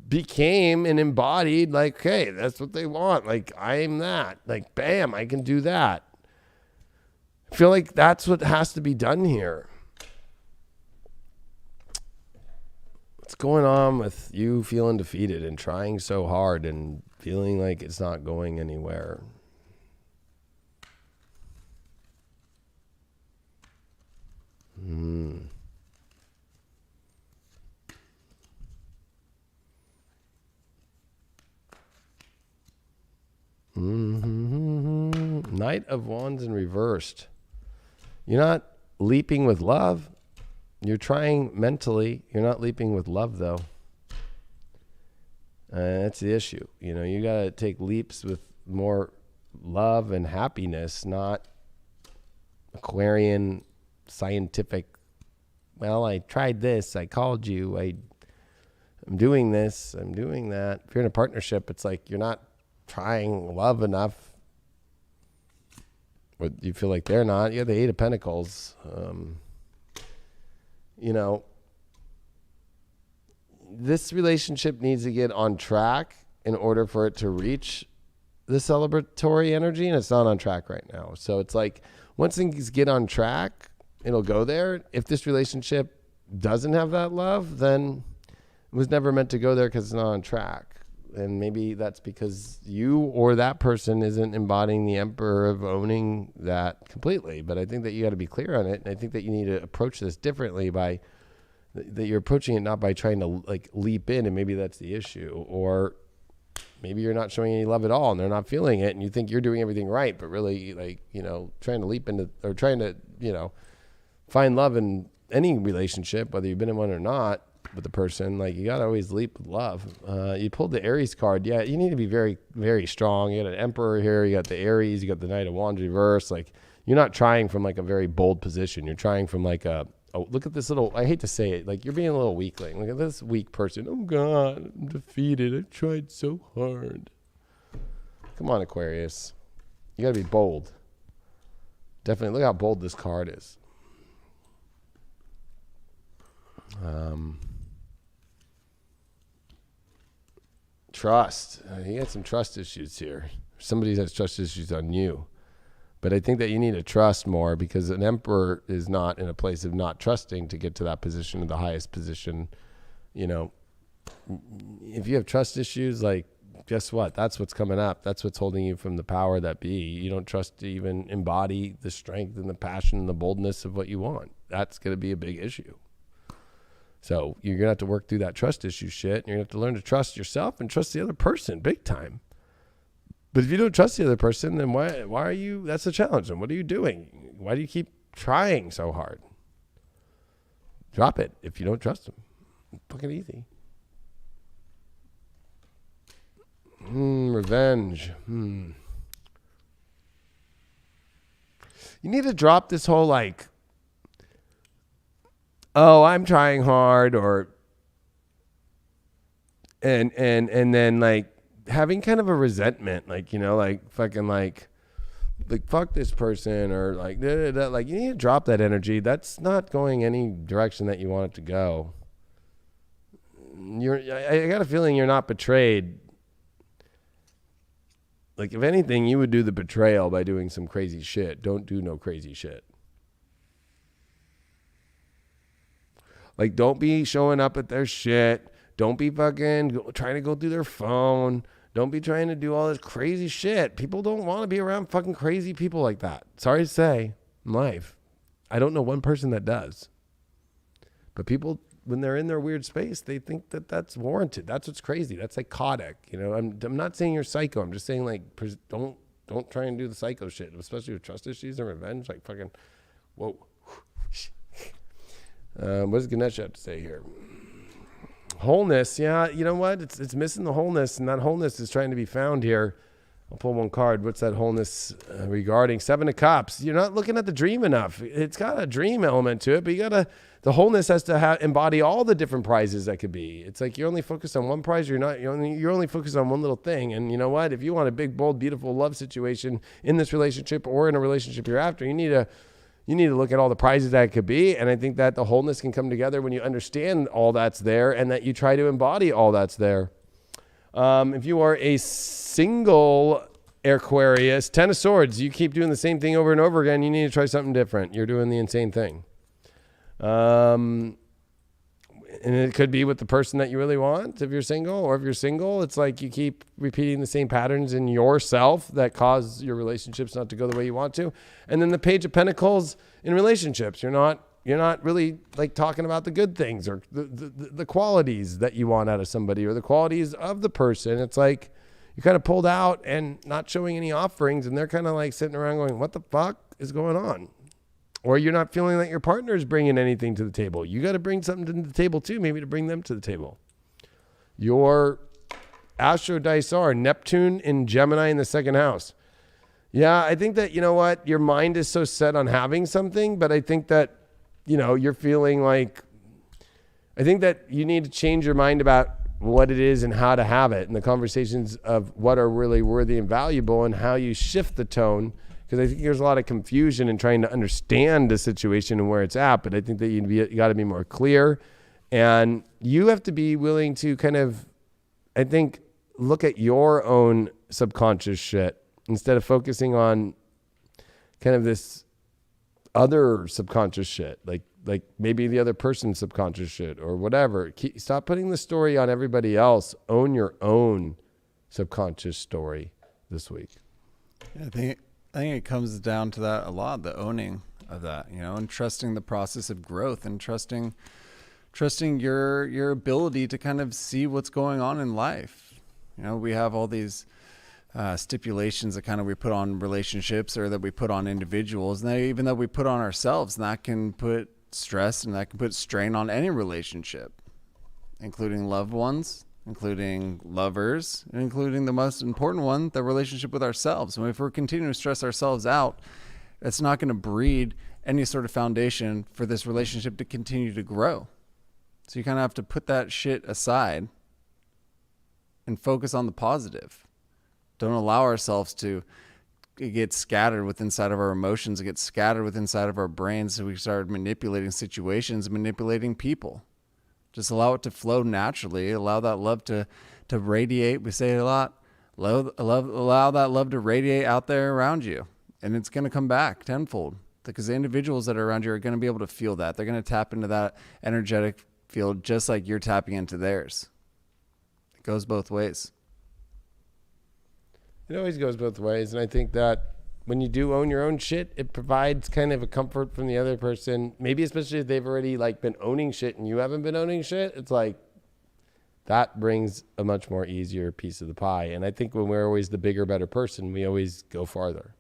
became and embodied like, hey, that's what they want. Like I'm that, like, bam, I can do that. I feel like that's what has to be done here. What's going on with you feeling defeated and trying so hard and feeling like it's not going anywhere? Knight of Wands in reversed. You're not leaping with love. You're trying mentally. You're not leaping with love, though. That's the issue. You know, you got to take leaps with more love and happiness, not Aquarian scientific. Well, I tried this. I called you. I'm doing this. I'm doing that. If you're in a partnership, it's like you're not trying love enough. But you feel like they're not. You have the Eight of Pentacles. You know, this relationship needs to get on track in order for it to reach the celebratory energy, and it's not on track right now. So it's like once things get on track, it'll go there. If this relationship doesn't have that love, then it was never meant to go there because it's not on track. And maybe that's because you or that person isn't embodying the emperor of owning that completely. But I think that you got to be clear on it. And I think that you need to approach this differently by that you're approaching it not by trying to like leap in, and maybe that's the issue. Or maybe you're not showing any love at all and they're not feeling it and you think you're doing everything right, but really, like, you know, trying to leap into or trying to, you know, find love in any relationship, whether you've been in one or not, with the person, like you got to always leap with love. You pulled the Aries card. Yeah, you need to be very, very strong. You got an Emperor here. You got the Aries. You got the Knight of Wands reverse. Like you're not trying from like a very bold position. You're trying from like a, oh, look at this little, I hate to say it, like you're being a little weakling. Look at this weak person. Oh God, I'm defeated. I've tried so hard. Come on, Aquarius. You got to be bold. Definitely. Look how bold this card is. Trust. You got some trust issues here. Somebody has trust issues on you. But I think that you need to trust more, because an emperor is not in a place of not trusting to get to that position, the highest position. You know, if you have trust issues, like, guess what? That's what's coming up. That's what's holding you from the power that be. You don't trust to even embody the strength and the passion and the boldness of what you want. That's going to be a big issue. So you're going to have to work through that trust issue shit. And you're going to have to learn to trust yourself and trust the other person big time. But if you don't trust the other person, then why are you, that's the challenge. And what are you doing? Why do you keep trying so hard? Drop it if you don't trust them. Fucking easy. revenge. You need to drop this whole like, oh, I'm trying hard, or and then like having kind of a resentment, like, you know, like fucking like fuck this person, or like like you need to drop that energy. That's not going any direction that you want it to go. I got a feeling you're not betrayed. Like, if anything, you would do the betrayal by doing some crazy shit. Don't do no crazy shit. Like, don't be showing up at their shit. Don't be fucking trying to go through their phone. Don't be trying to do all this crazy shit. People don't want to be around fucking crazy people like that. Sorry to say, in life, I don't know one person that does. But people, when they're in their weird space, they think that that's warranted. That's what's crazy. That's psychotic. You know, I'm not saying you're psycho. I'm just saying, like, don't try and do the psycho shit, especially with trust issues and revenge. Like, fucking, whoa. What does Ganesh have to say here? Wholeness. Yeah, you know what? It's missing the wholeness, and that wholeness is trying to be found here. I'll pull one card. What's that wholeness regarding? 7 of Cups. You're not looking at the dream enough. It's got a dream element to it, but the wholeness has to embody all the different prizes that could be. It's like you're only focused on one prize. You're only focused on one little thing. And you know what? If you want a big, bold, beautiful love situation in this relationship or in a relationship you're after, you need to look at all the prizes that it could be. And I think that the wholeness can come together when you understand all that's there and that you try to embody all that's there. If you are a single Aquarius, 10 of Swords, you keep doing the same thing over and over again. You need to try something different. You're doing the insane thing. And it could be with the person that you really want if you're single, or if you're single, it's like you keep repeating the same patterns in yourself that cause your relationships not to go the way you want to. And then the Page of Pentacles in relationships, you're not really like talking about the good things or the qualities that you want out of somebody or the qualities of the person. It's like you kind of pulled out and not showing any offerings, and they're kind of like sitting around going, what the fuck is going on? Or you're not feeling like your partner is bringing anything to the table. You got to bring something to the table too, maybe to bring them to the table. Your astro dice are Neptune in Gemini in the second house. Yeah, I think that, you know what, your mind is so set on having something, but I think that, you know, you're feeling like, I think that you need to change your mind about what it is and how to have it, and the conversations of what are really worthy and valuable and how you shift the tone. Because I think there's a lot of confusion in trying to understand the situation and where it's at. But I think that you got to be more clear. And you have to be willing to kind of, I think, look at your own subconscious shit instead of focusing on kind of this other subconscious shit. Like maybe the other person's subconscious shit or whatever. Stop putting the story on everybody else. Own your own subconscious story this week. Yeah, I think it comes down to that a lot, the owning of that, you know, and trusting the process of growth and trusting your ability to kind of see what's going on in life. You know, we have all these stipulations that kind of we put on relationships or that we put on individuals, and even though we put on ourselves, and that can put stress and that can put strain on any relationship, including loved ones, including lovers, and including the most important one, the relationship with ourselves. And if we're continuing to stress ourselves out, it's not going to breed any sort of foundation for this relationship to continue to grow. So you kind of have to put that shit aside and focus on the positive. Don't allow ourselves to get scattered with inside of our emotions, get scattered with inside of our brains, so we start manipulating situations, manipulating people. Just allow it to flow naturally. Allow that love to radiate. We say it a lot. Allow that love to radiate out there around you. And it's going to come back tenfold. Because the individuals that are around you are going to be able to feel that. They're going to tap into that energetic field just like you're tapping into theirs. It goes both ways. It always goes both ways. And I think that when you do own your own shit, it provides kind of a comfort from the other person. Maybe especially if they've already like been owning shit and you haven't been owning shit. It's like that brings a much more easier piece of the pie. And I think when we're always the bigger, better person, we always go farther.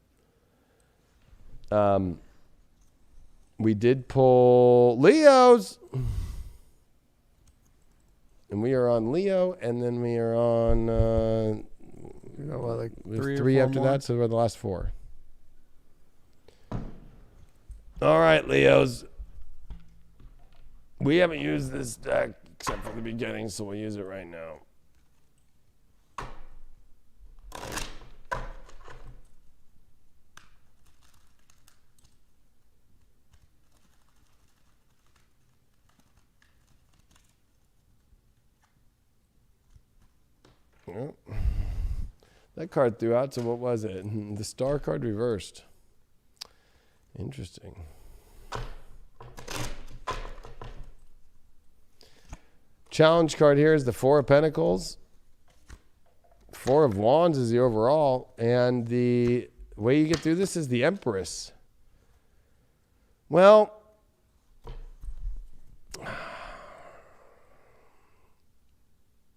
We did pull Leos. And we are on Leo, and then we are on three after that, so we're the last 4. All right, Leos. We haven't used this deck except for the beginning, so we'll use it right now. Well, that card threw out, so what was it? The star card reversed. Interesting. Challenge card here is the 4 of Pentacles. 4 of Wands is the overall. And the way you get through this is the Empress. Well,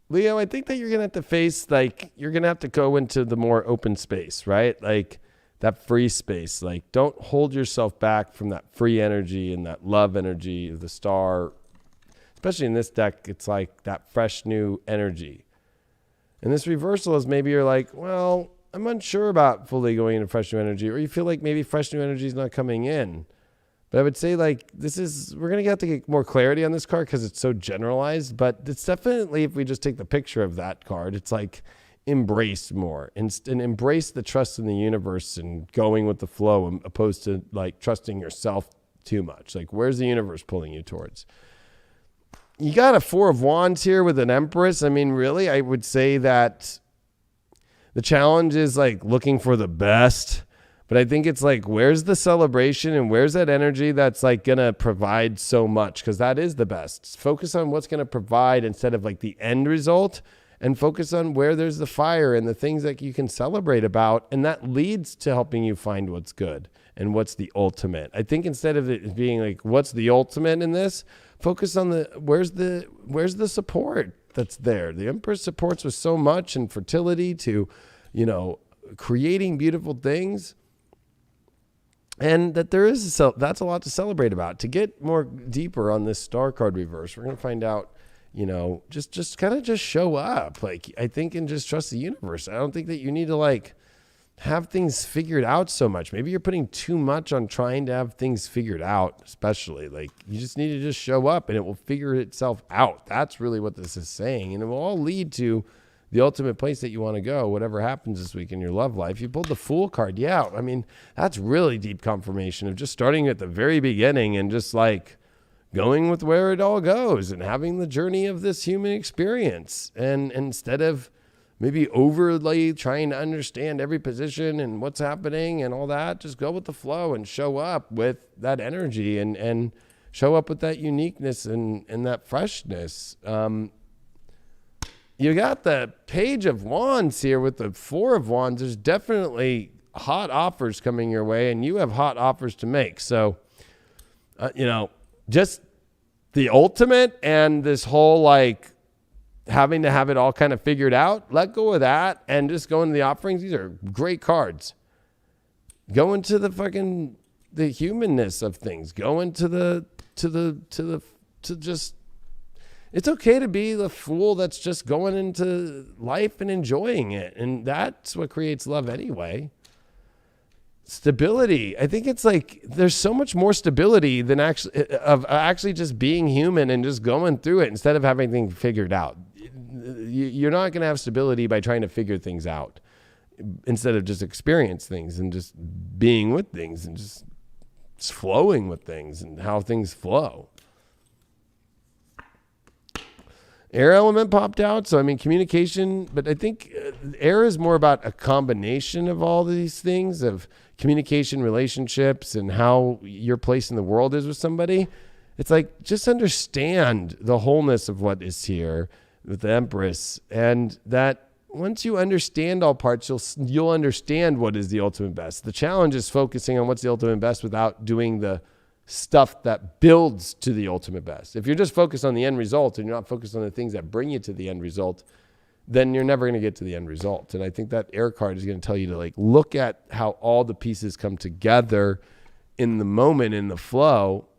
Leo, I think that you're going to have to face, like, you're going to have to go into the more open space, right? Like, that free space. Like, don't hold yourself back from that free energy and that love energy of the star. Especially in this deck, it's like that fresh new energy. And this reversal is maybe you're like, well, I'm unsure about fully going into fresh new energy, or you feel like maybe fresh new energy is not coming in. But I would say, like, we're going to have to get more clarity on this card because it's so generalized. But it's definitely, if we just take the picture of that card, it's like embrace more and embrace the trust in the universe and going with the flow, opposed to like trusting yourself too much. Like, where's the universe pulling you towards? You got a 4 of Wands here with an Empress. I mean, really, I would say that the challenge is like looking for the best. But I think it's like, where's the celebration and where's that energy that's like going to provide so much? Because that is the best. Focus on what's going to provide instead of like the end result, and focus on where there's the fire and the things that you can celebrate about. And that leads to helping you find what's good and what's the ultimate. I think instead of it being like, what's the ultimate in this? Focus on where's the support that's there. The Empress supports with so much, and fertility to, creating beautiful things. And that that's a lot to celebrate about. To get more deeper on this star card reverse, we're going to find out, just kind of just show up. Like, I think, and just trust the universe. I don't think that you need to like have things figured out so much. Maybe you're putting too much on trying to have things figured out, especially. Like, you just need to just show up and it will figure itself out. That's really what this is saying. And it will all lead to the ultimate place that you want to go, whatever happens this week in your love life. You pulled the Fool card. Yeah, I mean, that's really deep confirmation of just starting at the very beginning and just like going with where it all goes and having the journey of this human experience. And instead of maybe overly trying to understand every position and what's happening and all that, just go with the flow and show up with that energy and show up with that uniqueness and that freshness. You got the Page of Wands here with the 4 of Wands. There's definitely hot offers coming your way, and you have hot offers to make. So, just the ultimate and this whole like having to have it all kind of figured out, let go of that and just go into the offerings. These are great cards. Go into the humanness of things. Go into just, it's okay to be the fool that's just going into life and enjoying it. And that's what creates love anyway. Stability. I think it's like there's so much more stability than actually just being human and just going through it instead of having things figured out. You're not going to have stability by trying to figure things out instead of just experience things and just being with things and just flowing with things and how things flow. Air element popped out. So, I mean, communication, but I think air is more about a combination of all these things of communication, relationships, and how your place in the world is with somebody. It's like, just understand the wholeness of what is here with the Empress, and that once you understand all parts, you'll understand what is the ultimate best. The challenge is focusing on what's the ultimate best without doing the stuff that builds to the ultimate best. If you're just focused on the end result and you're not focused on the things that bring you to the end result, then you're never going to get to the end result. And I think that air card is going to tell you to like look at how all the pieces come together in the moment, in the flow,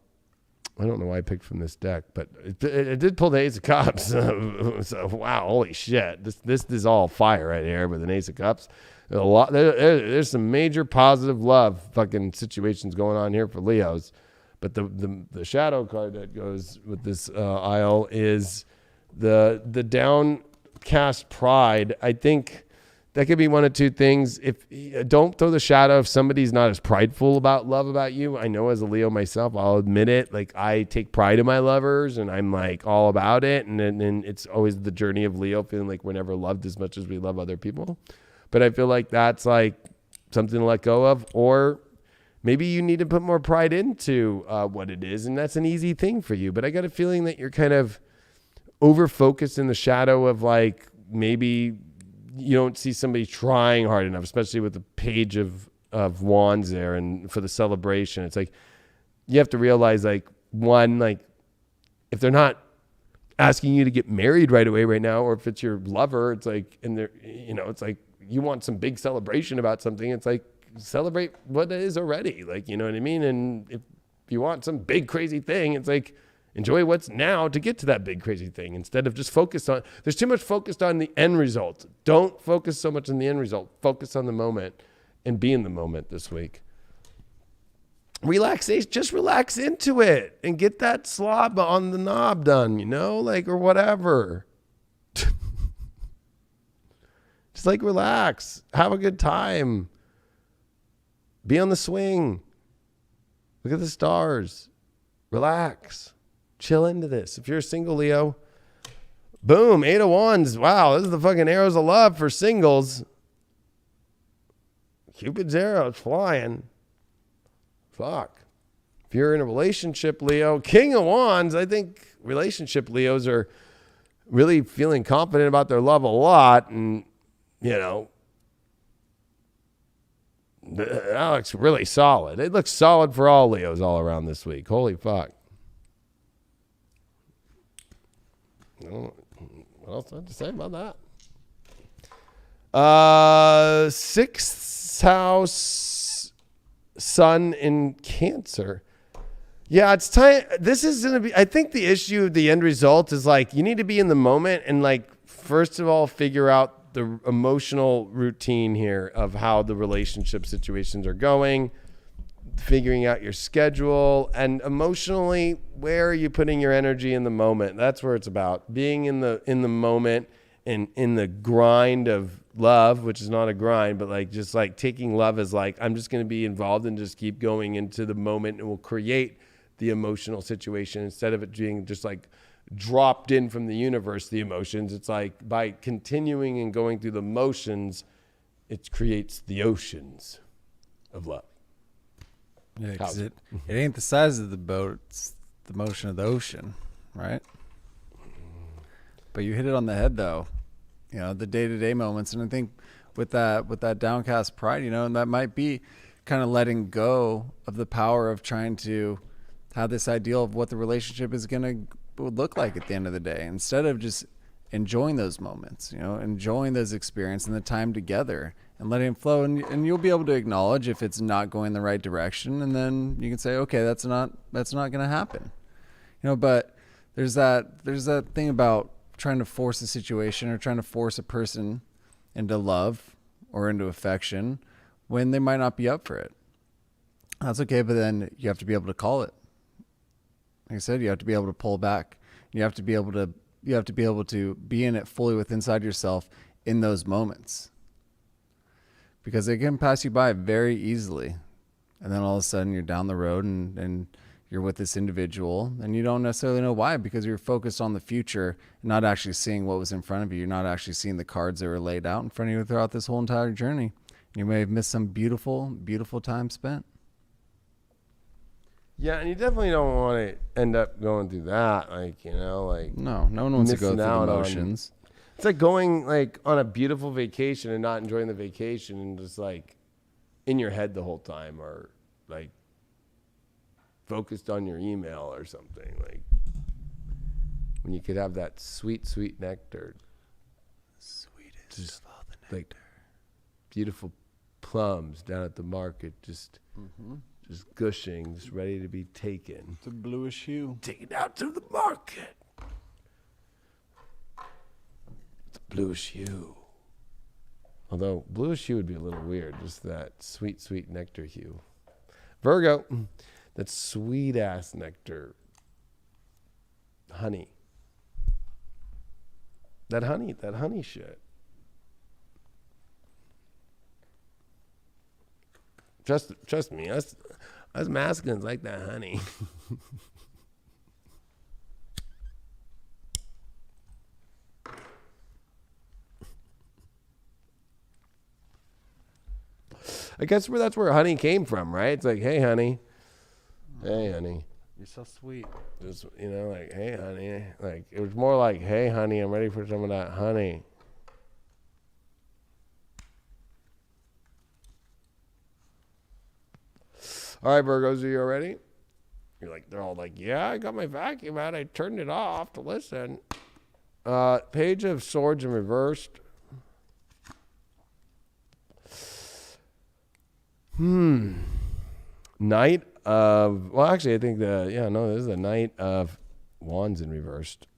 I don't know why I picked from this deck, but it did pull the Ace of Cups. So wow, holy shit! This is all fire right here with an Ace of Cups. There's some major positive love fucking situations going on here for Leos, but the shadow card that goes with this aisle is the downcast pride. I think that could be one of two things. If don't throw the shadow if somebody's not as prideful about love about you. I know as a Leo myself, I'll admit it. Like I take pride in my lovers and I'm like all about it. And then it's always the journey of Leo feeling like we're never loved as much as we love other people. But I feel like that's like something to let go of, or maybe you need to put more pride into what it is. And that's an easy thing for you. But I got a feeling that you're kind of over focused in the shadow of like, maybe you don't see somebody trying hard enough, especially with the page of wands there and for the celebration. It's like, you have to realize like, one, like if they're not asking you to get married right away right now, or if it's your lover, it's like, and they're, it's like you want some big celebration about something. It's like, celebrate what it is already. Like, you know what I mean? And if you want some big crazy thing, it's like, enjoy what's now to get to that big crazy thing instead of just focus on, there's too much focused on the end result. Don't focus so much on the end result. Focus on the moment and be in the moment this week. Relaxation, just relax into it and get that slob on the knob done, or whatever. Just like relax, have a good time, be on the swing, look at the stars, relax. Chill into this. If you're a single Leo, boom, 8 of Wands. Wow, this is the fucking arrows of love for singles. Cupid's arrows flying. Fuck. If you're in a relationship, Leo, King of Wands, I think relationship Leos are really feeling confident about their love a lot. And, that looks really solid. It looks solid for all Leos all around this week. Holy fuck. What else do I have to say about that? Sixth house sun in Cancer. Yeah, it's time. This is going to be, I think the issue, the end result is like, you need to be in the moment and like, first of all, figure out the emotional routine here of how the relationship situations are going, figuring out your schedule, and emotionally, where are you putting your energy in the moment? That's where it's about being in the moment and in the grind of love, which is not a grind, but like just like taking love as like, I'm just going to be involved and just keep going into the moment, and we'll create the emotional situation instead of it being just like dropped in from the universe, the emotions. It's like by continuing and going through the motions, it creates the oceans of love. Yeah, because it ain't the size of the boat, it's the motion of the ocean, right? But you hit it on the head, though. The day-to-day moments. And I think with that downcast pride, and that might be kind of letting go of the power of trying to have this ideal of what the relationship is would look like at the end of the day, instead of just enjoying those moments, enjoying those experiences and the time together and letting it flow. And you'll be able to acknowledge if it's not going the right direction. And then you can say, okay, that's not going to happen, but there's that thing about trying to force a situation or trying to force a person into love or into affection when they might not be up for it. That's okay. But then you have to be able to call it. Like I said, you have to be able to pull back. You have to be able to be in it fully with inside yourself in those moments, because they can pass you by very easily. And then all of a sudden you're down the road and you're with this individual and you don't necessarily know why, because you're focused on the future and not actually seeing what was in front of you. You're not actually seeing the cards that were laid out in front of you throughout this whole entire journey. You may have missed some beautiful, beautiful time spent. Yeah, and you definitely don't want to end up going through that. No one wants to go through the emotions. It's like going like on a beautiful vacation and not enjoying the vacation and just like in your head the whole time, or like focused on your email or something. Like when you could have that sweet, sweet nectar. Sweetest just of all the nectar. Like beautiful plums down at the market, just just gushing, just ready to be taken. It's a bluish hue. Taken out to the market. It's a bluish hue. Although bluish hue would be a little weird, just that sweet, sweet nectar hue. Virgo, that sweet ass nectar. Honey. That honey shit. Trust me, us masculines like that honey. I guess that's where honey came from, right? It's like, hey, honey. Hey, honey. You're so sweet. Just, like, hey, honey. Like, it was more like, hey, honey, I'm ready for some of that honey. All right, Virgos, are you ready? They're all like, yeah, I got my vacuum out. I turned it off to listen. Page of Swords in reversed. Knight of, well, actually, I think this is the Knight of Wands in reversed.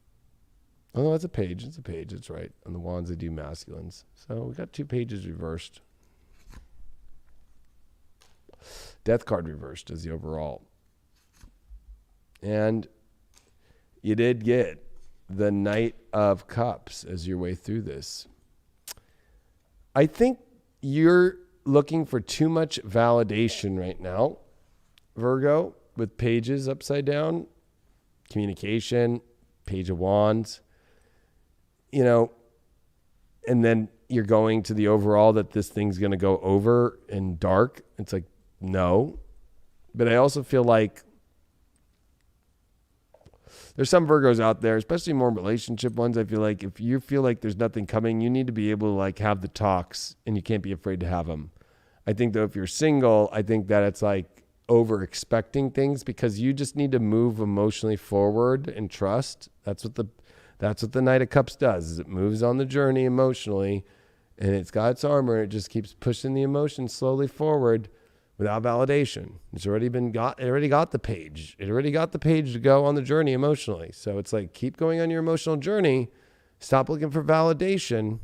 Oh, no, it's a page. It's a page. It's right. On the Wands, they do masculines. So we got 2 pages reversed. Death card reversed as the overall. And you did get the Knight of Cups as your way through this. I think you're looking for too much validation right now, Virgo, with pages upside down, communication, Page of Wands, and then you're going to the overall that this thing's going to go over and dark. It's like, no. But I also feel like there's some Virgos out there, especially more relationship ones. I feel like if you feel like there's nothing coming, you need to be able to have the talks, and you can't be afraid to have them. I think though, if you're single, I think that it's like over expecting things because you just need to move emotionally forward and trust. That's what the Knight of Cups does, is it moves on the journey emotionally, and it's got its armor. And it just keeps pushing the emotion slowly forward without validation. It already got the page. It already got the page to go on the journey emotionally. So it's like, keep going on your emotional journey. Stop looking for validation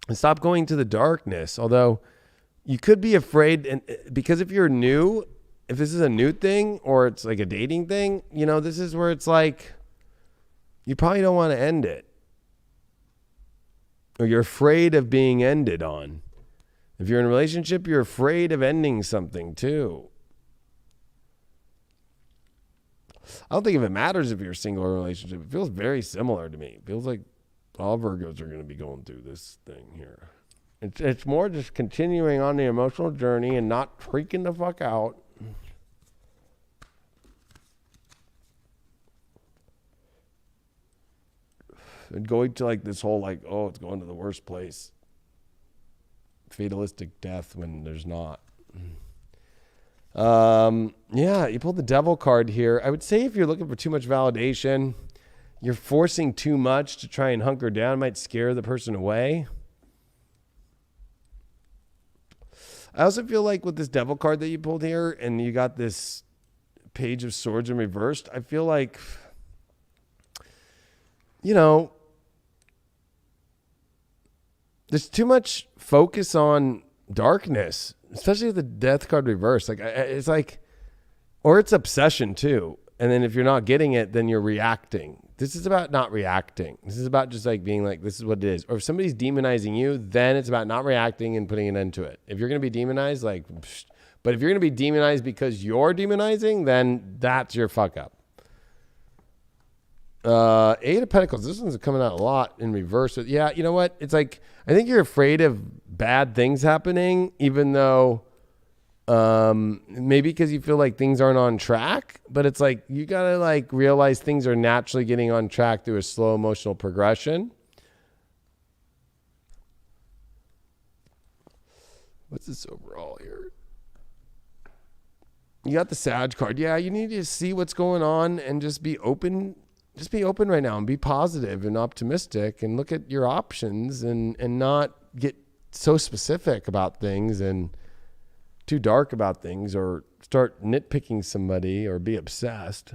and stop going to the darkness. Although you could be afraid, and because if you're new, if this is a new thing or it's like a dating thing, this is where it's like, you probably don't want to end it. Or you're afraid of being ended on. If you're in a relationship, you're afraid of ending something too. I don't think if it matters if you're single or in a relationship. It feels very similar to me. It feels like all Virgos are going to be going through this thing here. It's more just continuing on the emotional journey and not freaking the fuck out. And going to this whole it's going to the worst place. Fatalistic death when there's not. You pulled the Devil card here. I would say if you're looking for too much validation, you're forcing too much to try and hunker down. It might scare the person away. I also feel like with this Devil card that you pulled here, and you got this Page of Swords in reversed, I feel like, there's too much focus on darkness, especially with the Death card reversed. It's like, or it's obsession too. And then if you're not getting it, then you're reacting. This is about not reacting. This is about just being like, this is what it is. Or if somebody's demonizing you, then it's about not reacting and putting an end to it. If you're going to be demonized, but if you're going to be demonized because you're demonizing, then that's your fuck up. 8 of Pentacles. This one's coming out a lot in reverse. Yeah, you know what? It's like, I think you're afraid of bad things happening, even though maybe because you feel like things aren't on track. But it's like, you got to realize things are naturally getting on track through a slow emotional progression. What's this overall here? You got the Sag card. Yeah, you need to see what's going on and just be open. Just be open right now and be positive and optimistic and look at your options and not get so specific about things and too dark about things or start nitpicking somebody or be obsessed.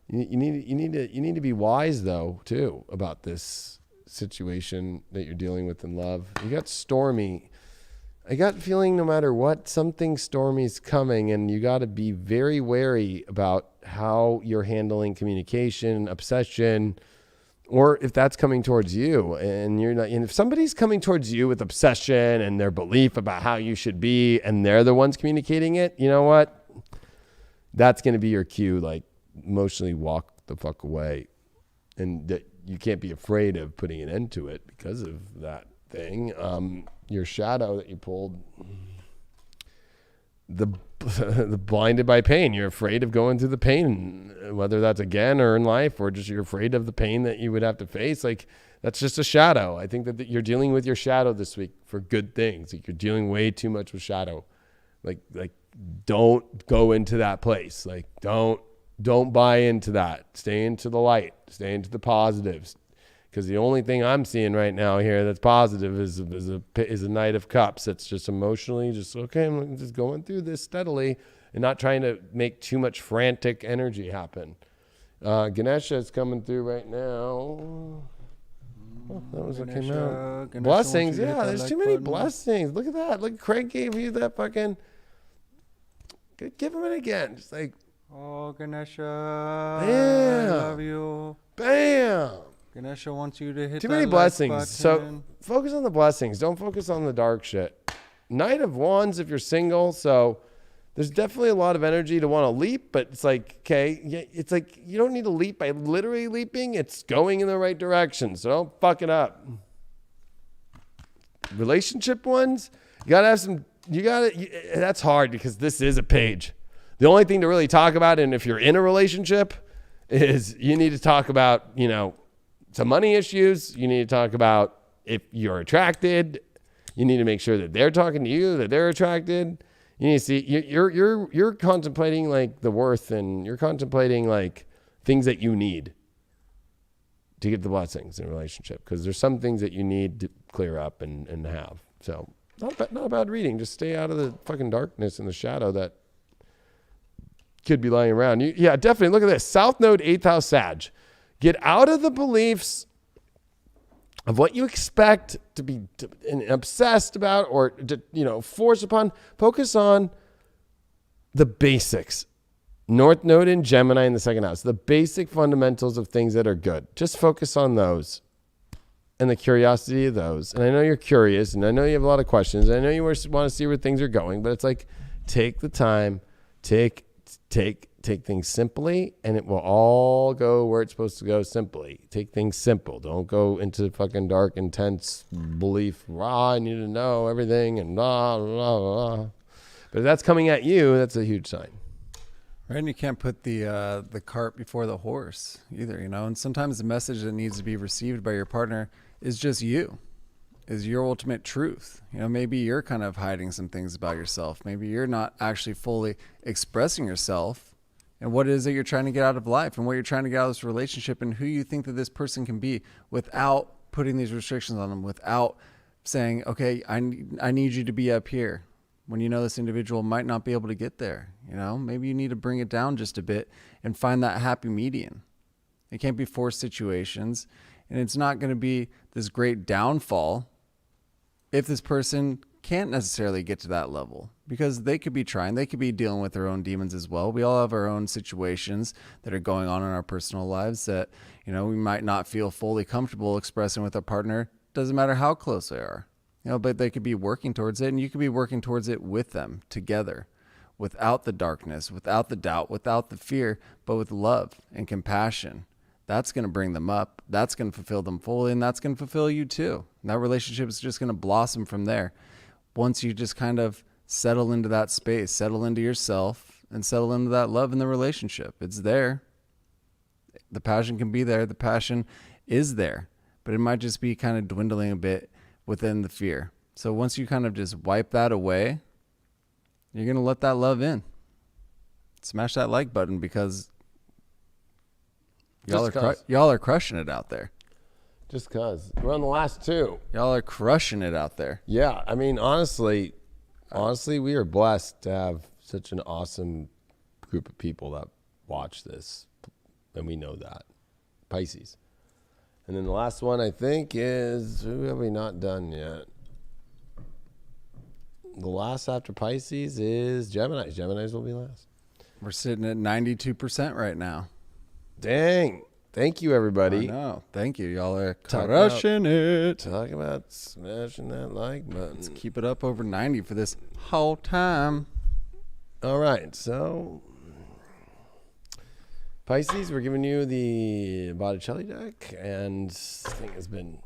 You need to be wise though too about this situation that you're dealing with in love. You got stormy. I got feeling no matter what, something stormy is coming, and you got to be very wary about how you're handling communication, obsession, or if that's coming towards you. And you're not. And if somebody's coming towards you with obsession and their belief about how you should be, and they're the ones communicating it, you know what? That's going to be your cue. Like, emotionally walk the fuck away, and that you can't be afraid of putting an end to it because of that thing. Your shadow that you pulled, the blinded by pain. You're afraid of going through the pain, whether that's again or in life, or just you're afraid of the pain that you would have to face. Like, that's just a shadow. I think that you're dealing with your shadow this week for good things. Like, you're dealing way too much with shadow. Like don't go into that place. Like, don't buy into that. Stay into the light. Stay into the positives. Because the only thing I'm seeing right now here that's positive is a Knight of Cups. That's just emotionally just, okay, I'm just going through this steadily and not trying to make too much frantic energy happen. Ganesha is coming through right now. Oh, that was what came out. Blessings. Yeah, there's too many blessings. Look at that. Look, Craig gave you that fucking... Give him it again. Just like... Oh, Ganesha. Bam. I love you. Bam. Ganesha wants you to hit too many blessings. So focus on the blessings. Don't focus on the dark shit. Knight of Wands if you're single. So there's definitely a lot of energy to want to leap, but it's like, okay, yeah, it's like you don't need to leap by literally leaping. It's going in the right direction. So don't fuck it up. Relationship ones, you got to have some, that's hard because this is a page. The only thing to really talk about, and if you're in a relationship, is you need to talk about, some money issues. You need to talk about if you're attracted. You need to make sure that they're talking to you, that they're attracted. You need to see you're contemplating like the worth, and you're contemplating like things that you need to get the blessings in a relationship. Because there's some things that you need to clear up and have. So not a bad reading. Just stay out of the fucking darkness and the shadow that could be lying around. Yeah, definitely. Look at this. South Node, 8th house Sag. Get out of the beliefs of what you expect to be obsessed about or to, force upon. Focus on the basics. North Node in Gemini in the 2nd house. The basic fundamentals of things that are good. Just focus on those and the curiosity of those. And I know you're curious, and I know you have a lot of questions. I know you want to see where things are going, but it's like, take the time, take things simply, and it will all go where it's supposed to go simply. Take things simple. Don't go into fucking dark, intense belief. I need to know everything and blah, blah, blah. But if that's coming at you, that's a huge sign. Right, and you can't put the cart before the horse either, And sometimes the message that needs to be received by your partner is just you. Is your ultimate truth. Maybe you're kind of hiding some things about yourself. Maybe you're not actually fully expressing yourself and what it is that you're trying to get out of life and what you're trying to get out of this relationship and who you think that this person can be without putting these restrictions on them, without saying, okay, I need you to be up here when this individual might not be able to get there. Maybe you need to bring it down just a bit and find that happy median. It can't be forced situations, and it's not going to be this great downfall if this person can't necessarily get to that level, because they could be trying, they could be dealing with their own demons as well. We all have our own situations that are going on in our personal lives that, we might not feel fully comfortable expressing with our partner. Doesn't matter how close they are, but they could be working towards it, and you could be working towards it with them together, without the darkness, without the doubt, without the fear, but with love and compassion. That's going to bring them up. That's going to fulfill them fully, and that's going to fulfill you too. And that relationship is just going to blossom from there. Once you just kind of settle into that space, settle into yourself, and settle into that love in the relationship. It's there. The passion can be there. The passion is there, but it might just be kind of dwindling a bit within the fear. So once you kind of just wipe that away, you're going to let that love in. Smash that like button because y'all are crushing it out there. Just because. We're on the last two. Y'all are crushing it out there. Yeah. I mean, honestly, we are blessed to have such an awesome group of people that watch this. And we know that. Pisces. And then the last one, I think, is, who have we not done yet? The last after Pisces is Geminis. Geminis will be last. We're sitting at 92% right now. Dang. Thank you, everybody. I know. Thank you. Y'all are crushing it. Talk about smashing that like button. Let's keep it up over 90 for this whole time. All right. So, Pisces, we're giving you the Botticelli deck. And this thing has been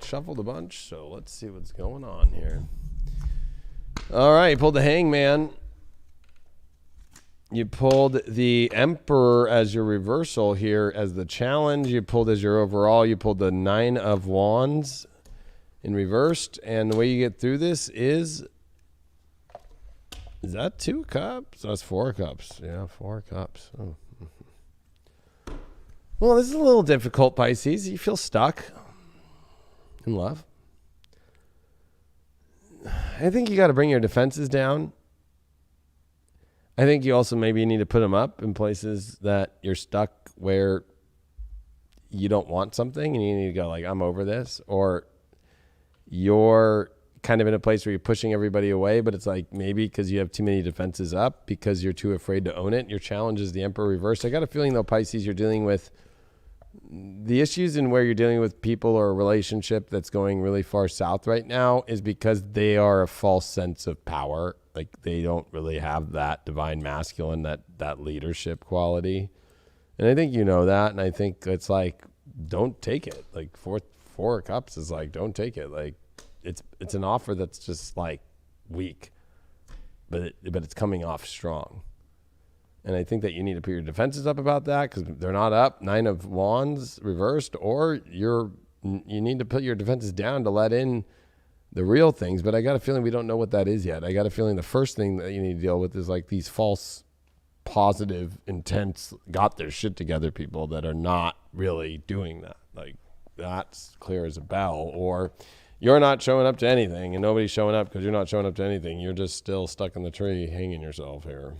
shuffled a bunch. So, let's see what's going on here. All right. You pulled the Hangman. You pulled the Emperor as your reversal here as the challenge. You pulled as your overall. You pulled the Nine of Wands in reversed. And the way you get through this is that 2 cups? That's 4 cups. Yeah, 4 cups. Oh. Well, this is a little difficult, Pisces. You feel stuck in love. I think you got to bring your defenses down. I think you also maybe need to put them up in places that you're stuck where you don't want something and you need to go like, I'm over this. Or you're kind of in a place where you're pushing everybody away, but it's like maybe because you have too many defenses up because you're too afraid to own it. Your challenge is the Emperor reversed. I got a feeling though, Pisces, you're dealing with the issues in where you're dealing with people or a relationship that's going really far south right now is because they are a false sense of power. Like they don't really have that divine masculine, that leadership quality. And I think you know that. And I think it's like, don't take it. Like four cups is like, don't take it. Like it's an offer that's just like weak, but it's coming off strong. And I think that you need to put your defenses up about that because they're not up. 9 of Wands reversed, or you need to put your defenses down to let in the real things. But I got a feeling we don't know what that is yet. I got a feeling the first thing that you need to deal with is like these false, positive, intense, got their shit together people that are not really doing that. Like that's clear as a bell. Or you're not showing up to anything and nobody's showing up because you're not showing up to anything. You're just still stuck in the tree hanging yourself here.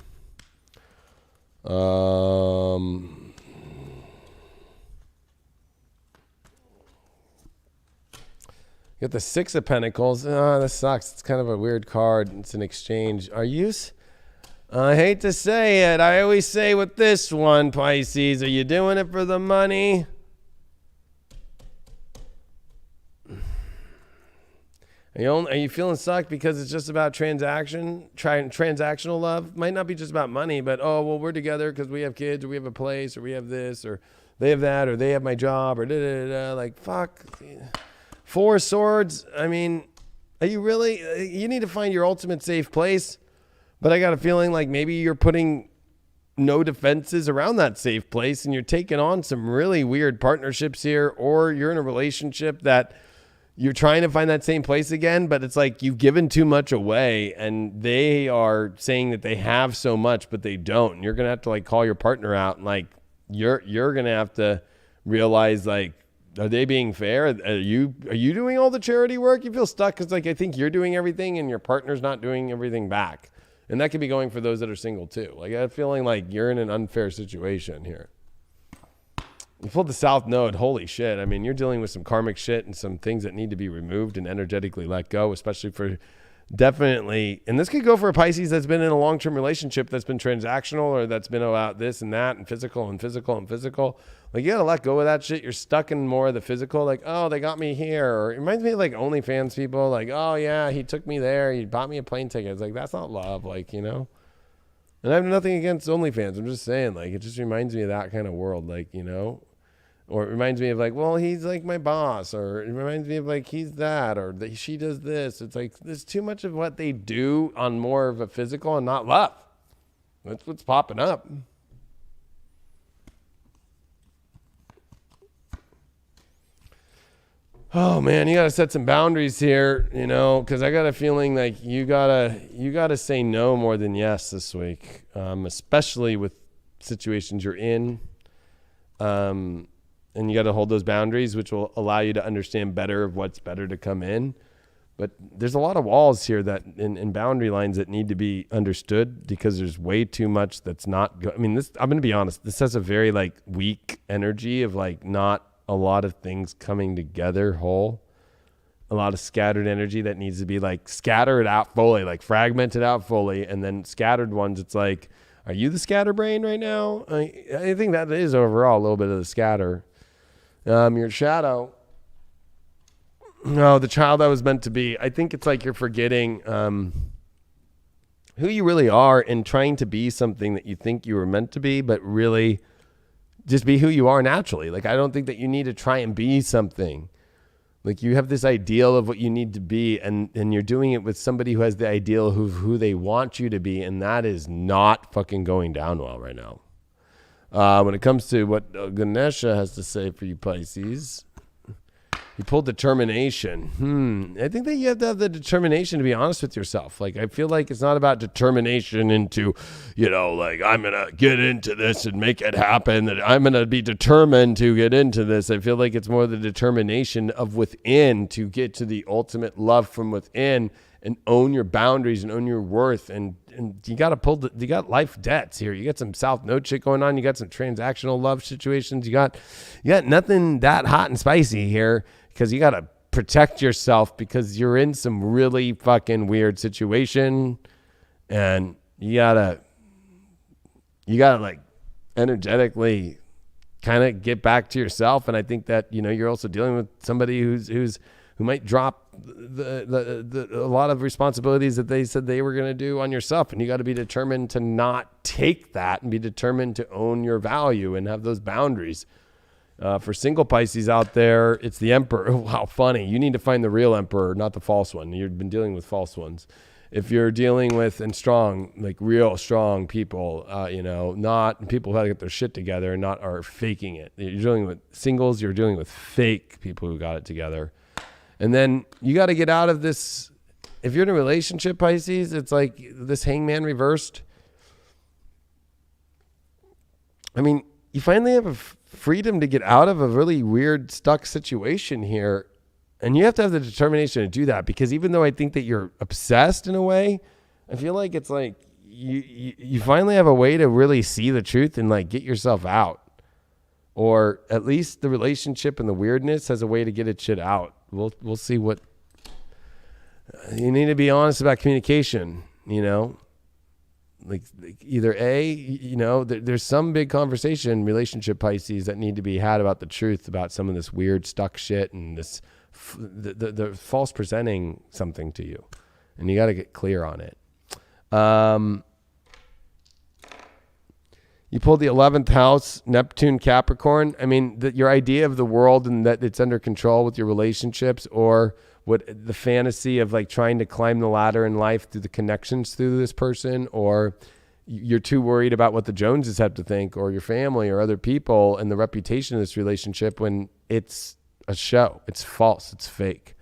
Get the 6 of Pentacles. This sucks. It's kind of a weird card. It's an exchange. I hate to say it. I always say with this one, Pisces, are you doing it for the money? Are you feeling sucked because it's just about transactional love? Might not be just about money, but, oh, well, we're together because we have kids or we have a place or we have this or they have that or they have my job or da-da-da-da. Like, fuck. 4 swords. I mean, are you really? You need to find your ultimate safe place. But I got a feeling like maybe you're putting no defenses around that safe place and you're taking on some really weird partnerships here, or you're in a relationship that you're trying to find that same place again, but it's like you've given too much away and they are saying that they have so much, but they don't. And you're going to have to like call your partner out and like, you're going to have to realize like, are they being fair? Are you doing all the charity work? You feel stuck because like, I think you're doing everything and your partner's not doing everything back. And that could be going for those that are single too. Like I have a feeling like you're in an unfair situation here. You pulled the South Node. Holy shit. I mean, you're dealing with some karmic shit and some things that need to be removed and energetically let go, especially for definitely. And this could go for a Pisces that's been in a long-term relationship that's been transactional or that's been about this and that and physical and physical and physical. Like you got to let go of that shit. You're stuck in more of the physical. Like, oh, they got me here. Or it reminds me of like OnlyFans people. Like, oh yeah, he took me there. He bought me a plane ticket. It's like, that's not love. Like, you know? And I have nothing against OnlyFans. I'm just saying, like, it just reminds me of that kind of world. Like, you know? Or it reminds me of like, well, he's like my boss, or it reminds me of like, he's that, or that she does this. It's like, there's too much of what they do on more of a physical and not love. That's what's popping up. Oh man, you got to set some boundaries here, you know, because I got a feeling like you gotta say no more than yes this week, especially with situations you're in. and you got to hold those boundaries, which will allow you to understand better of what's better to come in. But there's a lot of walls here that in boundary lines that need to be understood because there's way too much that's not good. I mean, this, I'm going to be honest, this has a very like weak energy of like not a lot of things coming together whole. A lot of scattered energy that needs to be like scattered out fully, like fragmented out fully. And then scattered ones, it's like, are you the scatterbrain right now? I think that is overall a little bit of the scatter. Your shadow. No, the child I was meant to be. I think it's like you're forgetting who you really are and trying to be something that you think you were meant to be, but really just be who you are naturally. Like, I don't think that you need to try and be something. Like, you have this ideal of what you need to be, and you're doing it with somebody who has the ideal of who they want you to be, and that is not fucking going down well right now. When it comes to what Ganesha has to say for you Pisces, you pulled determination. I think that you have to have the determination to be honest with yourself. Like, I feel like it's not about determination into, you know, like, I'm going to get into this and make it happen, that I'm going to be determined to get into this. I feel like it's more the determination of within to get to the ultimate love from within and own your boundaries and own your worth. And you got to you got life debts here. You got some South Node shit going on. You got some transactional love situations. You got nothing that hot and spicy here because you got to protect yourself because you're in some really fucking weird situation. And you gotta like energetically kind of get back to yourself. And I think that, you know, you're also dealing with somebody who might drop a lot of responsibilities that they said they were going to do on yourself. And you got to be determined to not take that and be determined to own your value and have those boundaries. For single Pisces out there, it's the Emperor. Wow, funny. You need to find the real Emperor, not the false one. You've been dealing with false ones. If you're dealing with and strong, like real strong people, you know, not people who have to get their shit together and not are faking it. You're dealing with singles. You're dealing with fake people who got it together. And then you got to get out of this. If you're in a relationship, Pisces, it's like this hangman reversed. I mean, you finally have a freedom to get out of a really weird, stuck situation here. And you have to have the determination to do that because even though I think that you're obsessed in a way, I feel like it's like you finally have a way to really see the truth and like get yourself out. Or at least the relationship and the weirdness has a way to get its shit out. We'll see what you need to be honest about communication, you know, like either you know, there's some big conversation relationship Pisces that need to be had about the truth about some of this weird stuck shit and this, the false presenting something to you, and you got to get clear on it. You pulled the 11th house, Neptune, Capricorn. I mean, your idea of the world and that it's under control with your relationships, or what the fantasy of like trying to climb the ladder in life through the connections through this person, or you're too worried about what the Joneses have to think or your family or other people and the reputation of this relationship when it's a show. It's false. It's fake.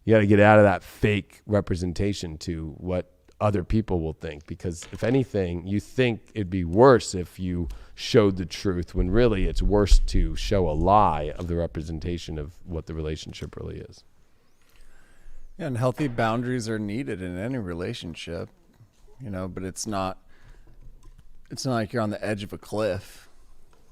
You got to get out of that fake representation to what other people will think, because if anything, you think it'd be worse if you showed the truth when really it's worse to show a lie of the representation of what the relationship really is. Yeah, and healthy boundaries are needed in any relationship, you know, but it's not like you're on the edge of a cliff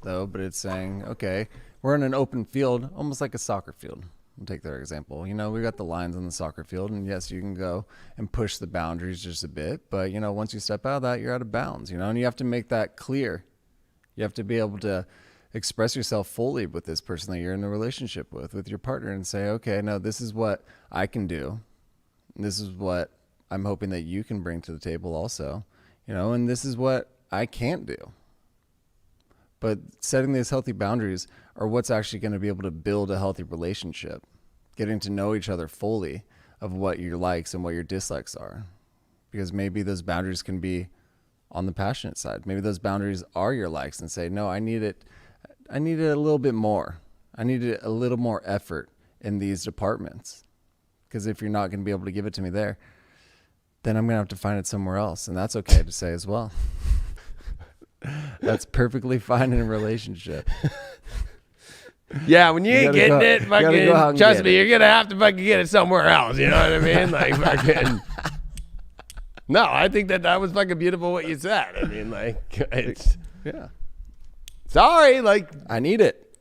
though, but it's saying, okay, we're in an open field, almost like a soccer field. We'll take their example. You know, we got the lines on the soccer field, and yes, you can go and push the boundaries just a bit, but you know, once you step out of that, you're out of bounds, you know, and you have to make that clear. You have to be able to express yourself fully with this person that you're in a relationship with your partner, and say, okay, no, this is what I can do. This is what I'm hoping that you can bring to the table also, you know, and this is what I can't do. But setting these healthy boundaries are what's actually going to be able to build a healthy relationship, getting to know each other fully of what your likes and what your dislikes are. Because maybe those boundaries can be on the passionate side. Maybe those boundaries are your likes and say, no, I need it a little bit more. I need a little more effort in these departments. Because if you're not going to be able to give it to me there, then I'm going to have to find it somewhere else. And that's okay to say as well. That's perfectly fine in a relationship. Yeah, when you ain't getting it, fucking, trust me, you're going to have to fucking get it somewhere else. You know what I mean? Like, fucking. No, I think that was fucking beautiful what you said. I mean, like, it's. Yeah. Sorry, like. I need it.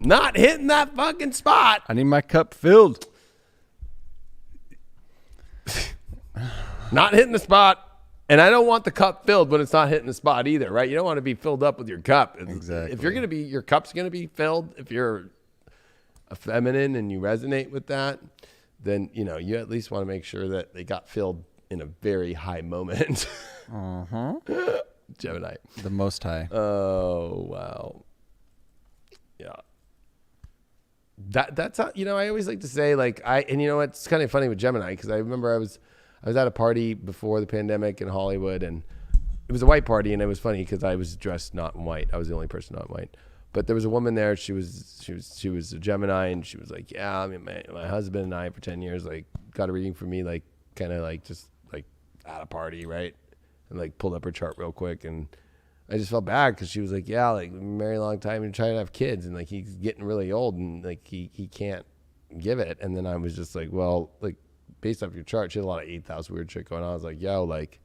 Not hitting that fucking spot. I need my cup filled. Not hitting the spot. And I don't want the cup filled when it's not hitting the spot either, right? You don't want to be filled up with your cup. Exactly. If you're going to be, your cup's going to be filled. If you're a feminine and you resonate with that, then, you know, you at least want to make sure that they got filled in a very high moment. Gemini. The most high. Oh, wow. Yeah. That's how, you know, I always like to say, like, and you know, it's kind of funny with Gemini, because I remember I was at a party before the pandemic in Hollywood, and it was a white party, and it was funny because I was dressed not in white. I was the only person not in white. But there was a woman there. She was a Gemini, and she was like, yeah, I mean, my husband and I for 10 years, like, got a reading from me, like, kind of like just like at a party, right? And like pulled up her chart real quick, and I just felt bad because she was like, yeah, like, married a long time and trying to have kids, and like he's getting really old, and like he can't give it. And then I was just like, well, like, based off your chart, she had a lot of 8th house weird shit going on. I was like, yo, like,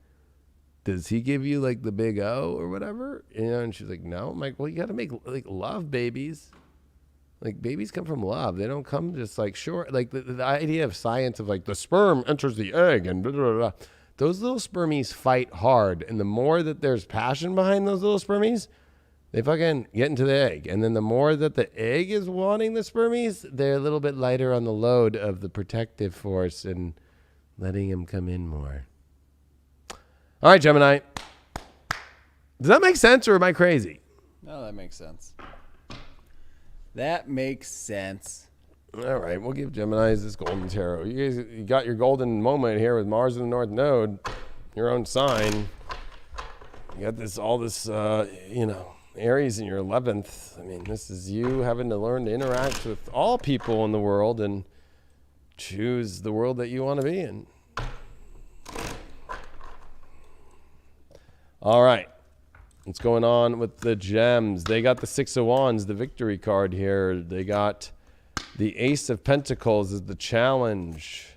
does he give you like the big O or whatever? You know, and she's like, no. I'm like, well, you got to make like love babies. Like, babies come from love. They don't come just like, sure. Like the idea of science of like the sperm enters the egg and blah, blah, blah. Those little spermies fight hard. And the more that there's passion behind those little spermies, they fucking get into the egg. And then the more that the egg is wanting the spermies, they're a little bit lighter on the load of the protective force and letting them come in more. All right, Gemini. Does that make sense, or am I crazy? No, that makes sense. That makes sense. All right, we'll give Geminis this golden tarot. You guys, you got your golden moment here with Mars in the North Node, your own sign. You got this, all this, you know, Aries in your 11th. I mean, this is you having to learn to interact with all people in the world and choose the world that you want to be in. All right. What's going on with the gems? They got the 6 of Wands, the victory card here. They got the Ace of Pentacles as the challenge.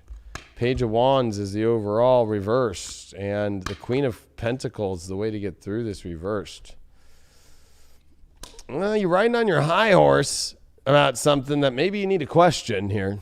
Page of Wands is the overall reversed. And the Queen of Pentacles, the way to get through this reversed. Well, you're riding on your high horse about something that maybe you need to question here.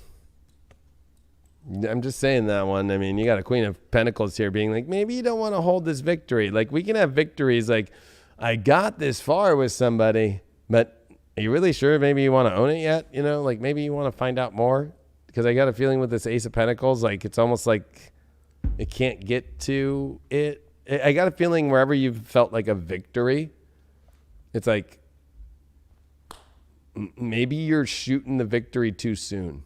I'm just saying that one. I mean, you got a Queen of Pentacles here being like, maybe you don't want to hold this victory. Like, we can have victories like, I got this far with somebody, but are you really sure maybe you want to own it yet? You know, like maybe you want to find out more? Because I got a feeling with this Ace of Pentacles, like it's almost like it can't get to it. I got a feeling wherever you've felt like a victory, it's like maybe you're shooting the victory too soon.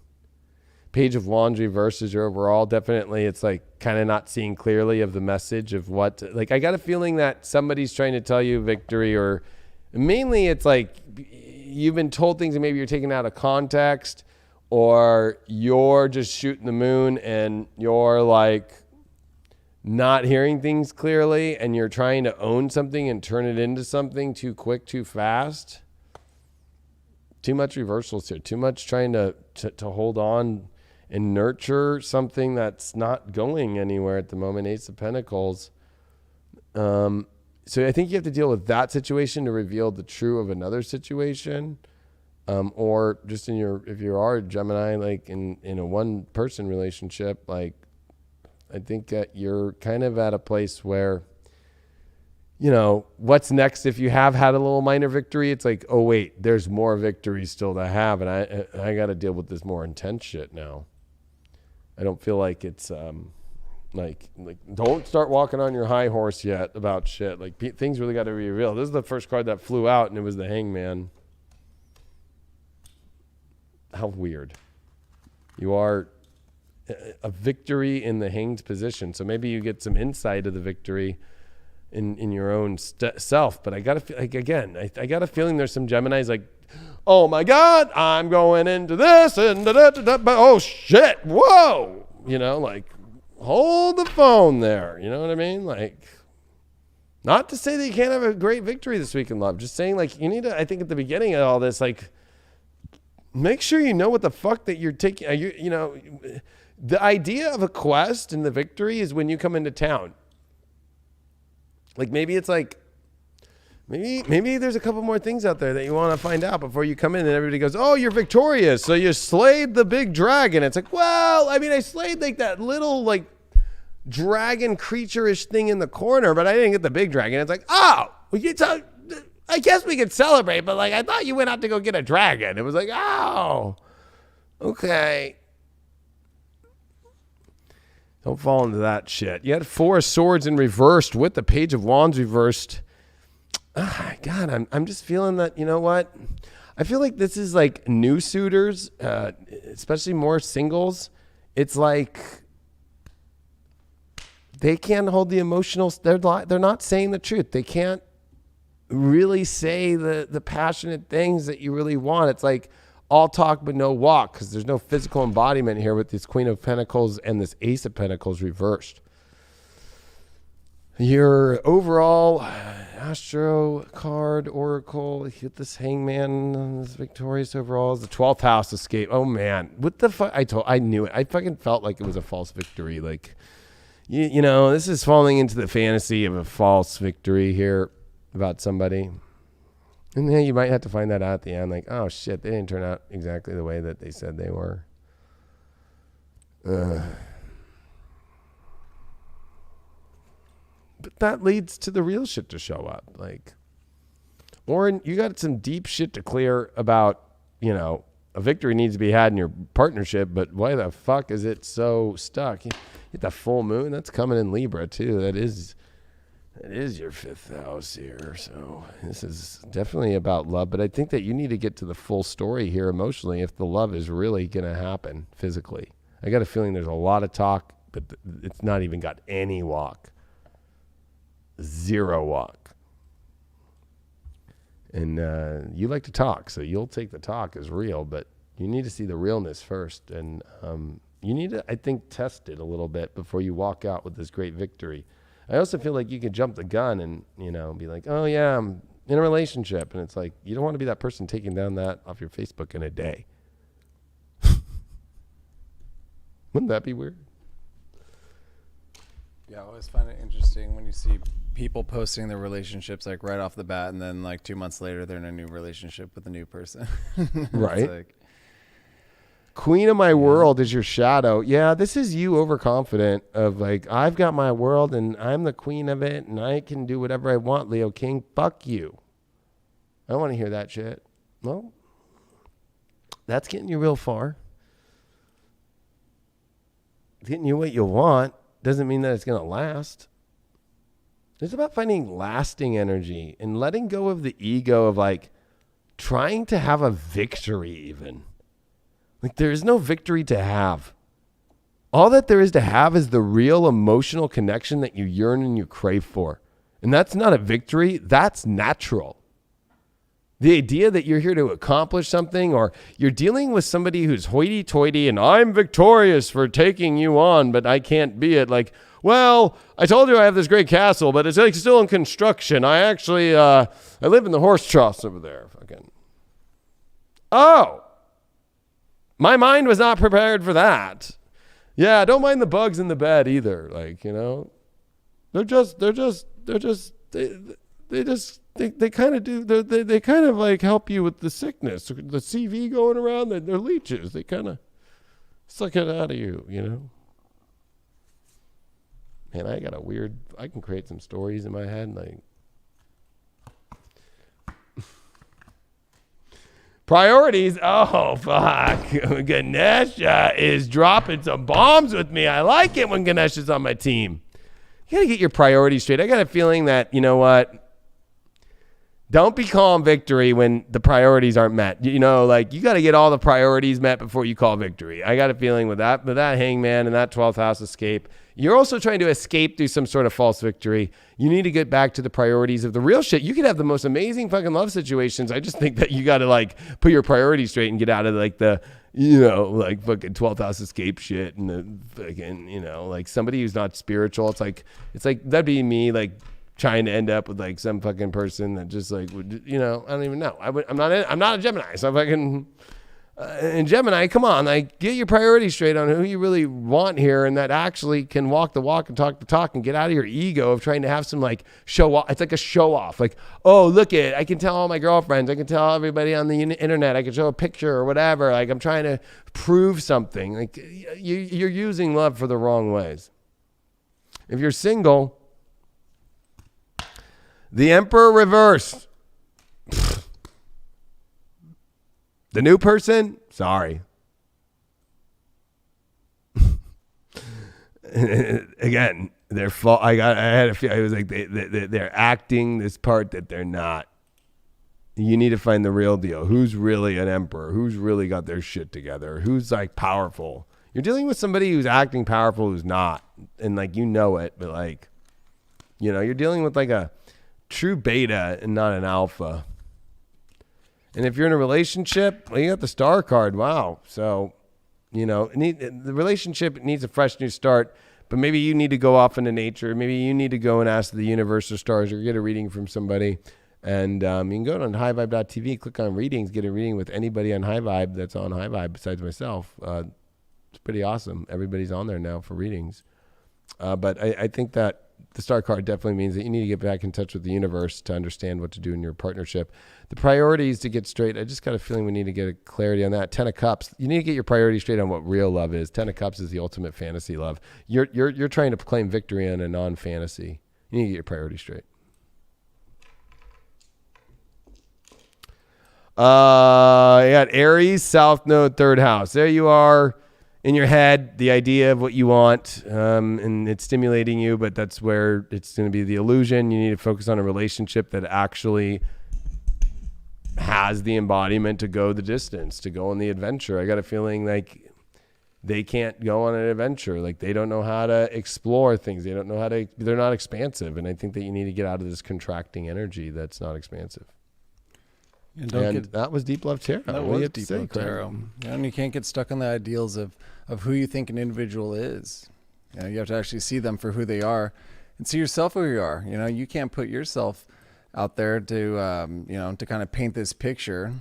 Page of Wands reverses your overall. Definitely, it's like kind of not seeing clearly of the message of what. Like, I got a feeling that somebody's trying to tell you victory, or mainly it's like you've been told things and maybe you're taken out of context, or you're just shooting the moon and you're like not hearing things clearly, and you're trying to own something and turn it into something too quick, too fast. Too much reversals here. Too much trying to hold on and nurture something that's not going anywhere at the moment. Ace of Pentacles. So I think you have to deal with that situation to reveal the true of another situation. Or just if you are a Gemini, like in a one-person relationship, like I think that you're kind of at a place where, you know, what's next? If you have had a little minor victory, it's like, oh wait, there's more victories still to have, and I got to deal with this more intense shit now. I don't feel like it's like don't start walking on your high horse yet about shit. Like things really got to be revealed. This is the first card that flew out, and it was the Hangman. How weird. You are a victory in the hanged position, so maybe you get some insight of the victory in your own self. But I got to feel like, again, I got a feeling there's some Geminis like, oh my God, I'm going into this and but oh shit, whoa, you know, like hold the phone there. You know what I mean? Like, not to say that you can't have a great victory this week in love, just saying like you need to, I think at the beginning of all this, like make sure you know what the fuck that you're taking. You know, the idea of a quest and the victory is when you come into town. Like maybe it's like, maybe there's a couple more things out there that you want to find out before you come in, and everybody goes, oh, you're victorious. So you slayed the big dragon. It's like, well, I mean, I slayed like that little like dragon creature-ish thing in the corner, but I didn't get the big dragon. It's like, oh, I guess we could celebrate, but like, I thought you went out to go get a dragon. It was like, oh, okay. Don't fall into that shit. You had 4 of Swords in reversed with the Page of Wands reversed. God, I'm just feeling that, you know what? I feel like this is like new suitors, especially more singles. It's like they can't hold the emotional. They're not saying the truth. They can't really say the passionate things that you really want. It's like all talk but no walk, because there's no physical embodiment here with this Queen of Pentacles and this Ace of Pentacles reversed. Your overall Astro card, Oracle, hit this Hangman, this victorious overall is the 12th house escape. Oh man, what the fuck? I knew it. I fucking felt like it was a false victory. Like, you know, this is falling into the fantasy of a false victory here about somebody. And then you might have to find that out at the end. Like, oh shit, they didn't turn out exactly the way that they said they were. But that leads to the real shit to show up. Like, Warren, you got some deep shit to clear about, you know, a victory needs to be had in your partnership, but why the fuck is it so stuck? You get the full moon, that's coming in Libra too. That is your 5th house here. So this is definitely about love, but I think that you need to get to the full story here emotionally if the love is really going to happen physically. I got a feeling there's a lot of talk, but it's not even got any walk. 0 walk. And you like to talk, so you'll take the talk as real, but you need to see the realness first. And you need to, I think, test it a little bit before you walk out with this great victory. I also feel like you could jump the gun and, you know, be like, oh yeah, I'm in a relationship. And it's like, you don't want to be that person taking down that off your Facebook in a day. Wouldn't that be weird? Yeah, I always find it interesting when you see people posting their relationships like right off the bat, and then like 2 months later they're in a new relationship with a new person. Right. Like, Queen of my world is your shadow. Yeah, this is you overconfident of like, I've got my world and I'm the queen of it and I can do whatever I want, Leo King. Fuck you. I don't want to hear that shit. Well, that's getting you real far. Getting you what you want doesn't mean that it's going to last. It's about finding lasting energy and letting go of the ego of like trying to have a victory even. Like there is no victory to have. All that there is to have is the real emotional connection that you yearn and you crave for. And that's not a victory. That's natural. The idea that you're here to accomplish something, or you're dealing with somebody who's hoity-toity and I'm victorious for taking you on, but I can't be it. Like, well, I told you I have this great castle, but it's like still in construction. I actually, I live in the horse troughs over there. Fucking. Oh, my mind was not prepared for that. Yeah, don't mind the bugs in the bed either. Like, you know, they kind of do, they kind of like help you with the sickness, the CV going around, they're leeches. They kind of suck it out of you, you know? Man, I can create some stories in my head. Like, priorities. Oh, fuck. Ganesha is dropping some bombs with me. I like it when Ganesha's on my team. You got to get your priorities straight. I got a feeling that, you know what? Don't be calling victory when the priorities aren't met. You know, like you got to get all the priorities met before you call victory. I got a feeling with that Hangman and that 12th house escape, you're also trying to escape through some sort of false victory. You need to get back to the priorities of the real shit. You could have the most amazing fucking love situations. I just think that you got to like put your priorities straight and get out of like the, you know, like fucking 12th house escape shit and the fucking, you know, like somebody who's not spiritual. It's like that'd be me like trying to end up with like some fucking person that just like would, you know, I don't even know. I'm not a Gemini, so And Gemini, come on, like get your priorities straight on who you really want here, and that actually can walk the walk and talk the talk, and get out of your ego of trying to have some like show off. It's like a show off. Like, oh, look it, I can tell all my girlfriends, I can tell everybody on the internet, I can show a picture or whatever. Like I'm trying to prove something. Like you're using love for the wrong ways. If you're single, the Emperor reversed. The new person, sorry. Again, they're I had a feel. I was like they're acting this part that they're not. You need to find the real deal. Who's really an emperor? Who's really got their shit together? Who's like powerful? You're dealing with somebody who's acting powerful, who's not, and like you know it, but like, you know, you're dealing with like a true beta and not an alpha. And if you're in a relationship, well, you got the star card. Wow. So, you know, the relationship needs a fresh new start, but maybe you need to go off into nature. Maybe you need to go and ask the universe or stars or get a reading from somebody. And you can go on highvibe.tv, click on readings, get a reading with anybody on High Vibe that's on High Vibe besides myself. It's pretty awesome. Everybody's on there now for readings. But I think that the star card definitely means that you need to get back in touch with the universe to understand what to do in your partnership. The priorities to get straight, I just got a feeling we need to get a clarity on that. 10 of Cups, you need to get your priorities straight on what real love is. 10 of Cups is the ultimate fantasy love. You're trying to claim victory on a non-fantasy. You need to get your priorities straight. You got Aries, South Node, 3rd house. There you are. In your head, the idea of what you want, and it's stimulating you, but that's where it's going to be the illusion. You need to focus on a relationship that actually has the embodiment to go the distance, to go on the adventure. I got a feeling like they can't go on an adventure. Like they don't know how to explore things. They don't know how to, they're not expansive. And I think that you need to get out of this contracting energy that's not expansive. And that was Deep Love Tarot. That was Deep Love Tarot. And you can't get stuck on the ideals of who you think an individual is. You know, you have to actually see them for who they are and see yourself who you are. You know, you can't put yourself out there to, you know, to kind of paint this picture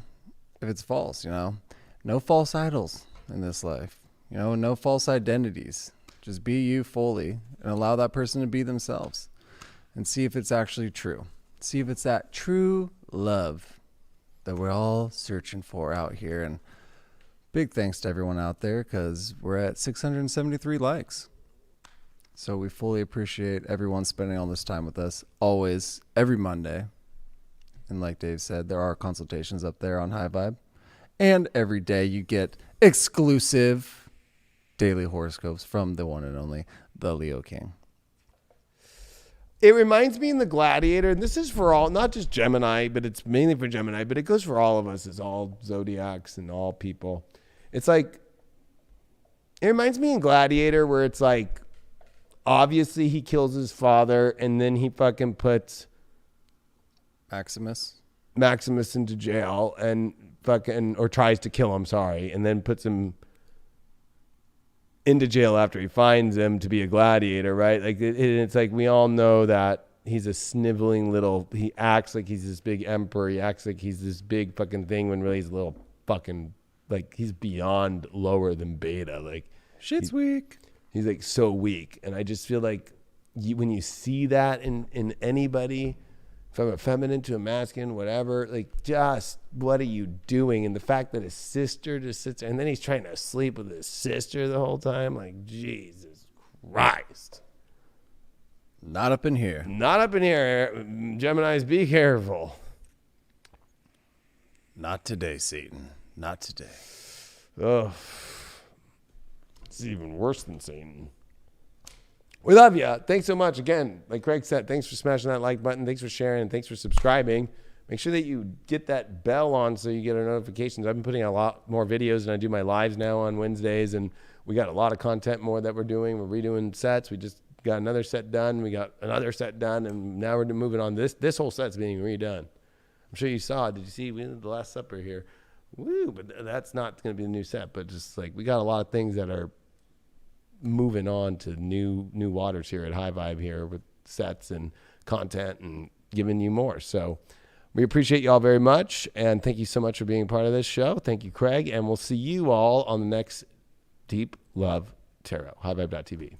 if it's false, you know. No false idols in this life. You know, no false identities. Just be you fully and allow that person to be themselves and see if it's actually true. See if it's that true love that we're all searching for out here. And big thanks to everyone out there because we're at 673 likes. So we fully appreciate everyone spending all this time with us, always, every Monday. And like Dave said, there are consultations up there on High Vibe. And every day you get exclusive daily horoscopes from the one and only, the Leo King. It reminds me in The Gladiator, and this is for all, not just Gemini, but it's mainly for Gemini, but it goes for all of us as all zodiacs and all people. It's like, it reminds me in Gladiator where it's like, obviously he kills his father and then he fucking puts Maximus into jail and fucking, or tries to kill him, sorry, and then puts him into jail after he finds him to be a gladiator, right? Like it's like we all know that he's a sniveling little, he acts like he's this big emperor, he acts like he's this big fucking thing when really he's a little fucking, like he's beyond lower than beta. Like shit's weak. He's like so weak. And I just feel like when you see that in anybody, from a feminine to a masculine, whatever, like just what are you doing? And the fact that his sister just sits there and then he's trying to sleep with his sister the whole time, like Jesus Christ. Not up in here. Not up in here. Geminis, be careful. Not today, Satan. Not today. Oh, it's even worse than Satan. We love you. Thanks so much. Again, like Craig said, thanks for smashing that like button. Thanks for sharing. And thanks for subscribing. Make sure that you get that bell on so you get our notifications. I've been putting out a lot more videos, and I do my lives now on Wednesdays. And we got a lot of content more that we're doing. We're redoing sets. We just got another set done. We got another set done. And now we're moving on. This whole set's being redone. I'm sure you saw. Did you see? We did the Last Supper here. Woo! But that's not going to be the new set. But just like we got a lot of things that are moving on to new waters here at High Vibe here with sets and content and giving you more. So We appreciate you all very much, and thank you so much for being part of this show. Thank you, Craig, and we'll see you all on the next Deep Love Tarot. HighVibe.tv.